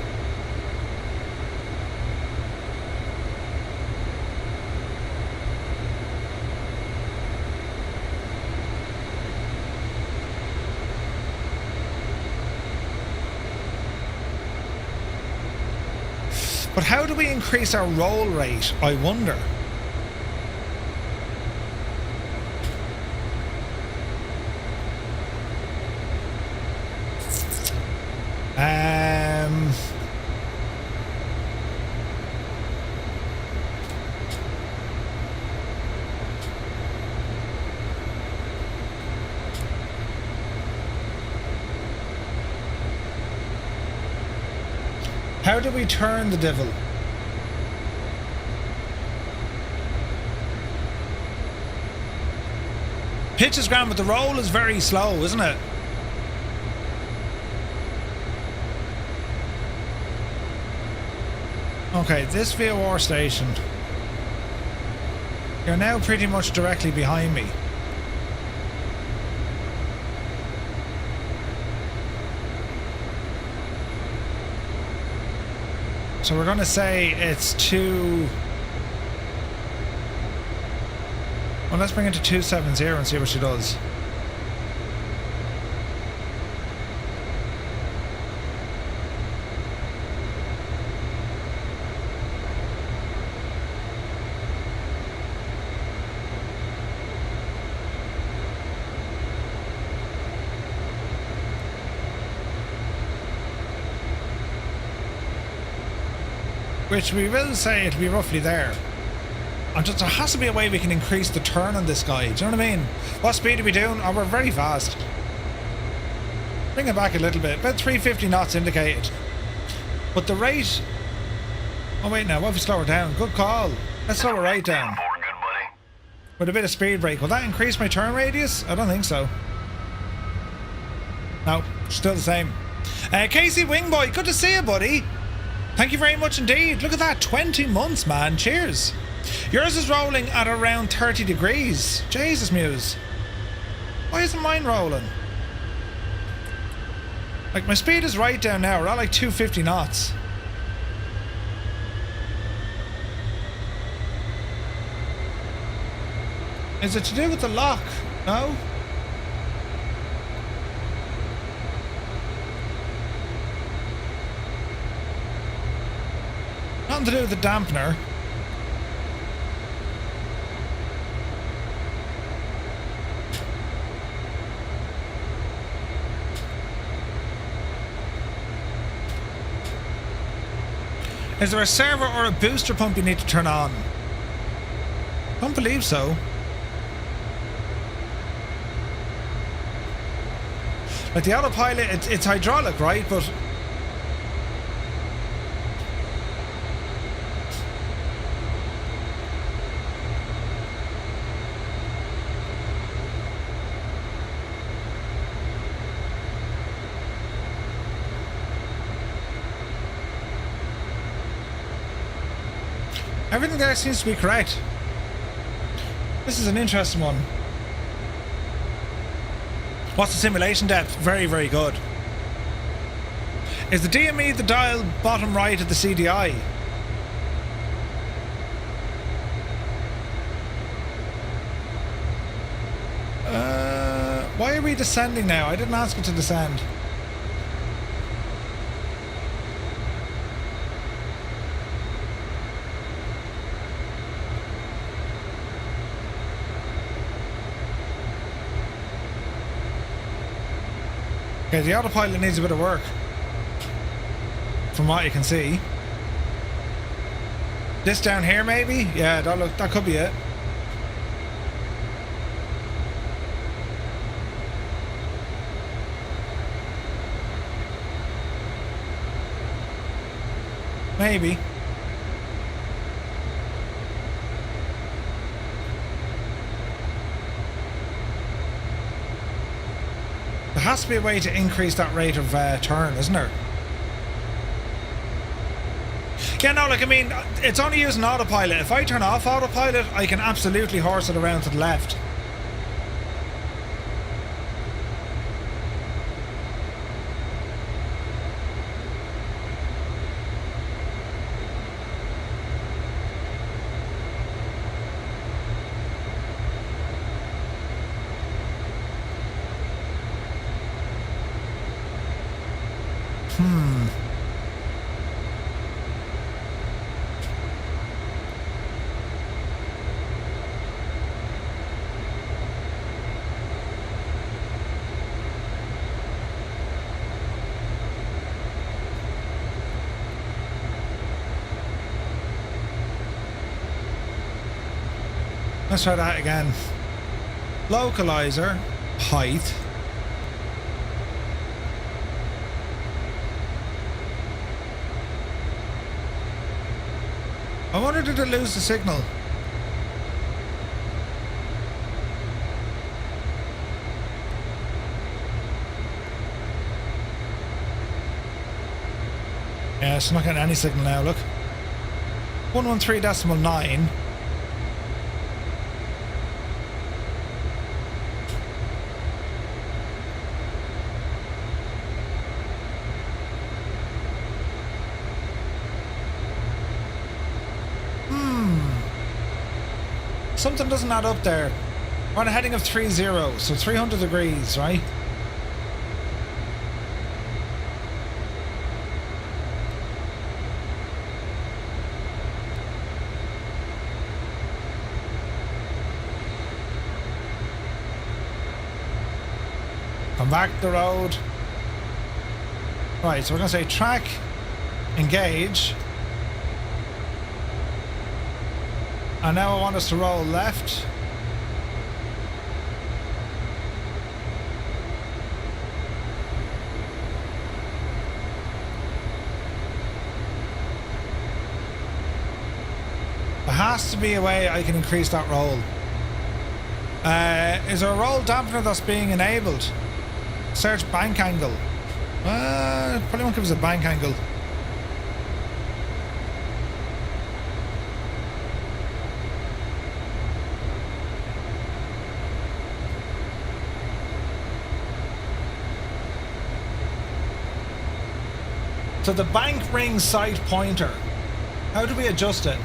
But how do we increase our roll rate, I wonder? How do we turn the devil? Pitch is grand, but the roll is very slow, isn't it? Okay, this VOR station. You're now pretty much directly behind me. So we're going to say it's 2... Well, let's bring it to 270 and see what she does. Which we will say it'll be roughly there. And just, there has to be a way we can increase the turn on this guy. Do you know what I mean? What speed are we doing? Oh, we're very fast. Bring it back a little bit. About 350 knots indicated. But the rate... Oh wait, now what if we slow it down? Good call. Let's slow it right down. With a bit of speed brake. Will that increase my turn radius? I don't think so. No, still the same. Casey Wingboy, good to see you, buddy. Thank you very much indeed. Look at that, 20 months, man. Cheers. Yours is rolling at around 30 degrees. Jesus, Muse. Why isn't mine rolling? Like, my speed is right down now. We're at like 250 knots. Is it to do with the lock? No? Nothing to do with the dampener. Is there a servo or a booster pump you need to turn on? Don't believe so. Like the autopilot, it's hydraulic, right? But everything there seems to be correct. This is an interesting one. What's the simulation depth? Very, very good. Is the DME the dial bottom right of the CDI? Why are we descending now? I didn't ask it to descend. Okay, the autopilot needs a bit of work, from what you can see. This down here, maybe? Yeah, that could be it. Maybe. There has to be a way to increase that rate of turn, isn't there? Yeah, no, like, I mean, it's only using autopilot. If I turn off autopilot, I can absolutely horse it around to the left. Let's try that again. Localizer, height. I wonder, did it lose the signal? Yeah, it's not getting any signal now, look. 113.9. Something doesn't add up there. We're on a heading of 30, so 300 degrees, right? Come back the road. Right, so we're going to say track, engage. And now I want us to roll left. There has to be a way I can increase that roll. Is there a roll dampener that's being enabled? Search bank angle. Probably won't give us a bank angle. So the bank ring sight pointer, how do we adjust it?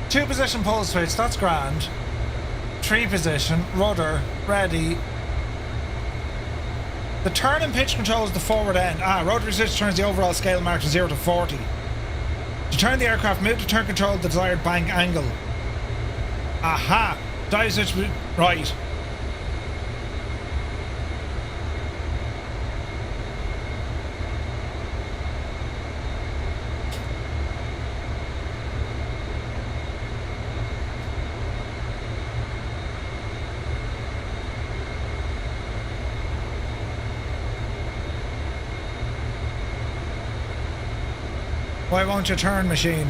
Two position pole switch, that's grand. Three position, rudder, ready. The turn and pitch controls the forward end. Rotary switch turns the overall scale mark from 0 to 40. To turn the aircraft, move to turn control the desired bank angle. Aha! Dive switch, right. Why won't you turn, machine?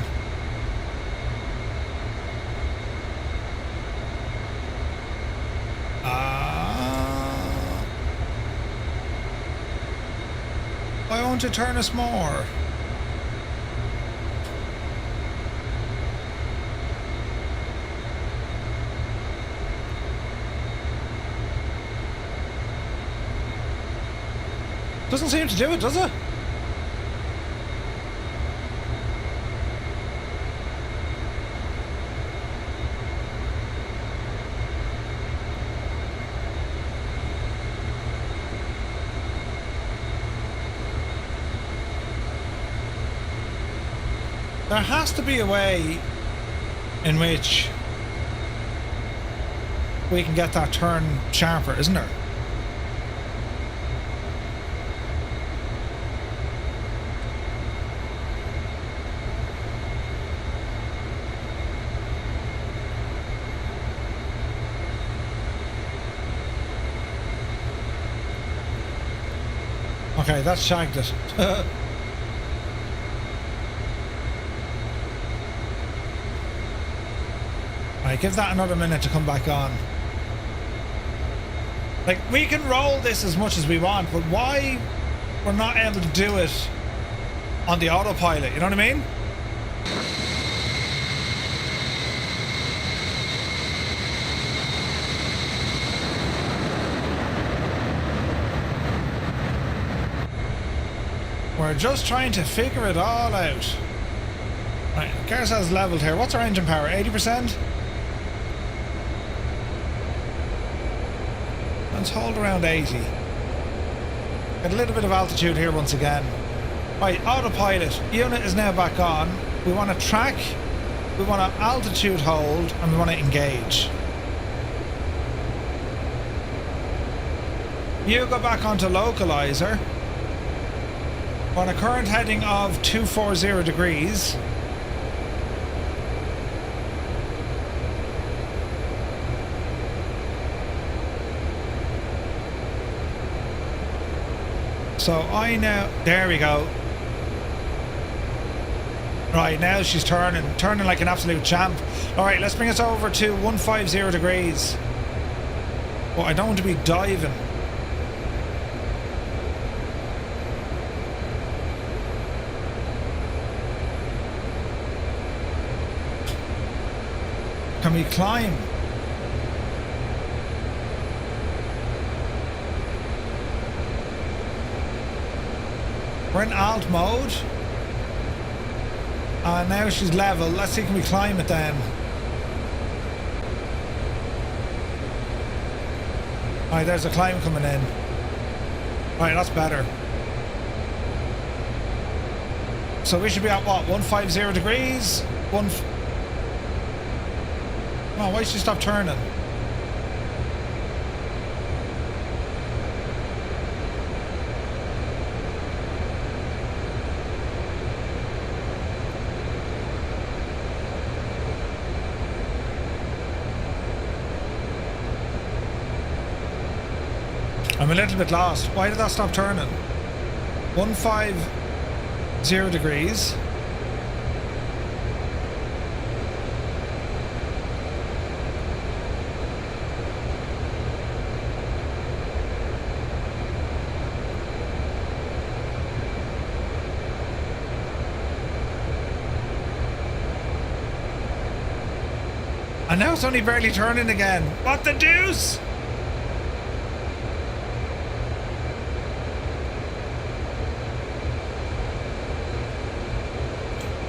Why won't you turn us more? Doesn't seem to do it, does it? There has to be a way in which we can get that turn sharper, isn't there? Okay, that's shagged it. Right, give that another minute to come back on. Like, we can roll this as much as we want, but why we're not able to do it on the autopilot, you know what I mean? We're just trying to figure it all out. Right, carousel's leveled here. What's our engine power? 80%? Let's hold around 80. Get a little bit of altitude here once again. Right, autopilot. Unit is now back on. We want to track, we want to altitude hold, and we want to engage. You go back onto localizer. On a current heading of 240 degrees. So I now, there we go. Right, now she's turning like an absolute champ. All right, let's bring us over to 150 degrees. Well, I don't want to be diving. Can we climb? We're in alt mode. Now she's level. Let's see, can we climb it then? Alright, there's a climb coming in. Alright, that's better. So we should be at what? 150 degrees? Oh, why did she stop turning? I'm a little bit lost. Why did that stop turning? 150 degrees. And now it's only barely turning again. What the deuce?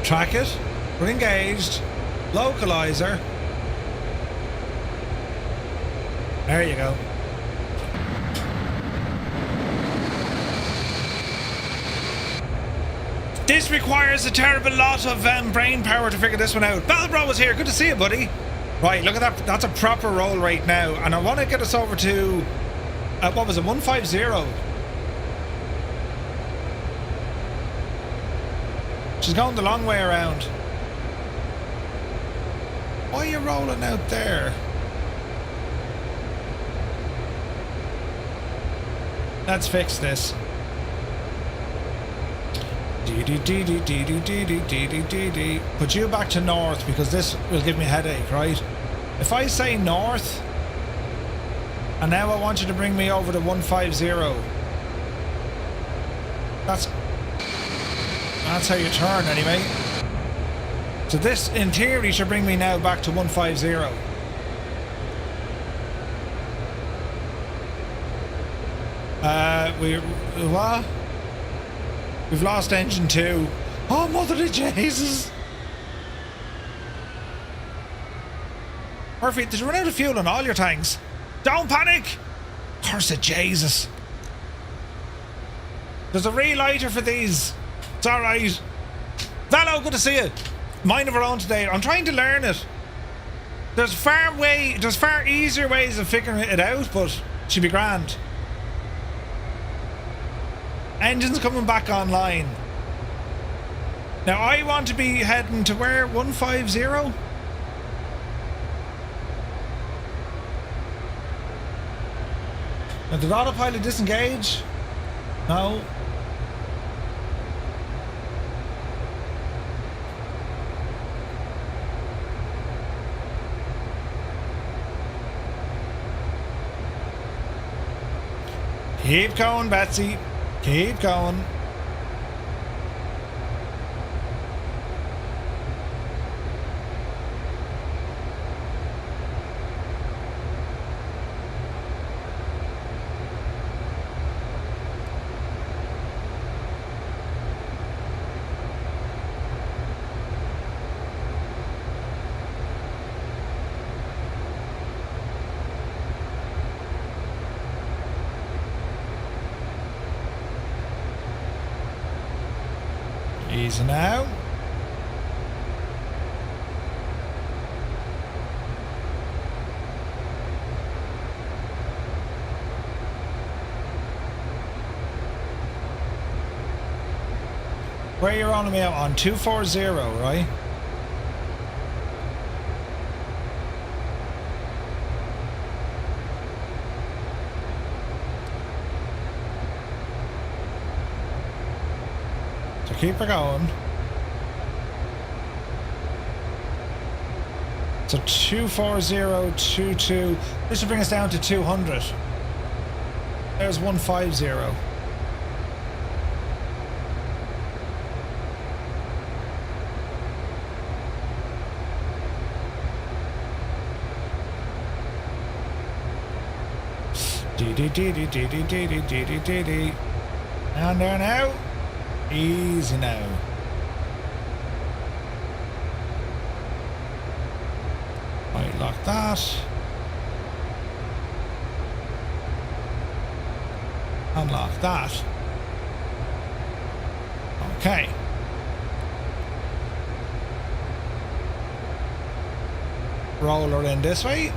Track it. We're engaged. Localizer. There you go. This requires a terrible lot of brain power to figure this one out. Balbro was here. Good to see you, buddy. Right, look at that. That's a proper roll right now. And I want to get us over to... what was it? 150. She's going the long way around. Why are you rolling out there? Let's fix this. Put you back to north because this will give me a headache, right? If I say north, and now I want you to bring me over to 150. That's how you turn anyway. So this, in theory, should bring me now back to 150. What? We've lost engine 2. Oh, mother of Jesus! Murphy, did you run out of fuel in all your tanks? Don't panic! Curse of Jesus. There's a relighter for these. It's alright. Valo, good to see you. Mind of our own today. I'm trying to learn it. There's far easier ways of figuring it out, but it should be grand. Engine's coming back online. Now I want to be heading to where? 150? Now did autopilot disengage? No. Keep going, Betsy. Keep going. Easy now. Where you're on me out on 240, right? Keep it going. So 24022. This will bring us down to 200. There's 150. Down there now. Easy now. Right, lock that. Unlock that. Okay. Roller in this way.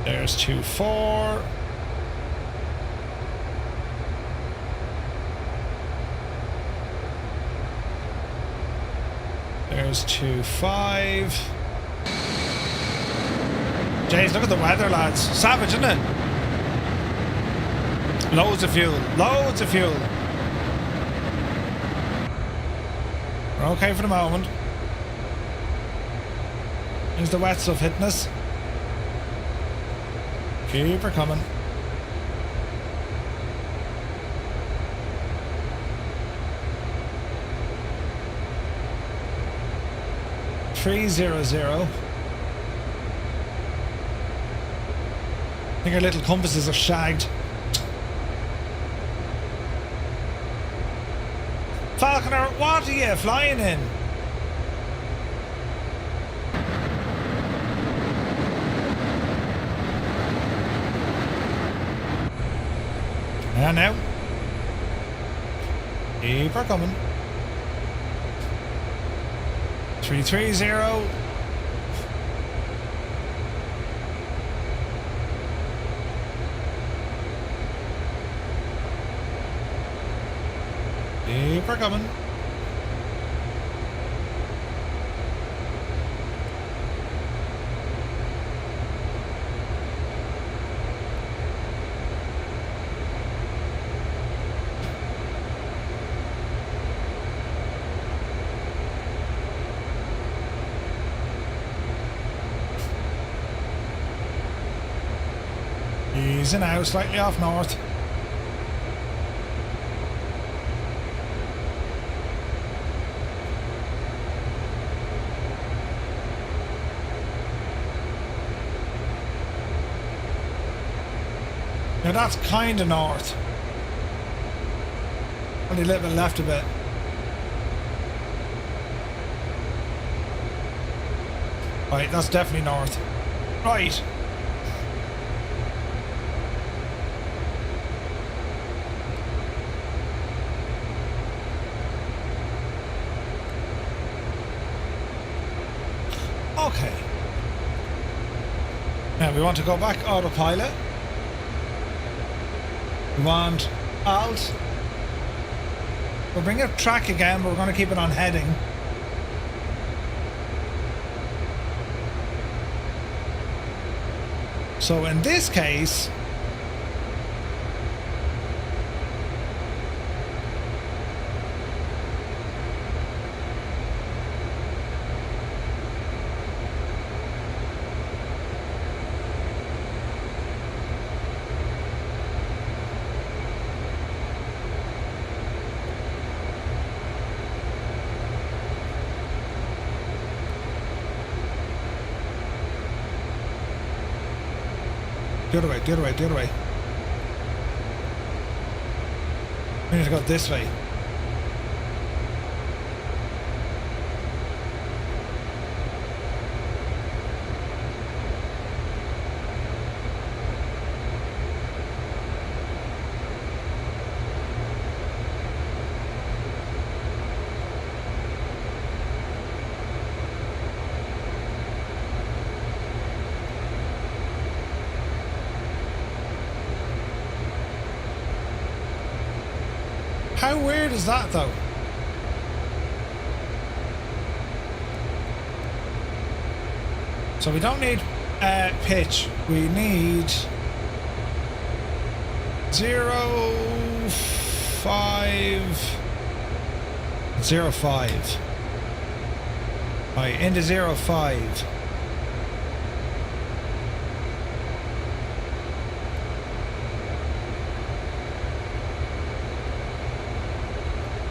There's 2-4. There's 2-5. Jeez, look at the weather, lads. Savage, isn't it? Loads of fuel. Loads of fuel. We're okay for the moment. Here's the wet stuff hitting us. Keep her coming. .300. I think our little compasses are shagged. Falconer, what are you flying in? And now. Keep her coming. 330. Keep her coming. Easy now, slightly off north. Now that's kind of north. Only a little bit left a bit. Right, that's definitely north. Right. Okay. Now we want to go back autopilot. We want alt. We'll bring up track again, but we're going to keep it on heading. So in this case, the other way, the other way, the other way. We need to go this way. How weird is that though? So we don't need pitch. We need 0.5. Right, into 0.5.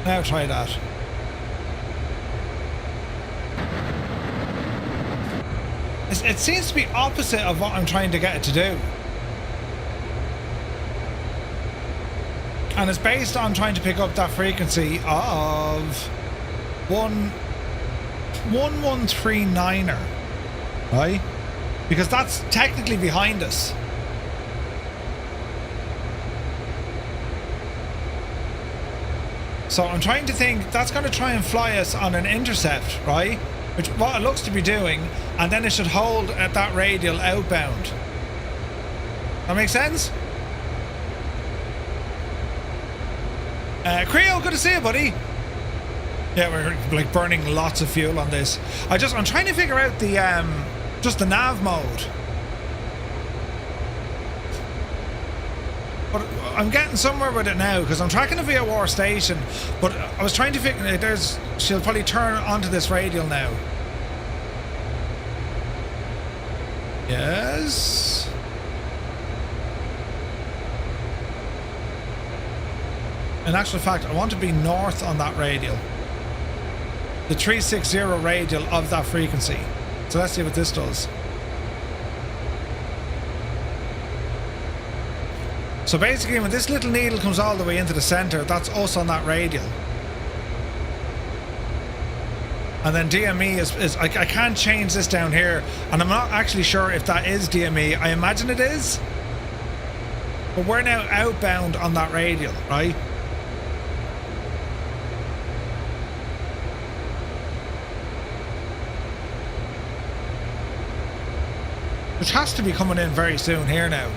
Now try that. It seems to be opposite of what I'm trying to get it to do. And it's based on trying to pick up that frequency of 1139er. Right? Because that's technically behind us. So I'm trying to think that's going to try and fly us on an intercept, right? Which what it looks to be doing, and then it should hold at that radial outbound. That makes sense? Creo, good to see you, buddy. Yeah, we're like burning lots of fuel on this. I'm trying to figure out the just the nav mode. But I'm getting somewhere with it now because I'm tracking a VOR station, but I was trying to figure. She'll probably turn onto this radial now. Yes. In actual fact, I want to be north on that radial. The 360 radial of that frequency. So let's see what this does. So basically when this little needle comes all the way into the center, that's us on that radial. And then DME is I can't change this down here, and I'm not actually sure if that is DME. I imagine it is. But we're now outbound on that radial, right? Which has to be coming in very soon here now.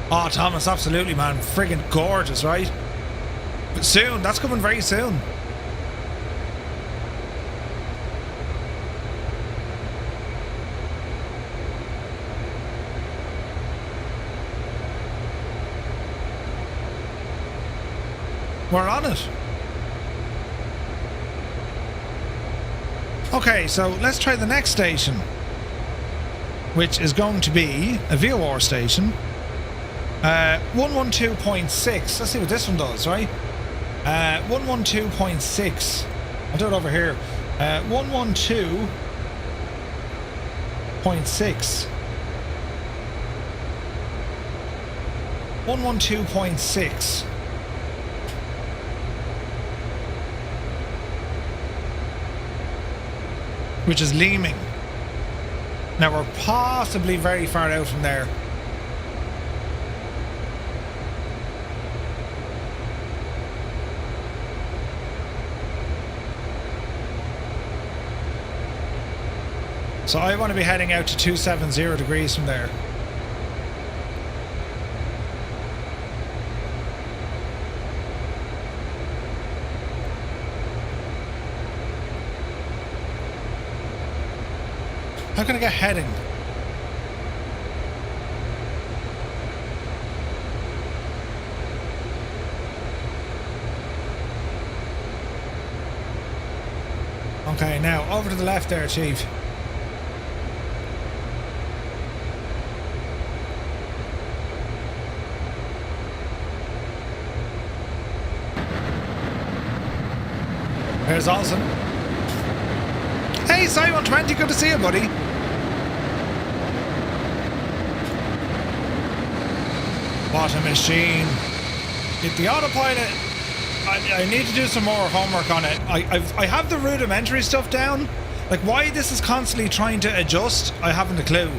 Oh, Thomas, absolutely, man. Friggin' gorgeous, right? But soon, that's coming very soon. We're on it. Okay, so let's try the next station. which is going to be a VOR station. 112.6. Let's see what this one does, right? 112.6. I'll do it over here. 112.6. 112.6. Which is Leeming. Now we're possibly very far out from there. So I want to be heading out to 270 degrees from there. How can I get heading? Okay, now over to the left there, Chief. There's Olsen. Hey, Simon 20, good to see you, buddy. What a machine. The autopilot, I need to do some more homework on it. I have the rudimentary stuff down. Like, why this is constantly trying to adjust, I haven't a clue.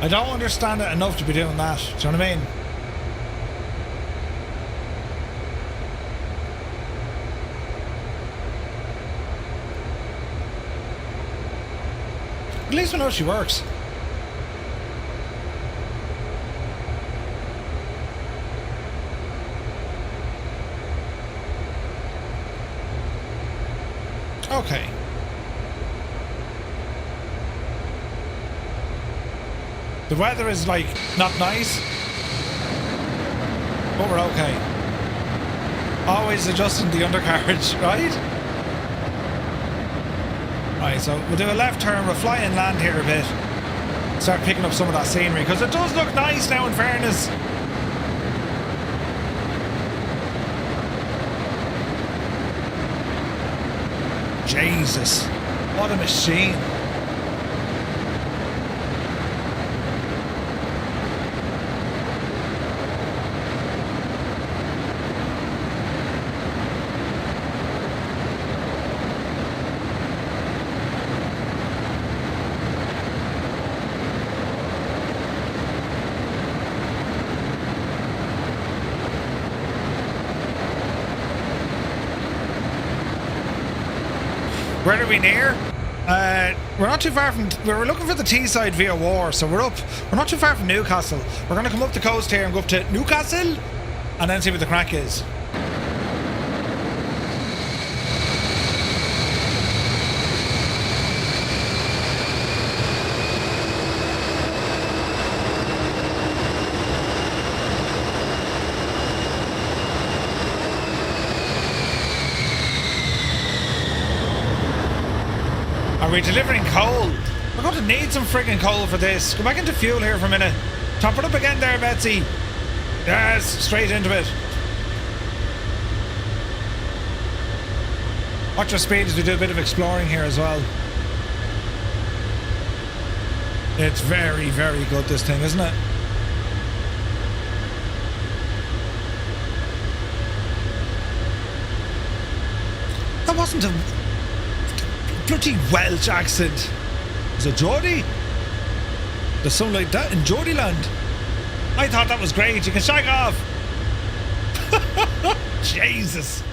I don't understand it enough to be doing that. Do you know what I mean? At least we know she works. Okay. The weather is like not nice, but we're okay. Always adjusting the undercarriage, right? Right, so we'll do a left turn, we'll fly and land here a bit. Start picking up some of that scenery, because it does look nice now in fairness. Jesus, what a machine. Where are we near? We're not too far from... We were looking for the Teesside via War, so we're not too far from Newcastle. We're going to come up the coast here and go up to Newcastle and then see what the crack is. Are we delivering coal? We're going to need some friggin' coal for this. Go back into fuel here for a minute. Top it up again there, Betsy. Yes, straight into it. Watch your speed as we do a bit of exploring here as well. It's very, very good, this thing, isn't it? That wasn't a bloody Welsh accent. Is it Geordie? There's something like that in Geordie land. I thought that was great. You can shake off. Jesus.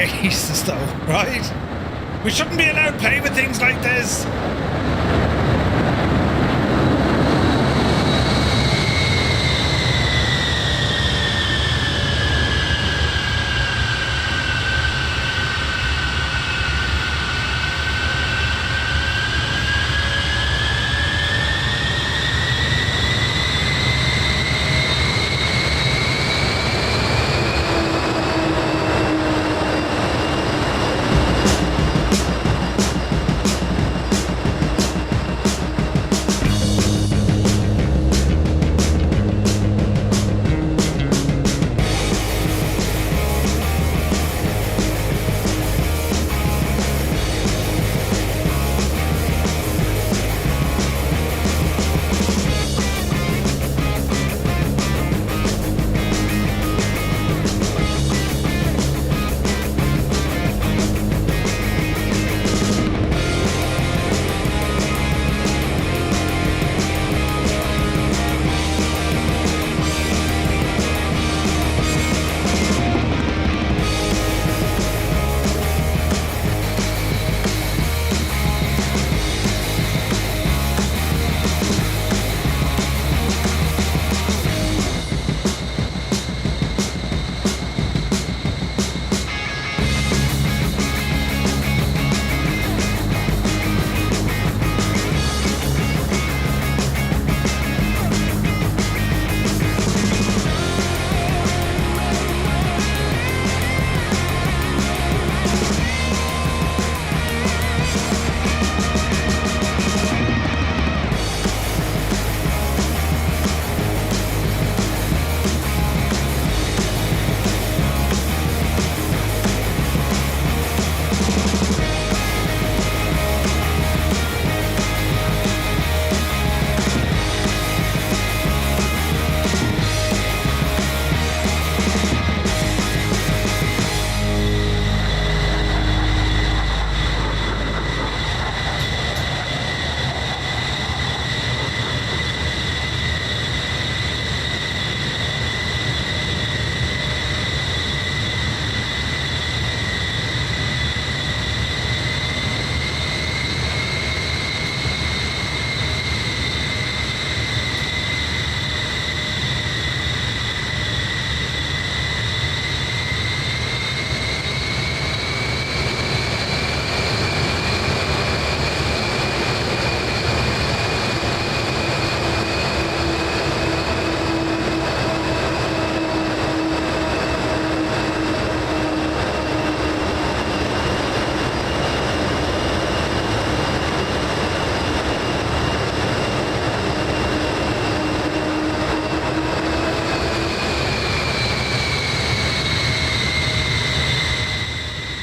Jesus, though, right? We shouldn't be allowed to play with things like this.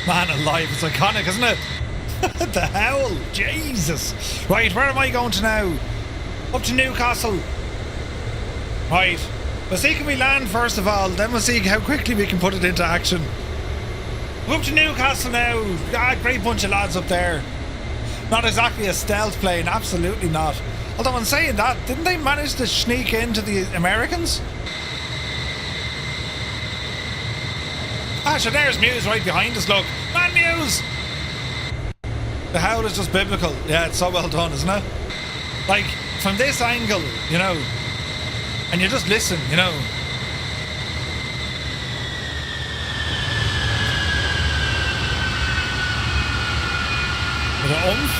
Man alive, it's iconic, isn't it? The howl, Jesus. Right, where am I going to now? Up to Newcastle. Right, we'll see can we land first of all, then we'll see how quickly we can put it into action. We're up to Newcastle now. Ah, great bunch of lads up there. Not exactly a stealth plane, absolutely not. Although in saying that, didn't they manage to sneak into the Americans? Ah, so there's Muse right behind us, look. Man, Muse! The howl is just biblical. Yeah, it's so well done, isn't it? Like, from this angle, you know, and you just listen, you know. With an oomph.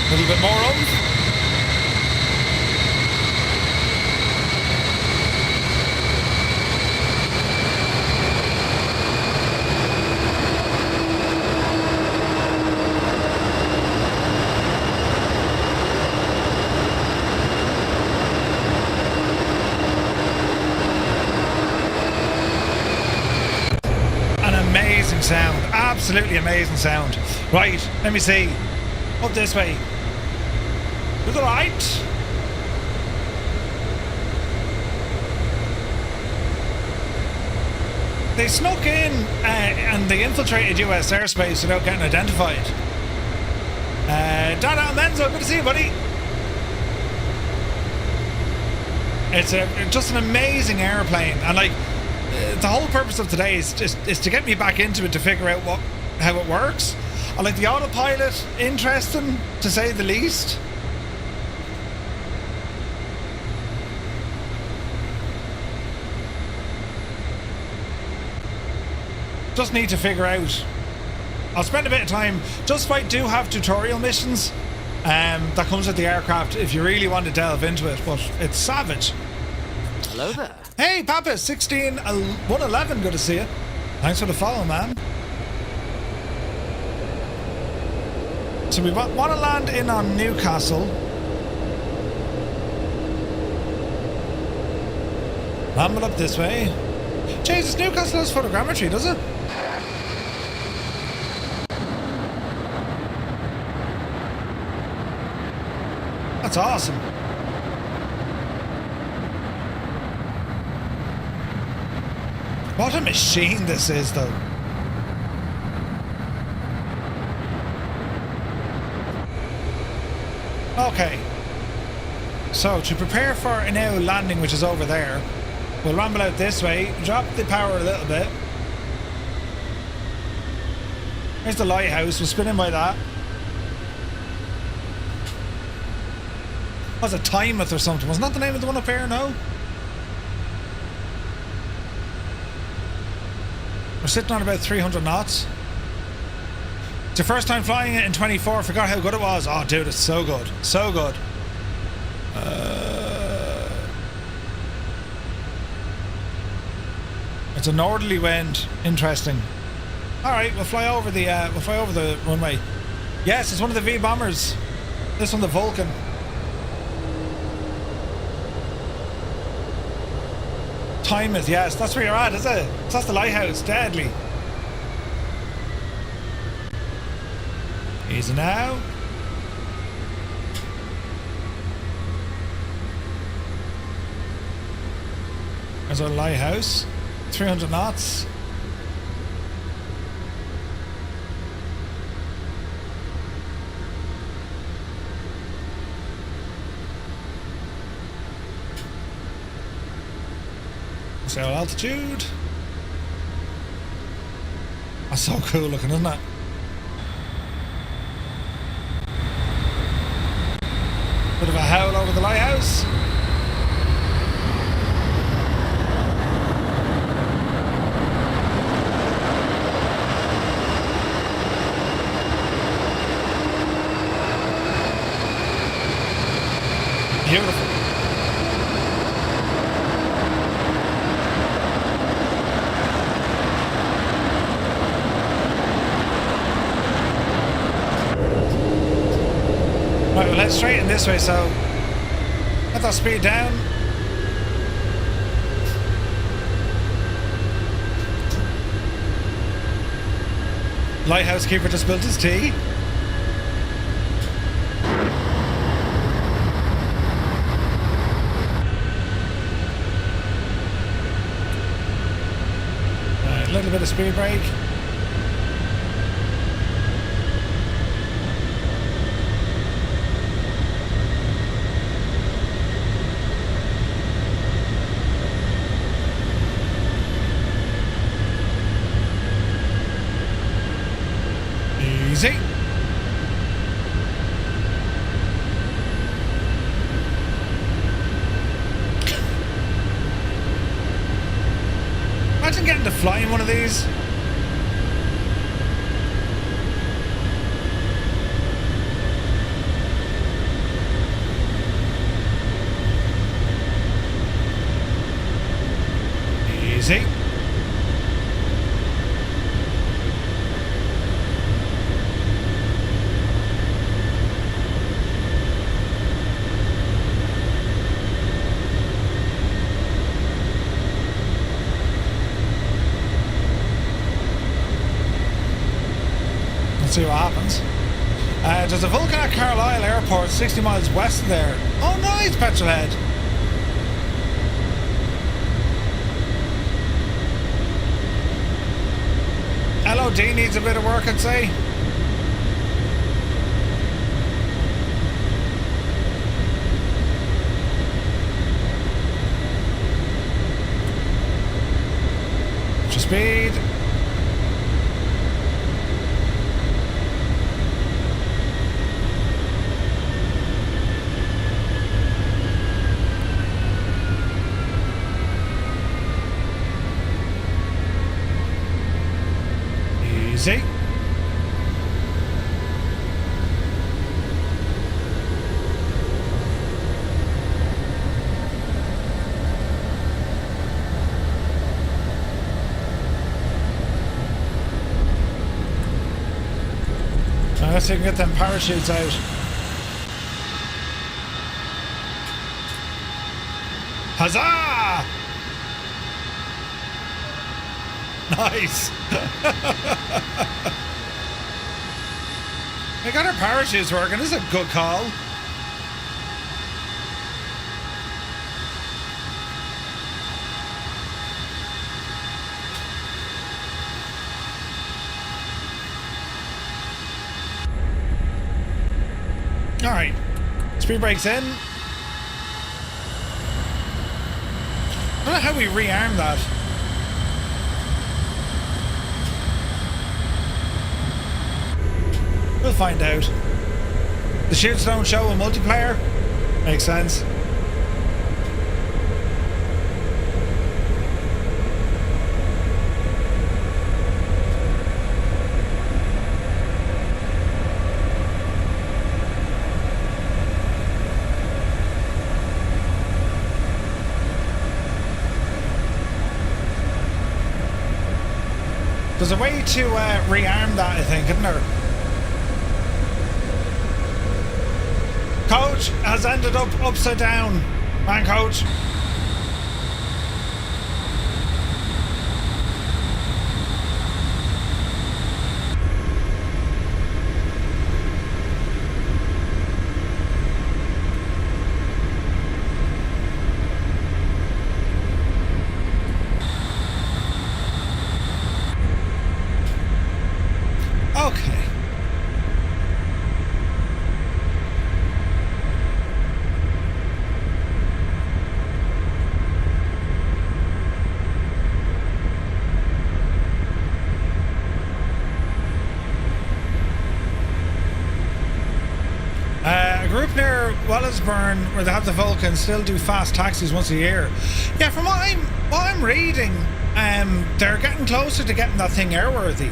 A little bit more oomph. Sound, absolutely amazing sound. Right, let me see. Up this way. To the right. They snuck in and they infiltrated US airspace without getting identified. Dada Menzo, good to see you, buddy. It's just an amazing airplane, and like the whole purpose of today is to get me back into it, to figure out how it works. I like the autopilot, interesting to say the least. Just need to figure out. I'll spend a bit of time. Just Fight do have tutorial missions that comes with the aircraft if you really want to delve into it, but it's savage. Hello there. Hey Papa, 111, good to see you. Thanks for the follow, man. So we want to land in on Newcastle. Ramble up this way. Jesus, Newcastle has photogrammetry, does it? That's awesome. What a machine this is, though. Okay. So, to prepare for a now landing, which is over there, we'll ramble out this way, drop the power a little bit. There's the lighthouse, we'll spin in by that. Was it Timeth or something? Wasn't that the name of the one up here? No? We're sitting on about 300 knots. It's your first time flying it in 24. Forgot how good it was. Oh, dude, it's so good. So good. It's a northerly wind. Interesting. All right, we'll fly over the runway. Yes, it's one of the V bombers. This one, the Vulcan. Timeth, yes, that's where you're at, is it? That's the lighthouse. Deadly. Easy now. There's our lighthouse. 300 knots. Zero altitude. That's so cool looking, isn't it? Bit of a howl over the lighthouse. Beautiful. Right, well, let's straighten this way, so let that speed down. Lighthouse keeper just built his tea. Right, a little bit of speed brake. Easy. Imagine getting to fly in one of these. Easy. See what happens. There's a Vulcan at Carlisle Airport, 60 miles west of there. Oh, nice, Petrolhead. LOD needs a bit of work, I'd say. Let's see if we can get them parachutes out. Huzzah! Nice. We got our parachutes working. This is a good call. All right, speed brakes in. I don't know how we rearm that. We'll find out. The shields don't show a multiplayer. Makes sense. There's a way to rearm that, I think, isn't there? Coach has ended up upside down. Man, coach. Okay. A group near Wellersburn where they have the Vulcan still do fast taxis once a year. Yeah, from what I'm reading, they're getting closer to getting that thing airworthy.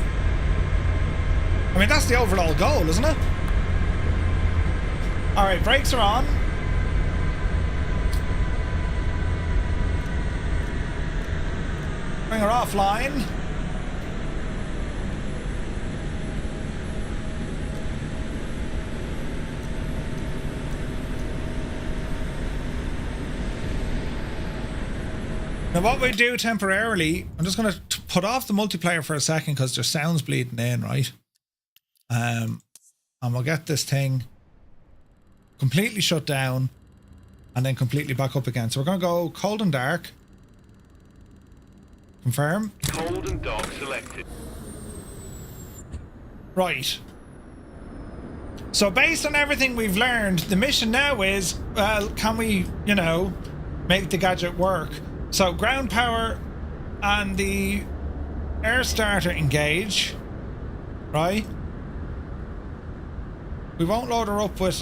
I mean, that's the overall goal, isn't it? Alright, brakes are on. Bring her offline. Now what we do temporarily, I'm just going to put off the multiplayer for a second because there's sounds bleeding in, right? And we'll get this thing completely shut down and then completely back up again. So we're going to go cold and dark. Confirm. Cold and dark selected. Right. So based on everything we've learned, the mission now is, well, can we, you know, make the gadget work? So ground power and the air starter engage, right? We won't load her up with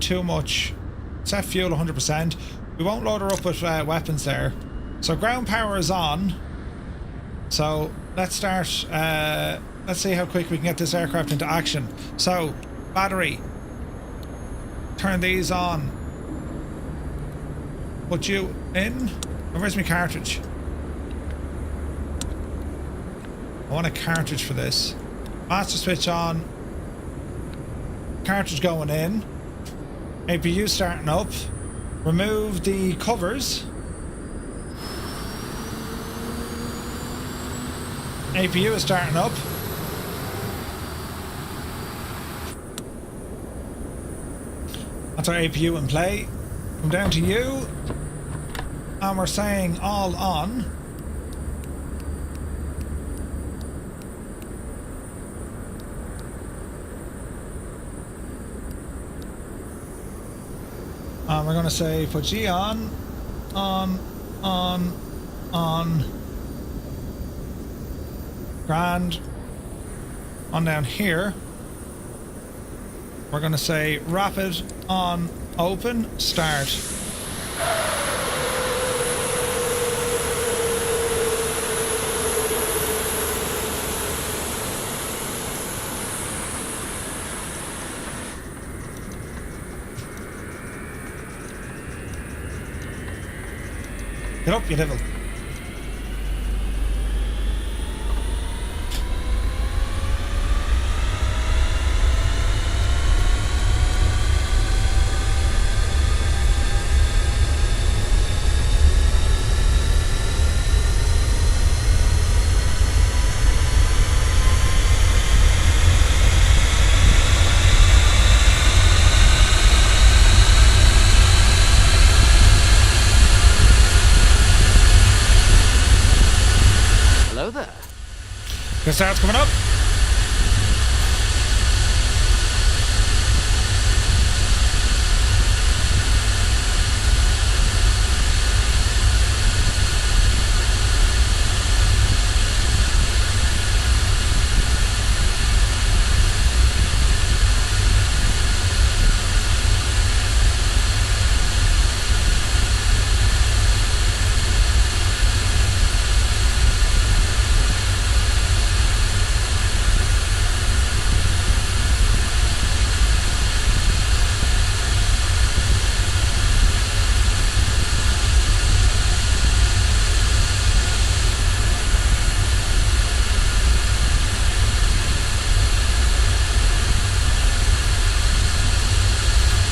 too much. Set fuel 100%. We won't load her up with weapons there. So ground power is on. So let's start. Let's see how quick we can get this aircraft into action. So battery. Turn these on. Put you in. Oh, where's my cartridge? I want a cartridge for this. Master switch on. Cartridge going in. APU starting up. Remove the covers. APU is starting up. That's our APU in play. Come down to you. And we're saying all on. And we're going to say put G on. Grand. On down here. We're going to say rapid on open start. Get up, you devil. Good start's coming up.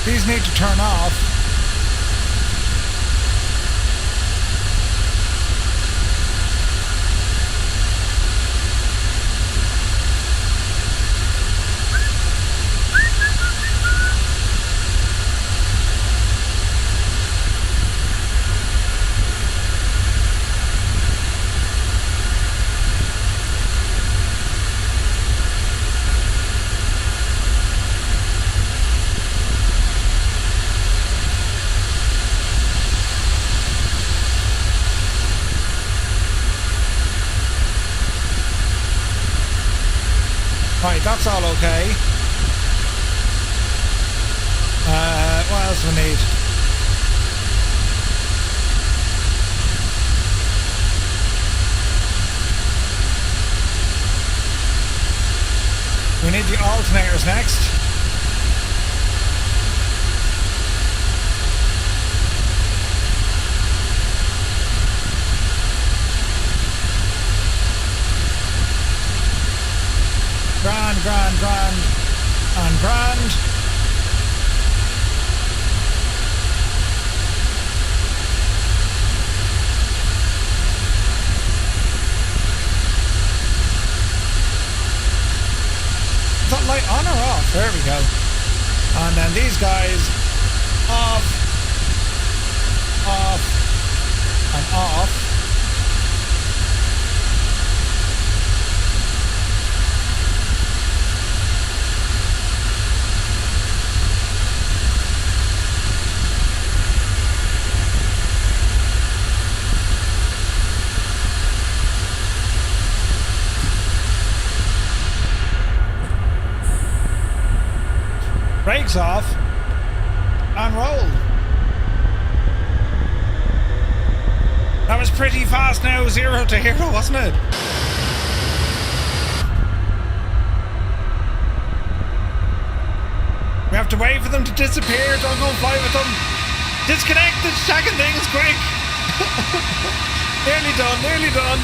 These need to turn off. Right, that's all okay. What else do we need? We need the alternators next. Grand, and grand. Is that light on or off? There we go. And then these guys, off, and off. Brakes off and roll. That was pretty fast now, 0 to hero, wasn't it? We have to wait for them to disappear. Don't go and fly with them. Disconnect the shagging things quick. Nearly done, nearly done.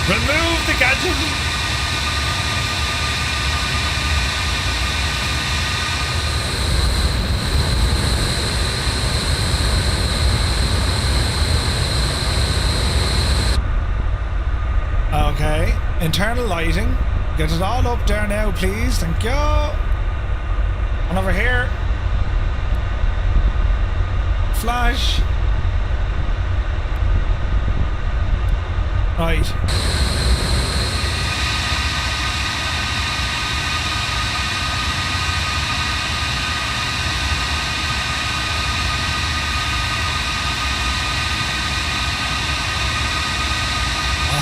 Remove the gadget. Okay, internal lighting. Get it all up there now, please. Thank you. And over here. Flash. Right.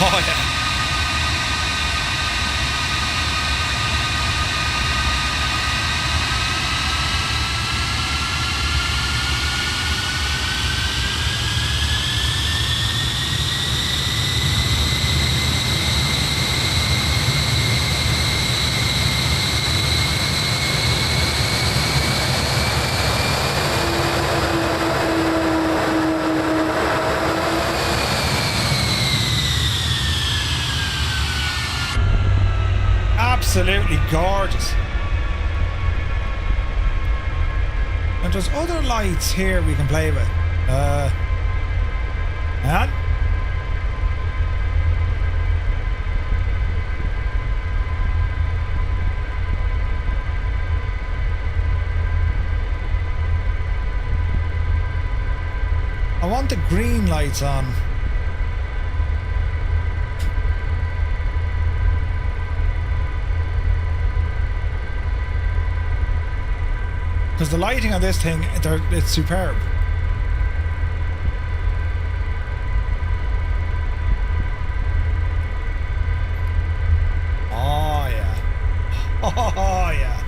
Oh yeah. Absolutely gorgeous. And there's other lights here we can play with. And I want the green light lights on. Because the lighting on this thing, it's superb. Oh yeah. Oh yeah.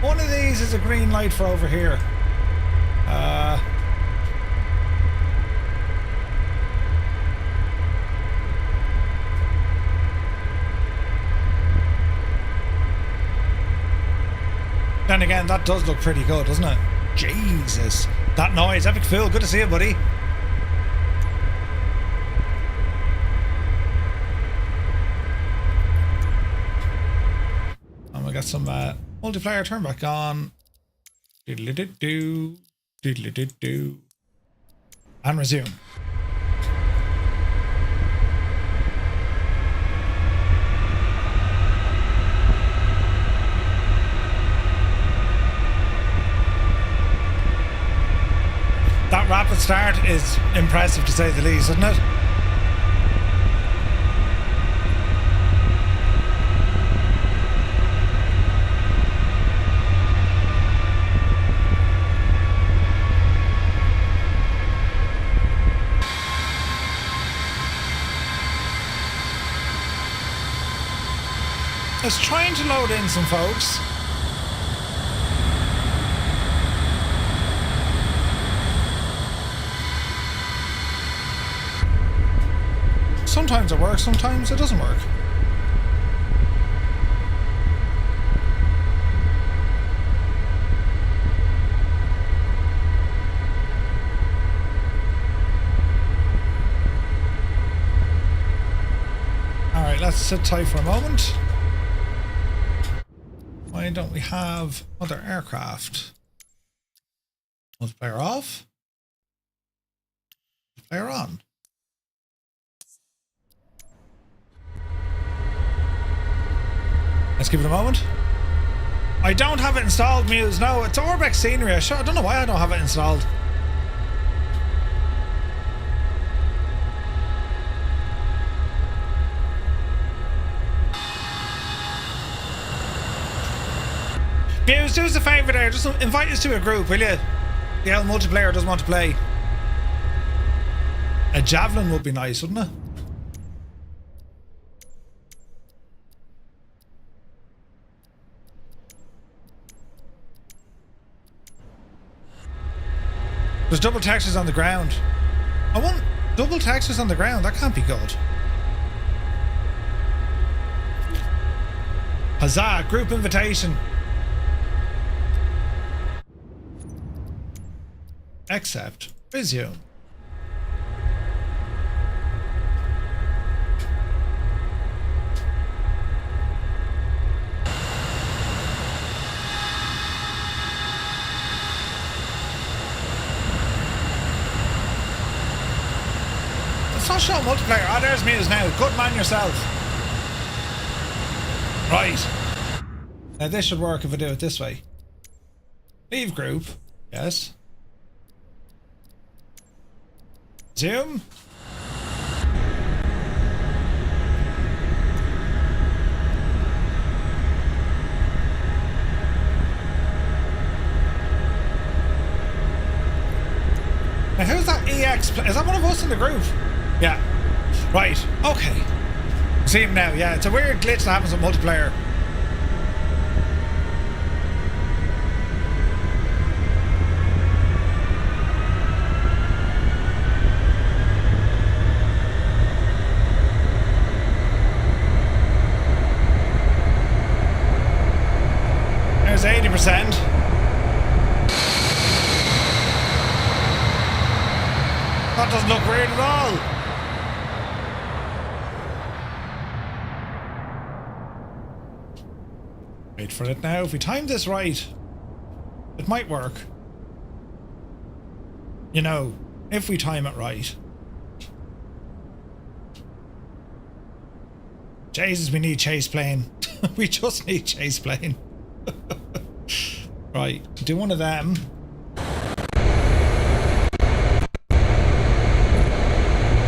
One of these is a green light for over here. Then again, that does look pretty good, doesn't it? Jesus. That noise. Epic Phil, good to see you, buddy. And we got some multiplayer, turn back on. Doodly-doo-doo. Doodly-doo-doo. And resume. That rapid start is impressive to say the least, isn't it? It's trying to load in some folks. Sometimes it works, sometimes it doesn't work. Alright, let's sit tight for a moment. Why don't we have other aircraft? Multiplayer off. Multiplayer on. Let's give it a moment. I don't have it installed, Muse. No, it's Orbex scenery. I don't know why I don't have it installed. Muse, do us a favour there. Just invite us to a group, will you? The old multiplayer doesn't want to play. A javelin would be nice, wouldn't it? There's double textures on the ground. I want double textures on the ground. That can't be good. Huzzah! Group invitation. Accept. Resume. It's not showing multiplayer. Ah, there's Muse now. Good man yourself. Right. Now this should work if I do it this way. Leave group. Yes. Zoom. Now who's that EX? Is that one of us in the group? Yeah. Right. Okay. See him now. Yeah, it's a weird glitch that happens with multiplayer. There's 80%. That doesn't look weird at all. Wait for it now. If we time this right, it might work. You know, if we time it right. Jesus, we need chase plane. We just need chase plane. Right, do one of them.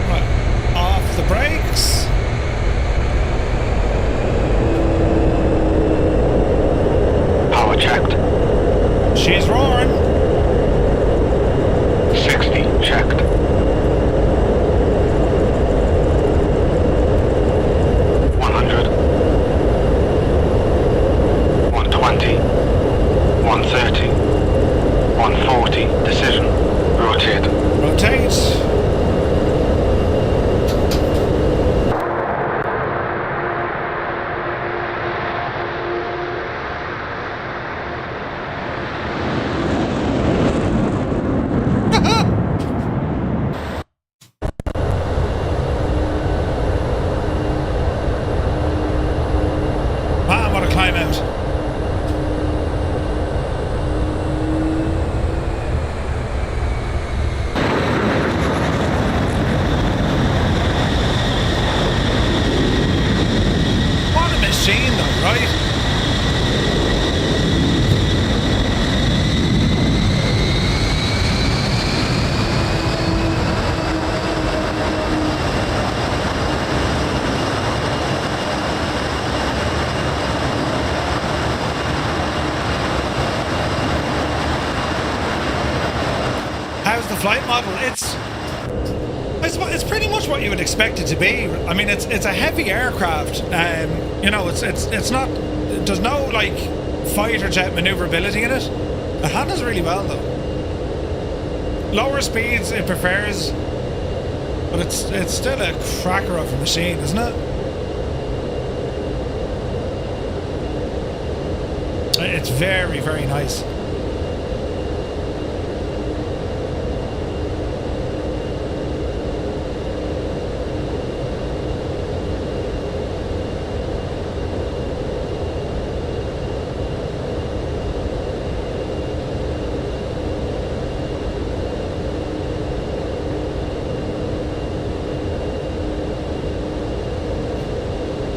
Right, off the brakes. Power checked. She's roaring. 60 checked. 100. 120. 130. 140. Decision. Rotate. Rotate. Man, what a climb out. What a machine though, right? How's the flight model? It's pretty much what you would expect it to be. I mean, it's a heavy aircraft. You know, it's not. There's no like fighter jet maneuverability in it. It handles really well though. Lower speeds it prefers, but it's still a cracker of a machine, isn't it? It's very, very nice.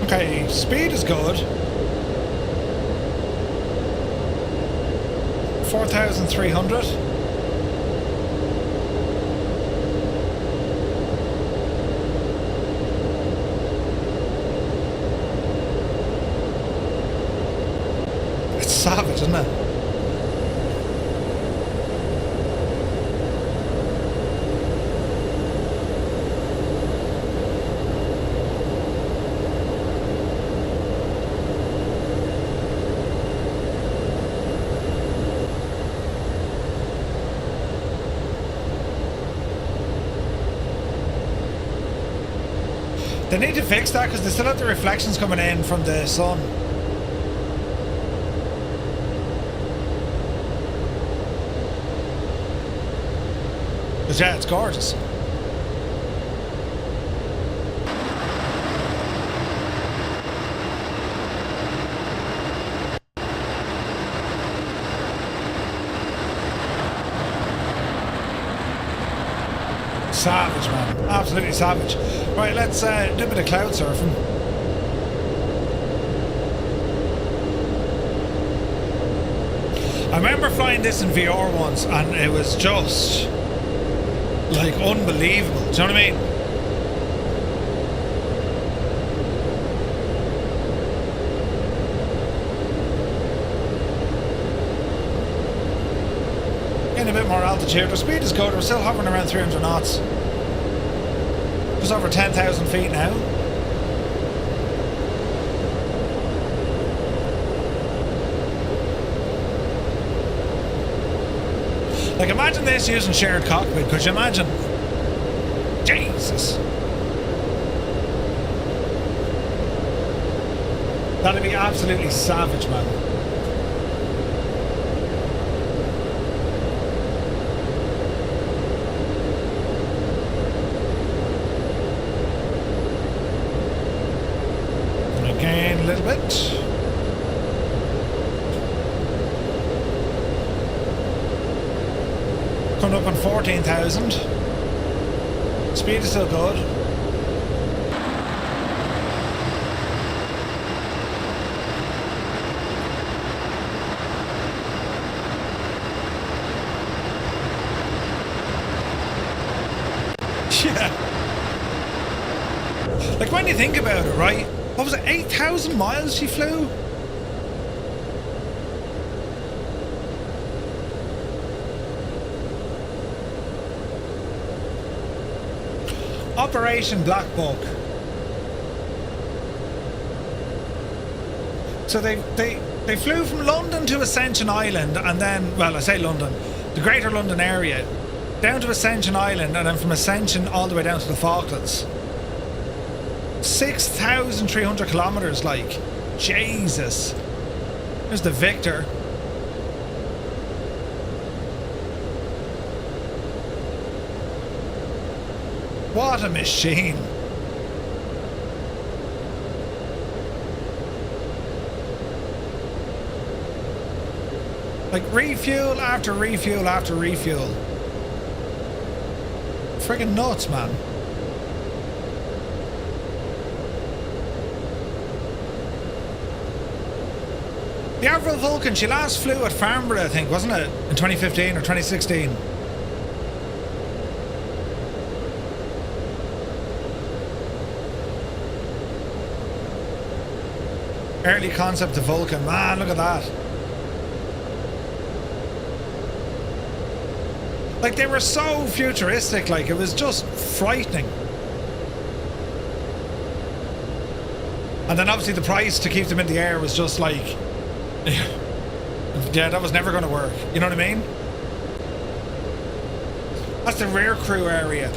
Okay, speed is good. 4,300. It's savage, isn't it? They need to fix that because they still have the reflections coming in from the sun. But yeah, it's gorgeous. Savage, man. Absolutely savage. Right, let's do a bit of cloud surfing. I remember flying this in VR once and it was just like unbelievable. Do you know what I mean? Getting a bit more altitude. The speed is good. We're still hovering around 300 knots. Just over 10,000 feet now. Like, imagine this using shared cockpit. Could you imagine? Jesus. That'd be absolutely savage, man. Again, a little bit. Coming up on 14,000. Speed is still good. you think about it, right? What was it, 8,000 miles she flew? Operation Black Book. So they flew from London to Ascension Island, and then, well, I say London, the Greater London area, down to Ascension Island, and then from Ascension all the way down to the Falklands. 6,300 kilometers, like, Jesus. There's the Victor. What a machine. Like, refuel after refuel after refuel. Friggin' nuts, man. The Avro Vulcan, she last flew at Farnborough, I think, wasn't it? In 2015 or 2016. Early concept of Vulcan. Man, look at that. Like, they were so futuristic, like, it was just frightening. And then obviously the price to keep them in the air was just like, yeah, that was never going to work. You know what I mean? That's the rear crew area.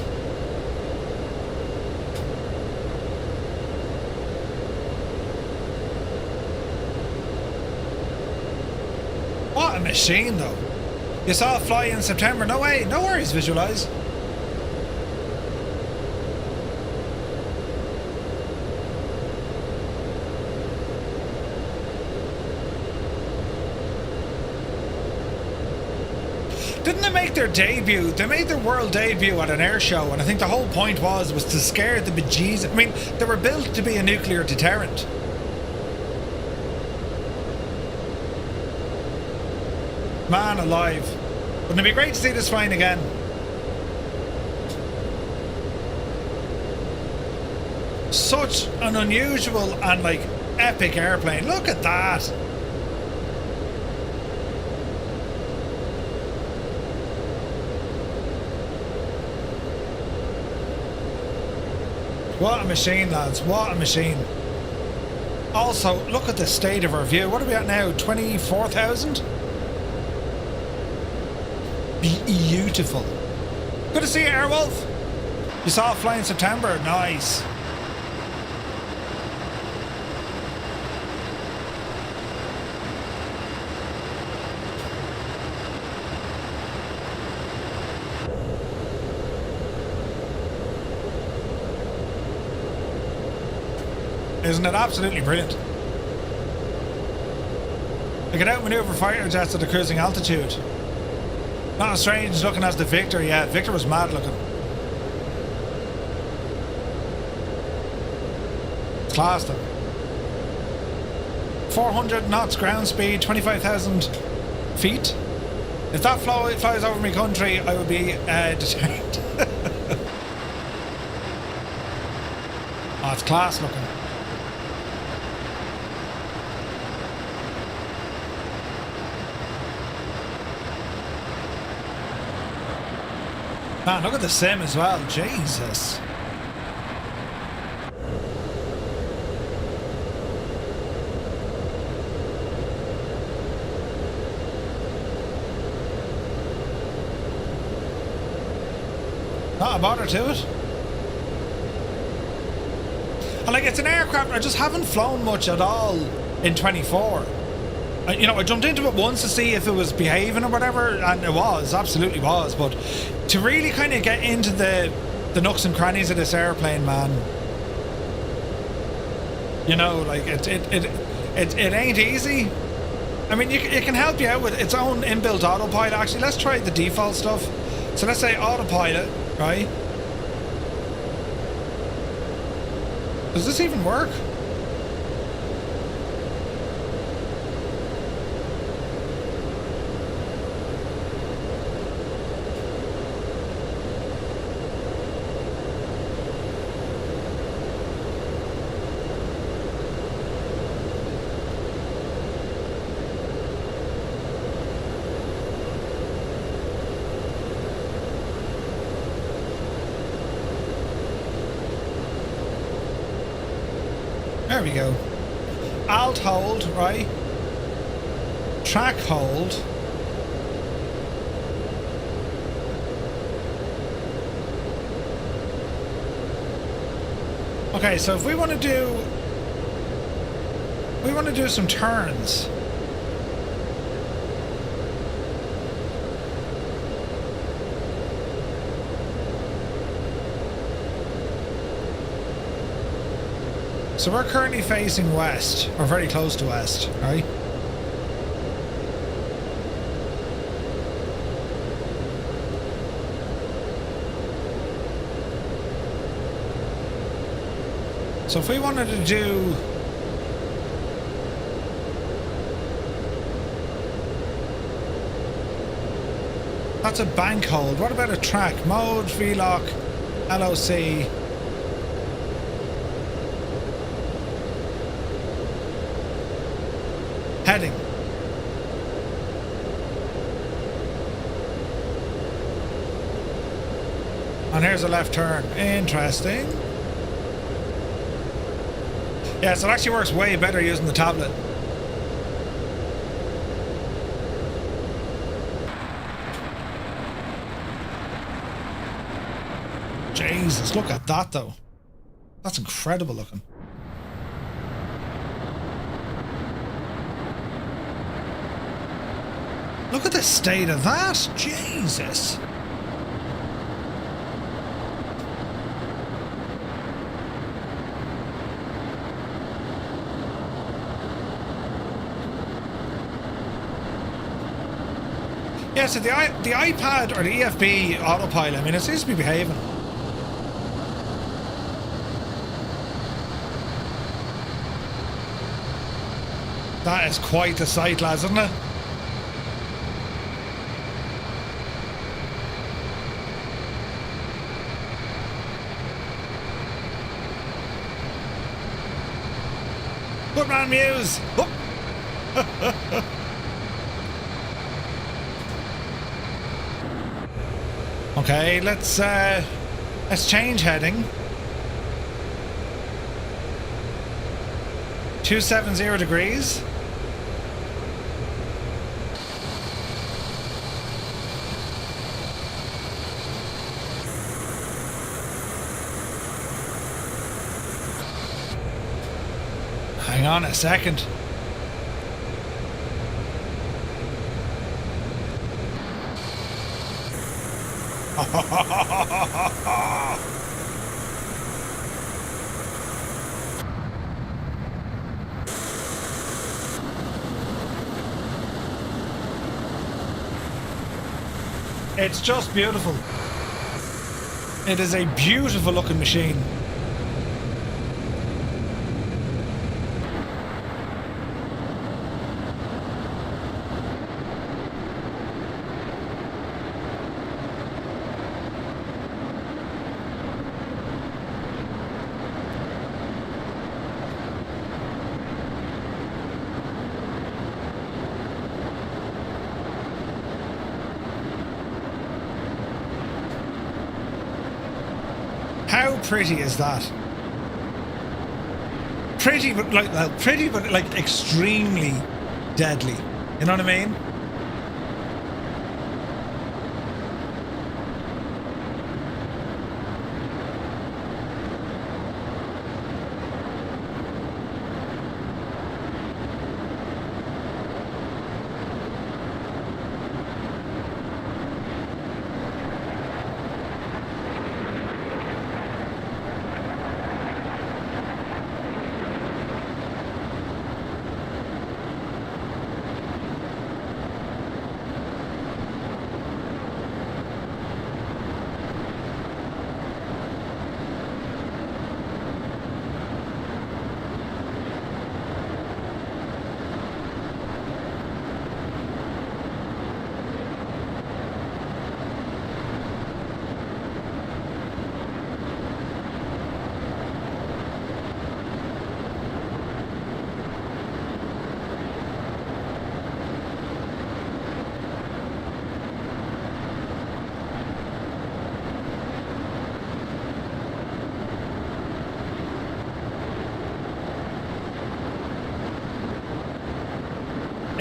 What a machine, though. You saw it fly in September. No way. No worries, visualize. Didn't they make their debut? They made their world debut at an air show, and I think the whole point was to scare the bejesus. I mean, they were built to be a nuclear deterrent. Man alive. Wouldn't it be great to see this flying again? Such an unusual and, like, epic airplane. Look at that. What a machine, lads. What a machine. Also, look at the state of our view. What are we at now? 24,000? Beautiful. Good to see you, Airwolf. You saw it fly in September. Nice. Isn't it absolutely brilliant? I could outmaneuver fighter jets at a cruising altitude. Not as strange looking as the Victor. Yeah, Victor was mad looking. Class them. 400 knots ground speed, 25,000 feet. If that flies over my country, I would be deterred. Oh, it's class looking. Man, look at the sim as well. Jesus. Not a bother to it. And like, it's an aircraft I just haven't flown much at all in 24. You know, I jumped into it once to see if it was behaving or whatever, and it was, absolutely was, but to really kind of get into the nooks and crannies of this airplane, man, you know, like, it ain't easy. I mean, it can help you out with its own inbuilt autopilot. Actually, let's try the default stuff. So let's say autopilot, right? Does this even work? There we go. Alt hold, right? Track hold. Okay, so if we want to do some turns. So we're currently facing west, or very close to west, right? So if we wanted to do... That's a bank hold. What about a track? Mode, VLOC, LOC. Heading. And here's a left turn. Interesting. Yeah, so it actually works way better using the tablet. Jesus, look at that though. That's incredible looking. Look at the state of that. Jesus. Yeah, so the iPad or the EFB autopilot, I mean, it seems to be behaving. That is quite the sight, lads, isn't it? Good man, Muse. Oh. Okay, let's change heading. 270 degrees. Hang on a second. It's just beautiful. It is a beautiful looking machine. How pretty is that? Pretty, but like extremely deadly. You know what I mean?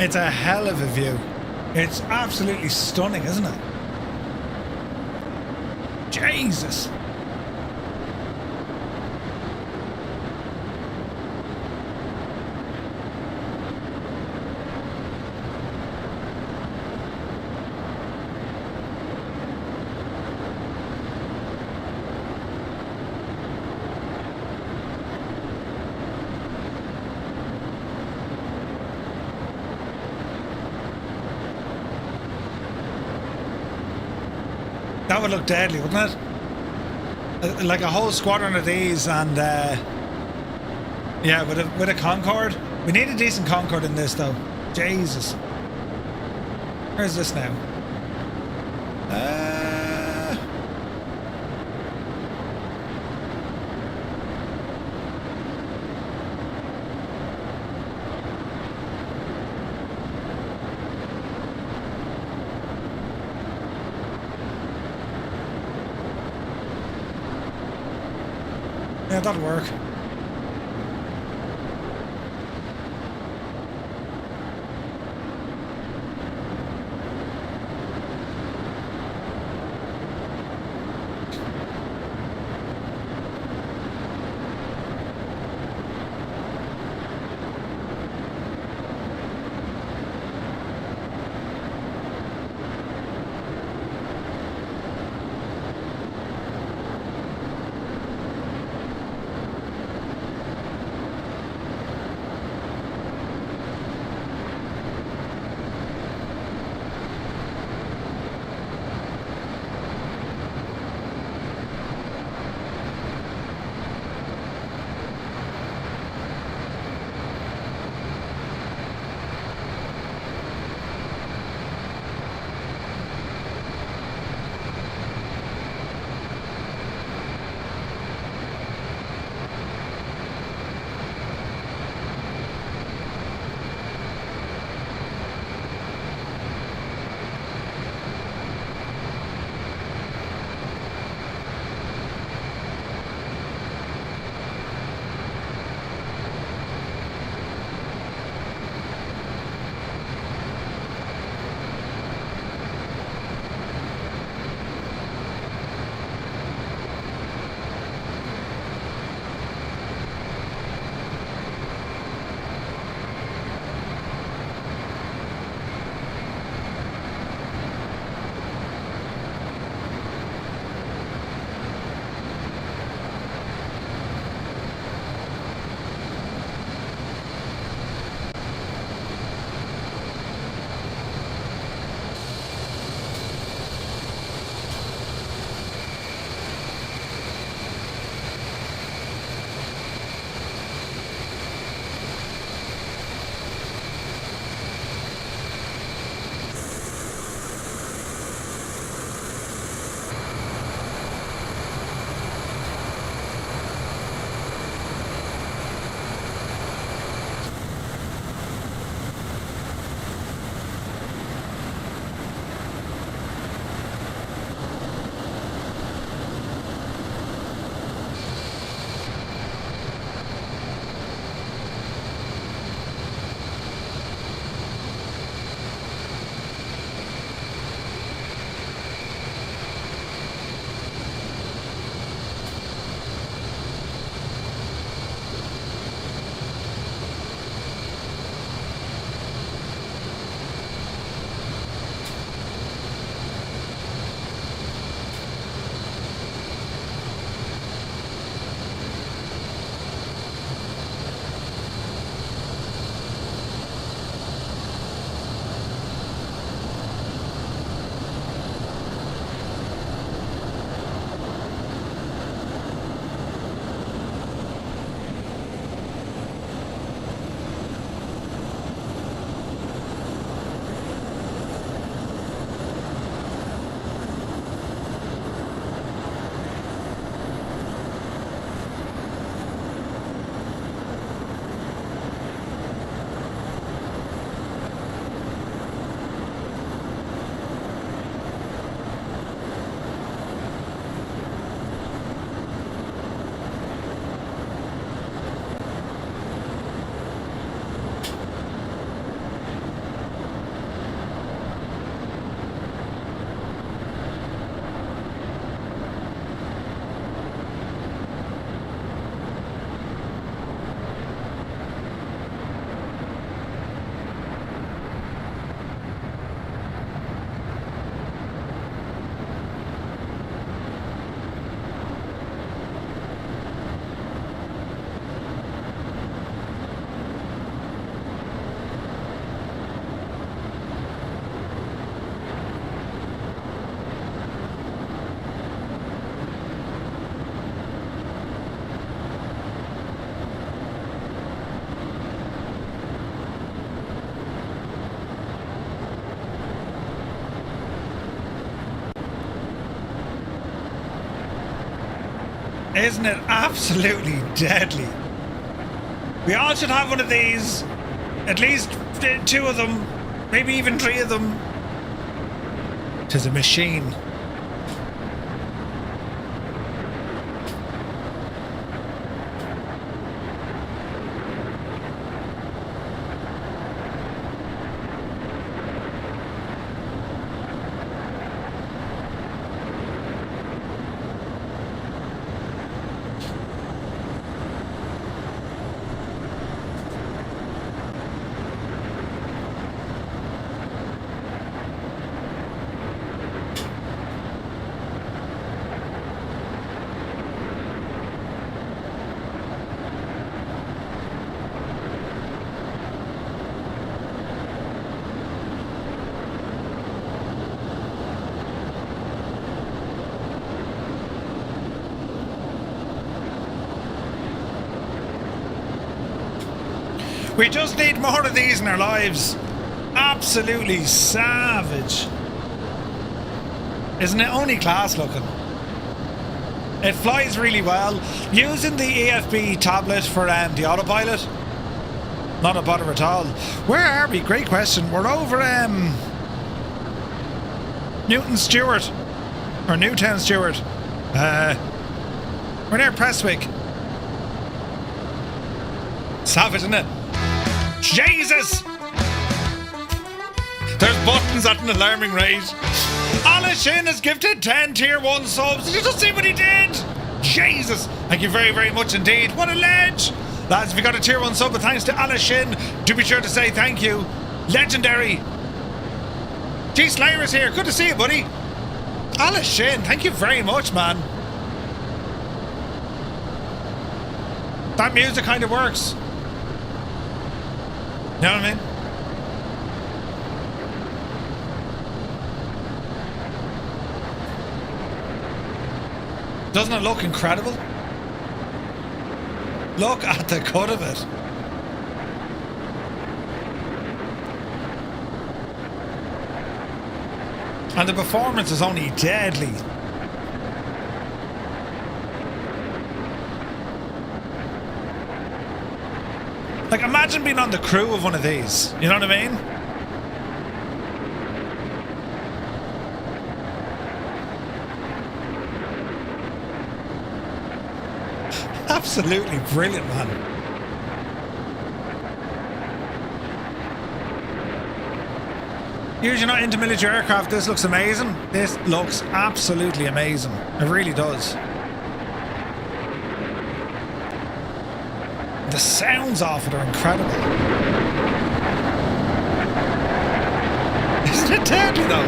It's a hell of a view. It's absolutely stunning, isn't it? Jesus. That would look deadly, wouldn't it? Like a whole squadron of these, and yeah, with a Concorde. We need a decent Concorde in this, though. Jesus. Where's this now? Yeah, that'll work. Isn't it absolutely deadly? We all should have one of these. At least 2 of them. Maybe even 3 of them. 'Tis a machine. We just need more of these in our lives. Absolutely savage. Isn't it only class looking? It flies really well. Using the EFB tablet for the autopilot, not a bother at all. Where are we? Great question. We're over Newton Stewart. Or Newtown Stewart. We're near Prestwick. Savage, isn't it? Jesus! There's buttons at an alarming rate. Alice Shin has gifted 10 tier 1 subs. Did you just see what he did? Jesus! Thank you very, very much indeed. What a ledge! Lads, if you got a tier 1 sub, but thanks to Alice Shin, do be sure to say thank you. Legendary. G Slayer is here. Good to see you, buddy. Alice Shin, thank you very much, man. That music kind of works. You know what I mean? Doesn't it look incredible? Look at the cut of it. And the performance is only deadly. Like, imagine being on the crew of one of these. You know what I mean? Absolutely brilliant, man. Usually not into military aircraft. This looks amazing. This looks absolutely amazing. It really does. The sounds off it are incredible. Isn't it deadly though?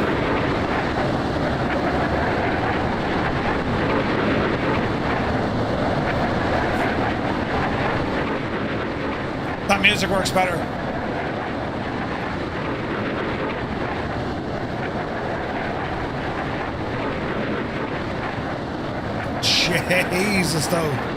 That music works better. Jesus though.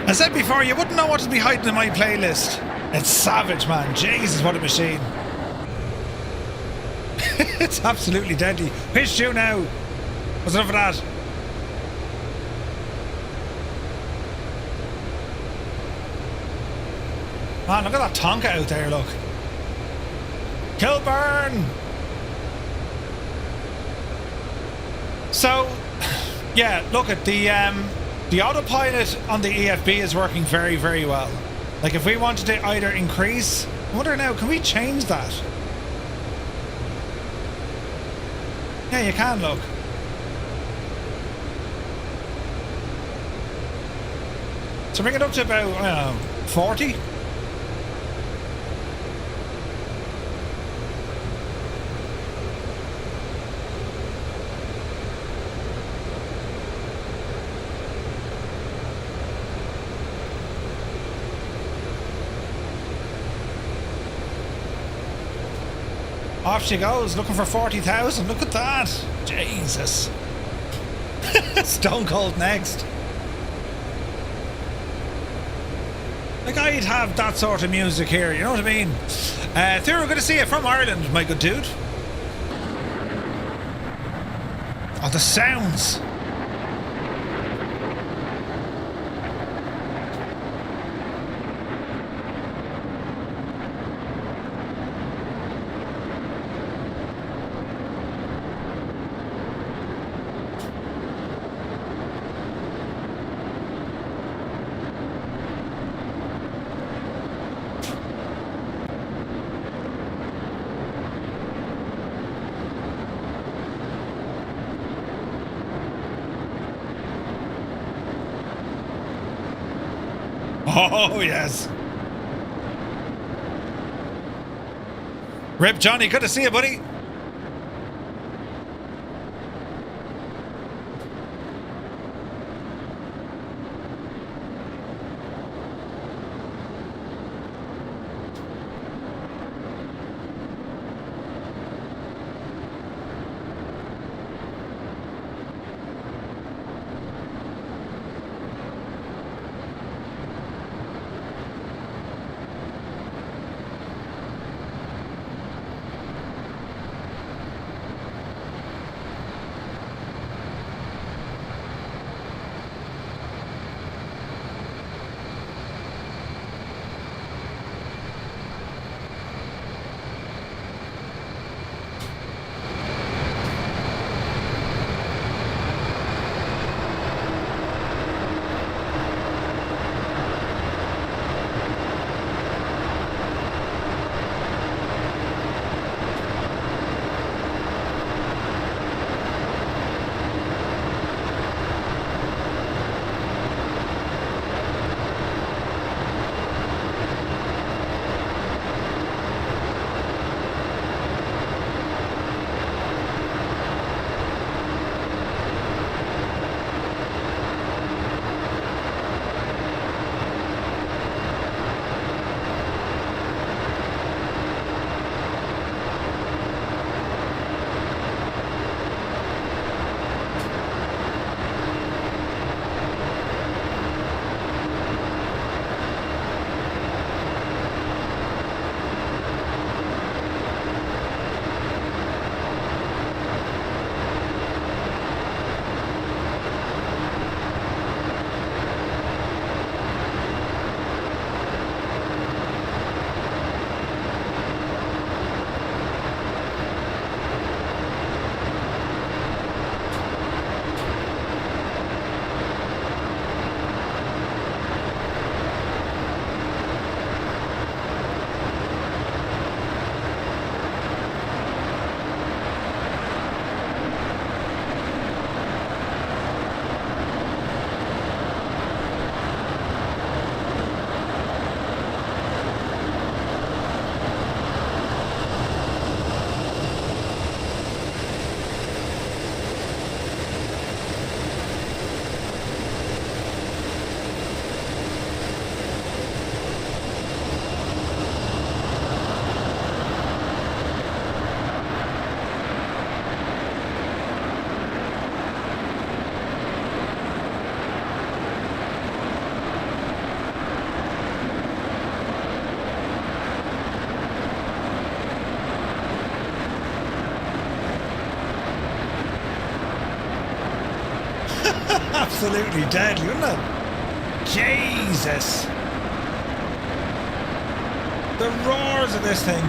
I said before, you wouldn't know what to be hiding in my playlist. It's savage, man. Jesus, what a machine. It's absolutely deadly. Pitch you now. What's enough of that? Man, look at that Tonka out there, look. Kilburn! So, yeah, look at the autopilot on the EFB is working very, very well. Like, if we wanted to either increase... I wonder now, can we change that? Yeah, you can, look. So bring it up to about, I don't know, 40? Off she goes, looking for 40,000. Look at that. Jesus. Stone Cold next. Like, I'd have that sort of music here, you know what I mean? Thuro, good to see you from Ireland, my good dude. Oh, the sounds. Oh, yes. Rip Johnny, good to see you, buddy. Absolutely deadly, isn't it? Jesus! The roars of this thing.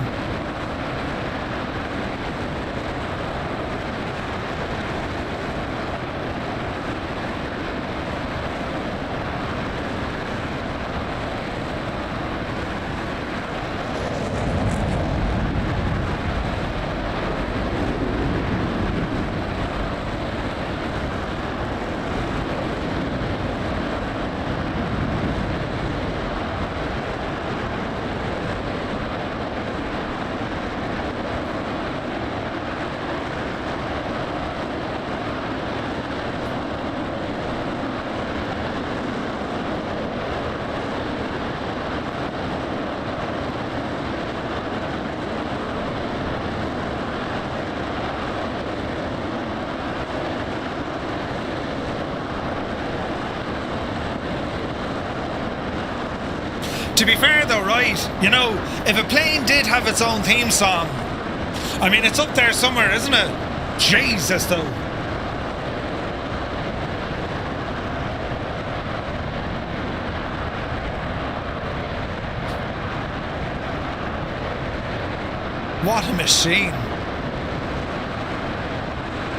To be fair though, right, you know, if a plane did have its own theme song, I mean, it's up there somewhere, isn't it? Jesus, though. What a machine.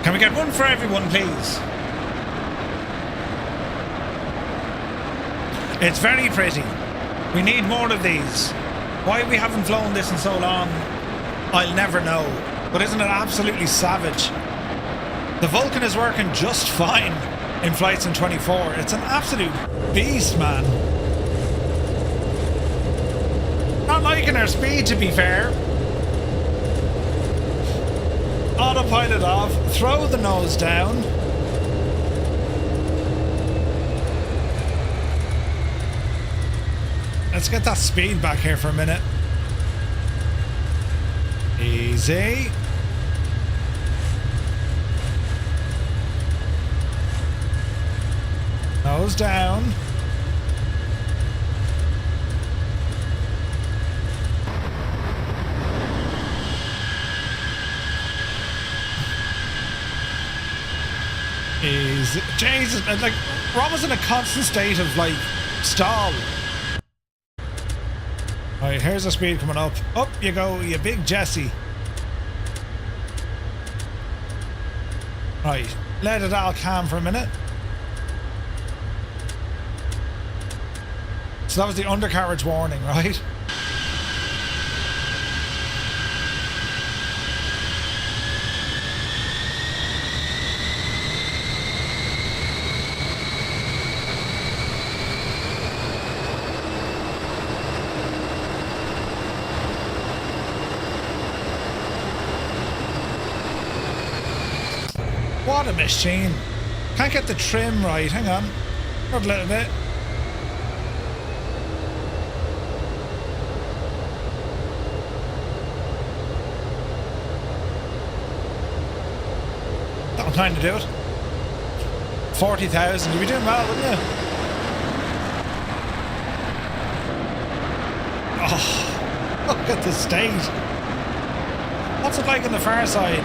Can we get one for everyone, please? It's very pretty. We need more of these. Why we haven't flown this in so long, I'll never know. But isn't it absolutely savage? The Vulcan is working just fine in flights in 24. It's an absolute beast, man. Not liking our speed, to be fair. Autopilot off, throw the nose down. Let's get that speed back here for a minute. Easy. Nose down. Easy. Jesus, like, we're almost in a constant state of, like, stall. Alright, here's the speed coming up. Up you go, you big Jesse. Right, let it all calm for a minute. So that was the undercarriage warning, right? What a machine. Can't get the trim right. Hang on. Not a little bit. That'll kind of do it. 40,000. You'd be doing well, wouldn't you? Oh, look at the state. What's it like on the far side?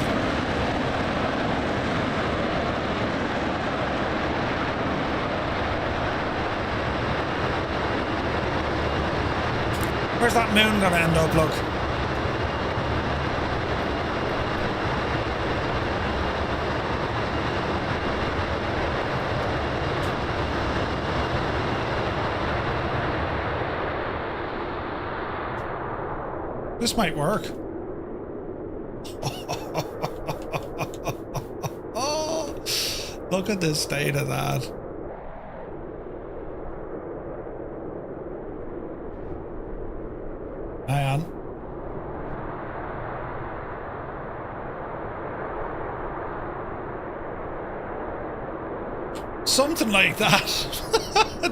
Where's that moon gonna end up, look? This might work. Oh, look at the state of that. Hang on. Something like that.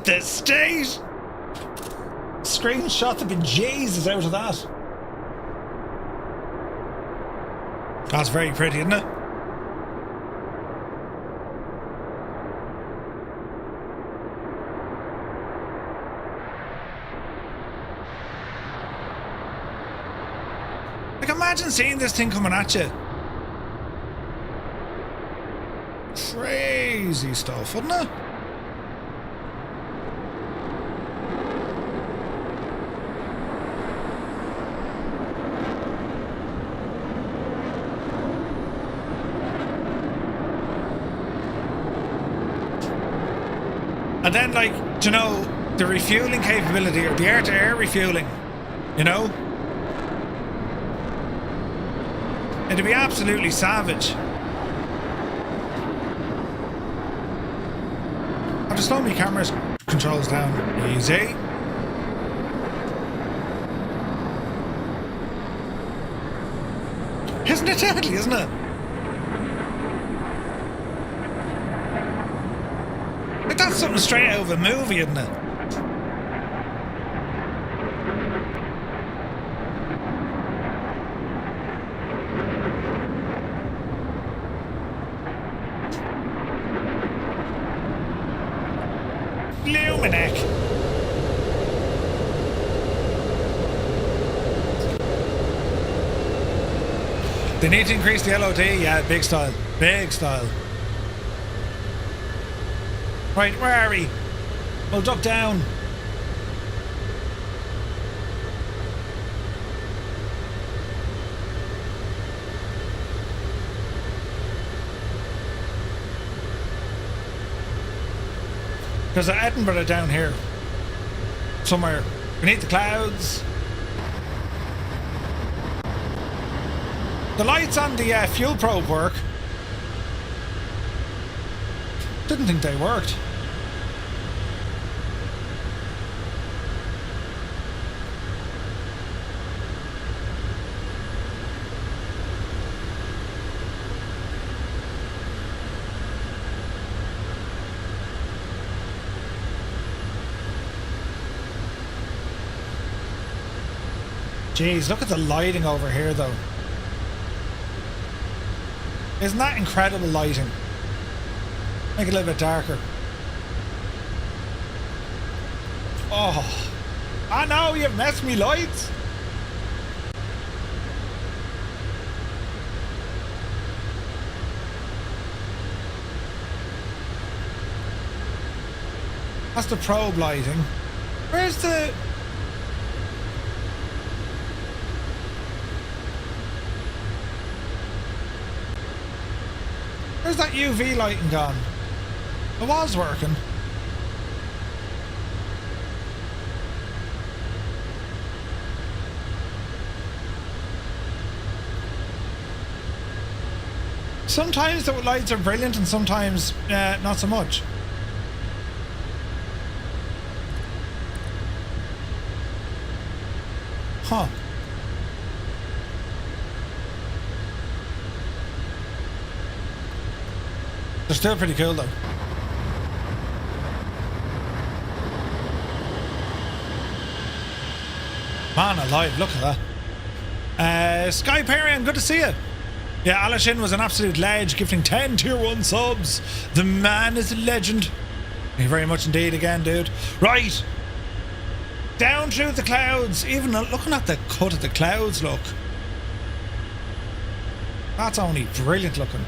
The state. Screenshot the bejesus out of that. That's very pretty, isn't it? Like, imagine seeing this thing coming at you. Crazy stuff, wouldn't it? And then, like, do you know, the refueling capability, or the air-to-air refueling, you know? It'd be absolutely savage. I'll just slow my camera's controls down. Easy. Isn't it deadly, isn't it? Like, that's something straight out of a movie, isn't it? They need to increase the LOD. Yeah, big style. Big style. Right, where are we? We'll duck down. There's an Edinburgh down here. Somewhere. Beneath the clouds. The lights on the fuel probe work. Didn't think they worked. Jeez, look at the lighting over here though. Isn't that incredible lighting? Make it a little bit darker. Oh, I know you've messed me lights. That's the probe lighting. Where's the... Where's that UV lighting gone? It was working. Sometimes the lights are brilliant and sometimes not so much. Huh. They're still pretty cool though. Man alive, look at that. Sky Perian, good to see you. Yeah, Alashin was an absolute ledge, gifting 10 tier 1 subs. The man is a legend. Thank you very much indeed again, dude. Right. Down through the clouds. Even looking at the cut of the clouds, look. That's only brilliant looking.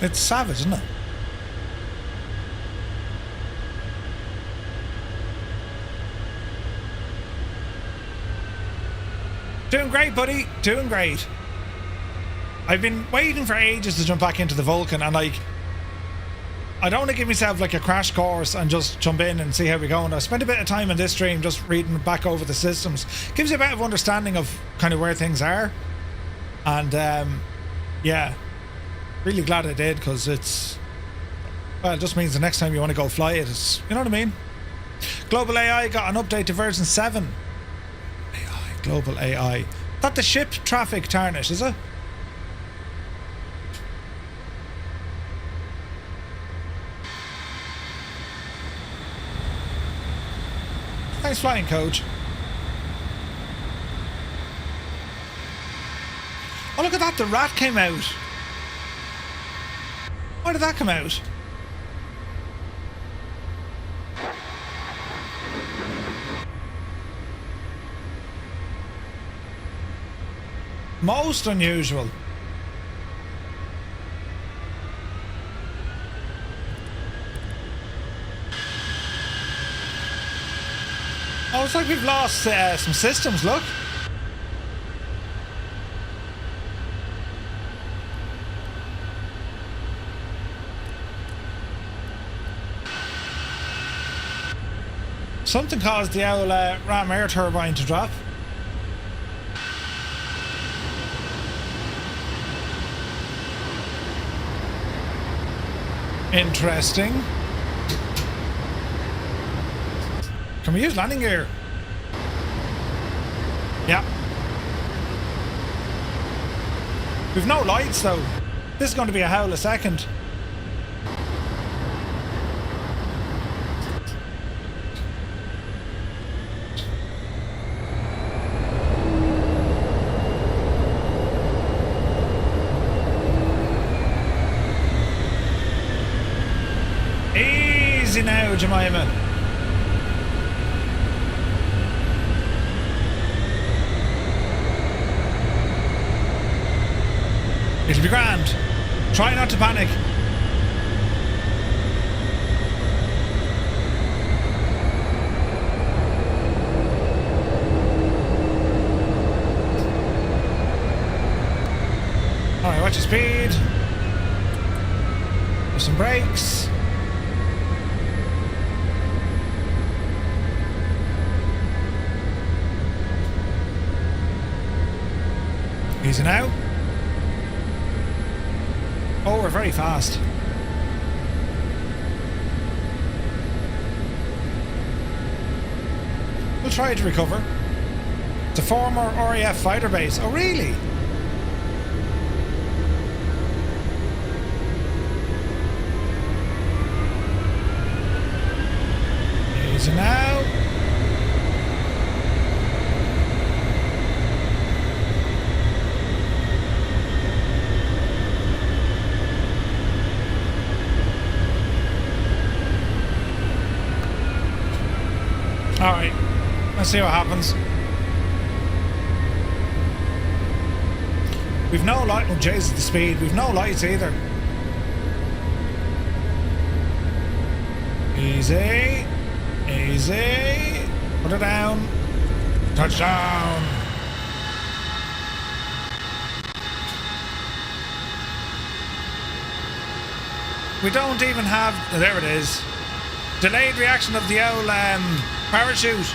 It's savage, isn't it? Doing great, buddy. Doing great. I've been waiting for ages to jump back into the Vulcan, and like, I don't want to give myself like a crash course and just jump in and see how we're going. I spent a bit of time in this stream just reading back over the systems. Gives you a bit of understanding of kind of where things are. And yeah, really glad I did, because it's, well, it just means the next time you want to go fly it, it's, you know what I mean? Global AI got an update to version 7. AI, global AI. That the ship traffic tarnish, is it? Nice flying, coach. Oh, look at that, the rat came out. Why did that come out? Most unusual. Oh, it's like we've lost some systems, look. Something caused the old ram air turbine to drop. Interesting. Can we use landing gear? Yeah. We've no lights though. This is going to be a howl a second. Easy now, Jemima. It'll be grand. Try not to panic. Alright, watch your speed. There's some brakes. Easy now. Oh, we're very fast. We'll try to recover. It's a former RAF fighter base. Oh, really? Easy now. Alright, let's see what happens. We've no light. Oh, Jesus, the speed. We've no lights either. Easy. Easy. Put it down. Touchdown. We don't even have... Oh, there it is. Delayed reaction of the old parachute.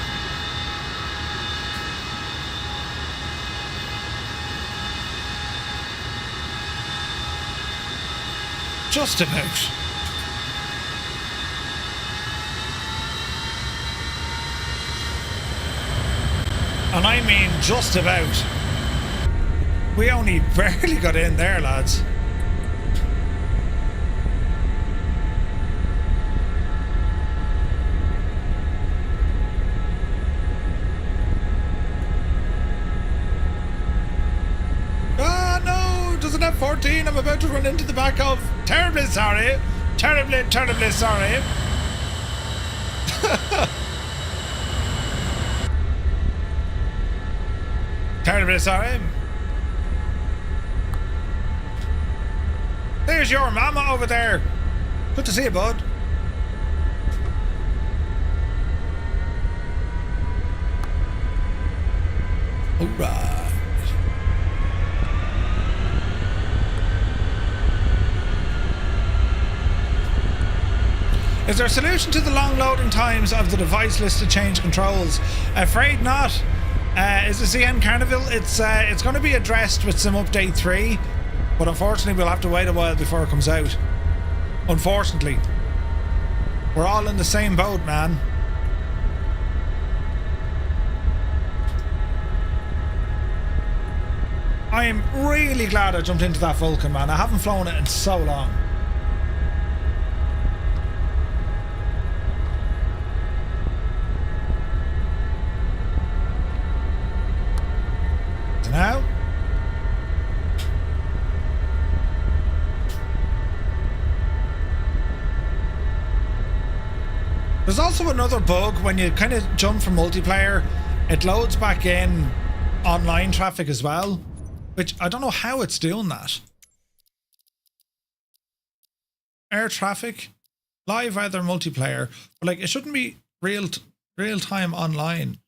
Just about. And I mean just about. We only barely got in there, lads. Doesn't have 14. I'm about to run into the back of. Terribly sorry. Terribly, terribly sorry. Terribly sorry. There's your mama over there. Good to see you, bud. Alright. Is there a solution to the long loading times of the device list to change controls? Afraid not. Is the CN Carnival? It's going to be addressed with some update 3, but unfortunately we'll have to wait a while before it comes out. Unfortunately. We're all in the same boat, man. I am really glad I jumped into that Vulcan, man. I haven't flown it in so long. Now there's also another bug when you kind of jump from multiplayer, it loads back in online traffic as well, which I don't know how it's doing that. Air traffic, live weather, multiplayer, but like it shouldn't be real time online.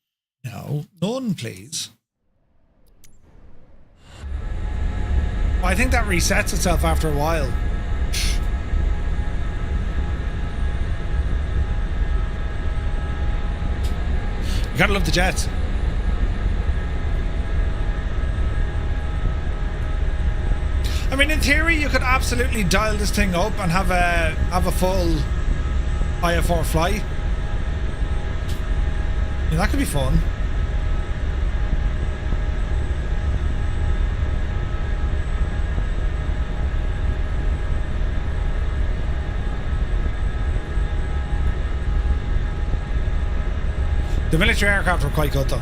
No, none, please. I think that resets itself after a while. You gotta love the jets. I mean, in theory, you could absolutely dial this thing up and have a full IFR flight. Yeah, that could be fun. The military aircraft were quite good though.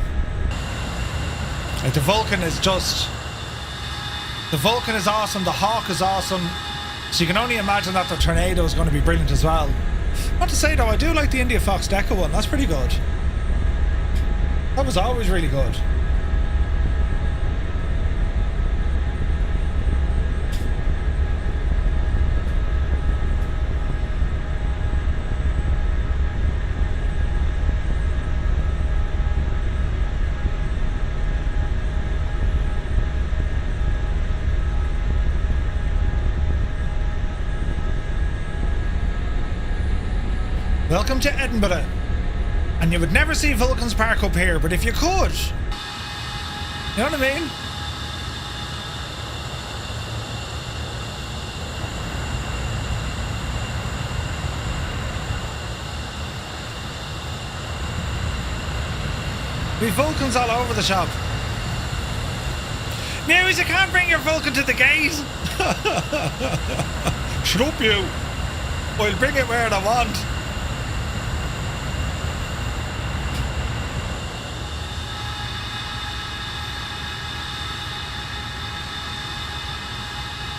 Like the Vulcan is just... The Vulcan is awesome, the Hawk is awesome. So you can only imagine that the Tornado is going to be brilliant as well. I want to say though, I do like the India Fox Deca one. That's pretty good. That was always really good. Welcome to Edinburgh. And you would never see Vulcans park up here, but if you could, you know what I mean? We've Vulcans all over the shop. News, you can't bring your Vulcan to the gate. Shut up, you. I'll bring it where I want.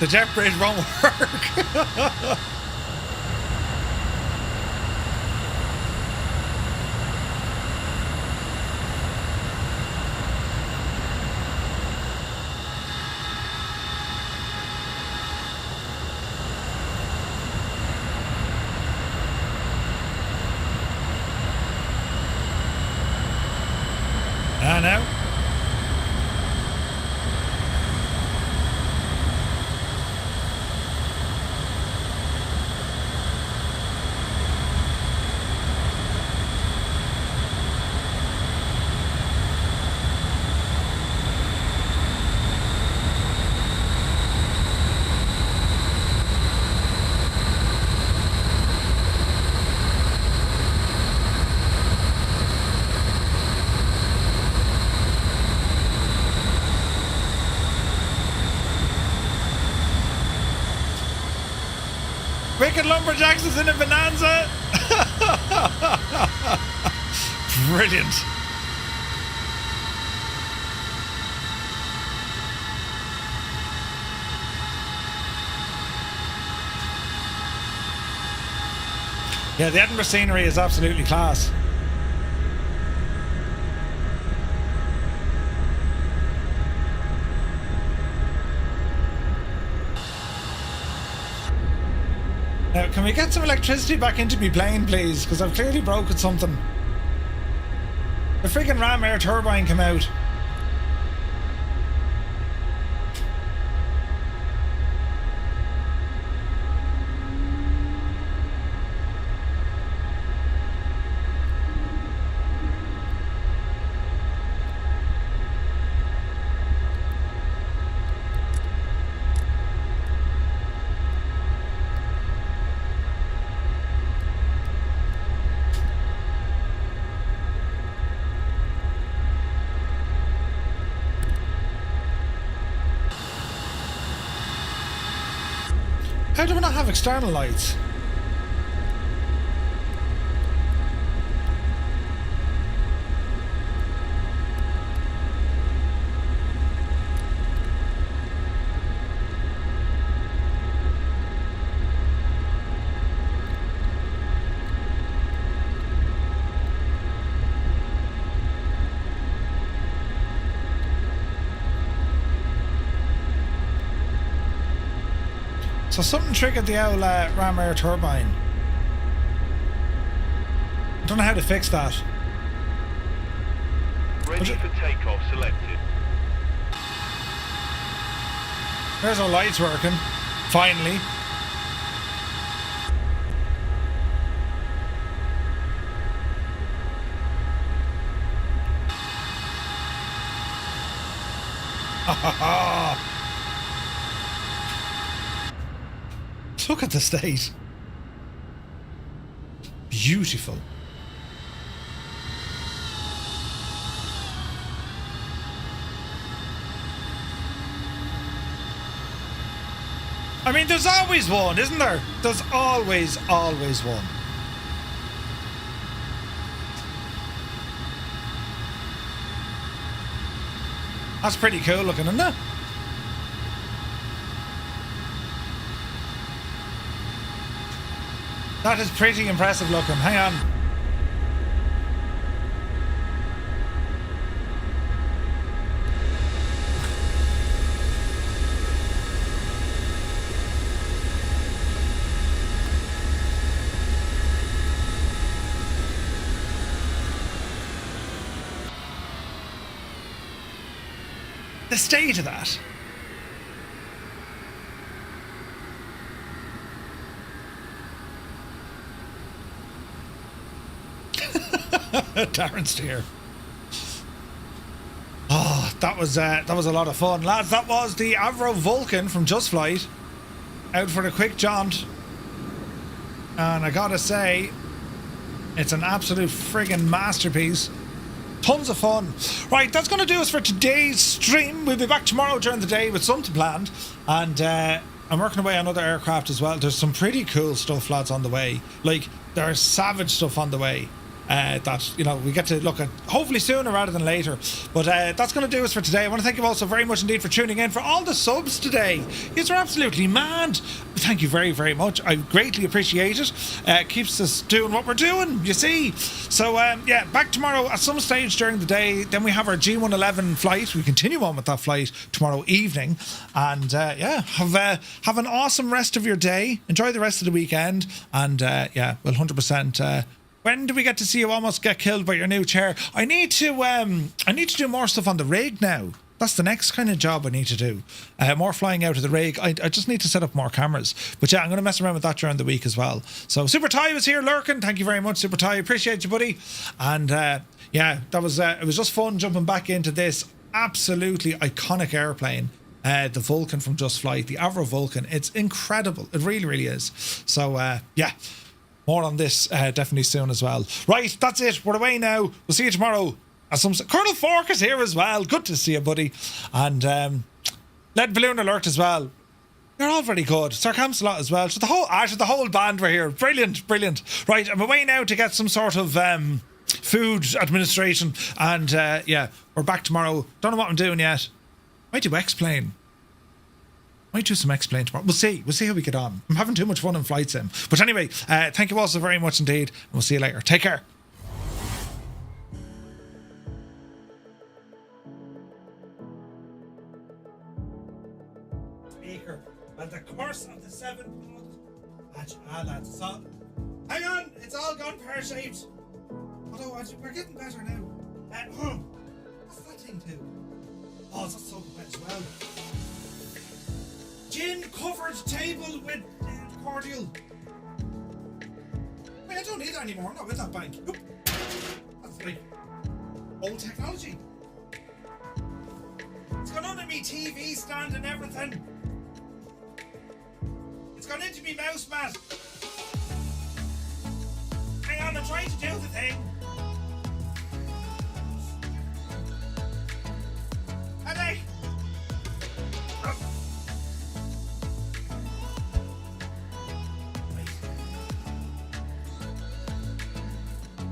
The jet bridge won't work. I know. Wicked Lumberjacks is in a bonanza. Brilliant. Yeah, the Edinburgh scenery is absolutely class. Now, can we get some electricity back into me plane, please? Because I've clearly broken something. The freaking ram air turbine came out. How do we not have external lights? So something triggered the old ram air turbine. I don't know how to fix that. Ready for takeoff selected. There's our lights working. Finally. Ha ha ha! Look at the state. Beautiful. I mean, there's always one, isn't there? There's always one. That's pretty cool looking, isn't it? That is pretty impressive looking. Hang on. The state of that. Darren's here. Oh, that was a lot of fun, lads. That was the Avro Vulcan from Just Flight, out for a quick jaunt, and I gotta say, it's an absolute friggin' masterpiece. Tons of fun. Right, that's going to do us for today's stream. We'll be back tomorrow during the day with something planned, and I'm working away on other aircraft as well. There's some pretty cool stuff, lads, on the way. Like, there's savage stuff on the way that, you know, we get to look at hopefully sooner rather than later. But that's going to do us for today. I want to thank you all so very much indeed for tuning in, for all the subs today. Yous are absolutely mad. Thank you very, very much. I greatly appreciate it. Keeps us doing what we're doing, you see. So, yeah, back tomorrow at some stage during the day. Then we have our G111 flight. We continue on with that flight tomorrow evening. And, yeah, have an awesome rest of your day. Enjoy the rest of the weekend. And, yeah, we'll 100%... when do we get to see you almost get killed by your new chair? I need to do more stuff on the rig now. That's the next kind of job I need to do. More flying out of the rig. I just need to set up more cameras. But yeah, I'm going to mess around with that during the week as well. So Super Ty was here lurking. Thank you very much, Super Ty. Appreciate you, buddy. And yeah, that was it was just fun jumping back into this absolutely iconic airplane. The Vulcan from Just Flight, the Avro Vulcan. It's incredible. It really, really is. So yeah. More on this definitely soon as well. Right, that's it. We're away now. We'll see you tomorrow. Colonel Fork is here as well. Good to see you, buddy. And Lead Balloon Alert as well. You're all very good. Sir Camsalot as well. So the whole band were here. Brilliant, brilliant. Right, I'm away now to get some sort of food administration. And yeah, we're back tomorrow. Don't know what I'm doing yet. Might do X-Plane. Might do some X-Plane tomorrow. We'll see. We'll see how we get on. I'm having too much fun in Flight Sim. But anyway, thank you all so very much indeed. And we'll see you later. Take care. Speaker. And the curse of the 7 pod. Lads. So, hang on. It's all gone pear-shaped. Although we're getting better now. What's that thing do? Oh, that's so wet as well. Gin covered table with cordial. Wait, I don't need that anymore. Not with that bank. Oop. That's like old technology. It's gone under me TV stand and everything. It's gone into me mouse mat. Hang on, I'm trying to do the thing. And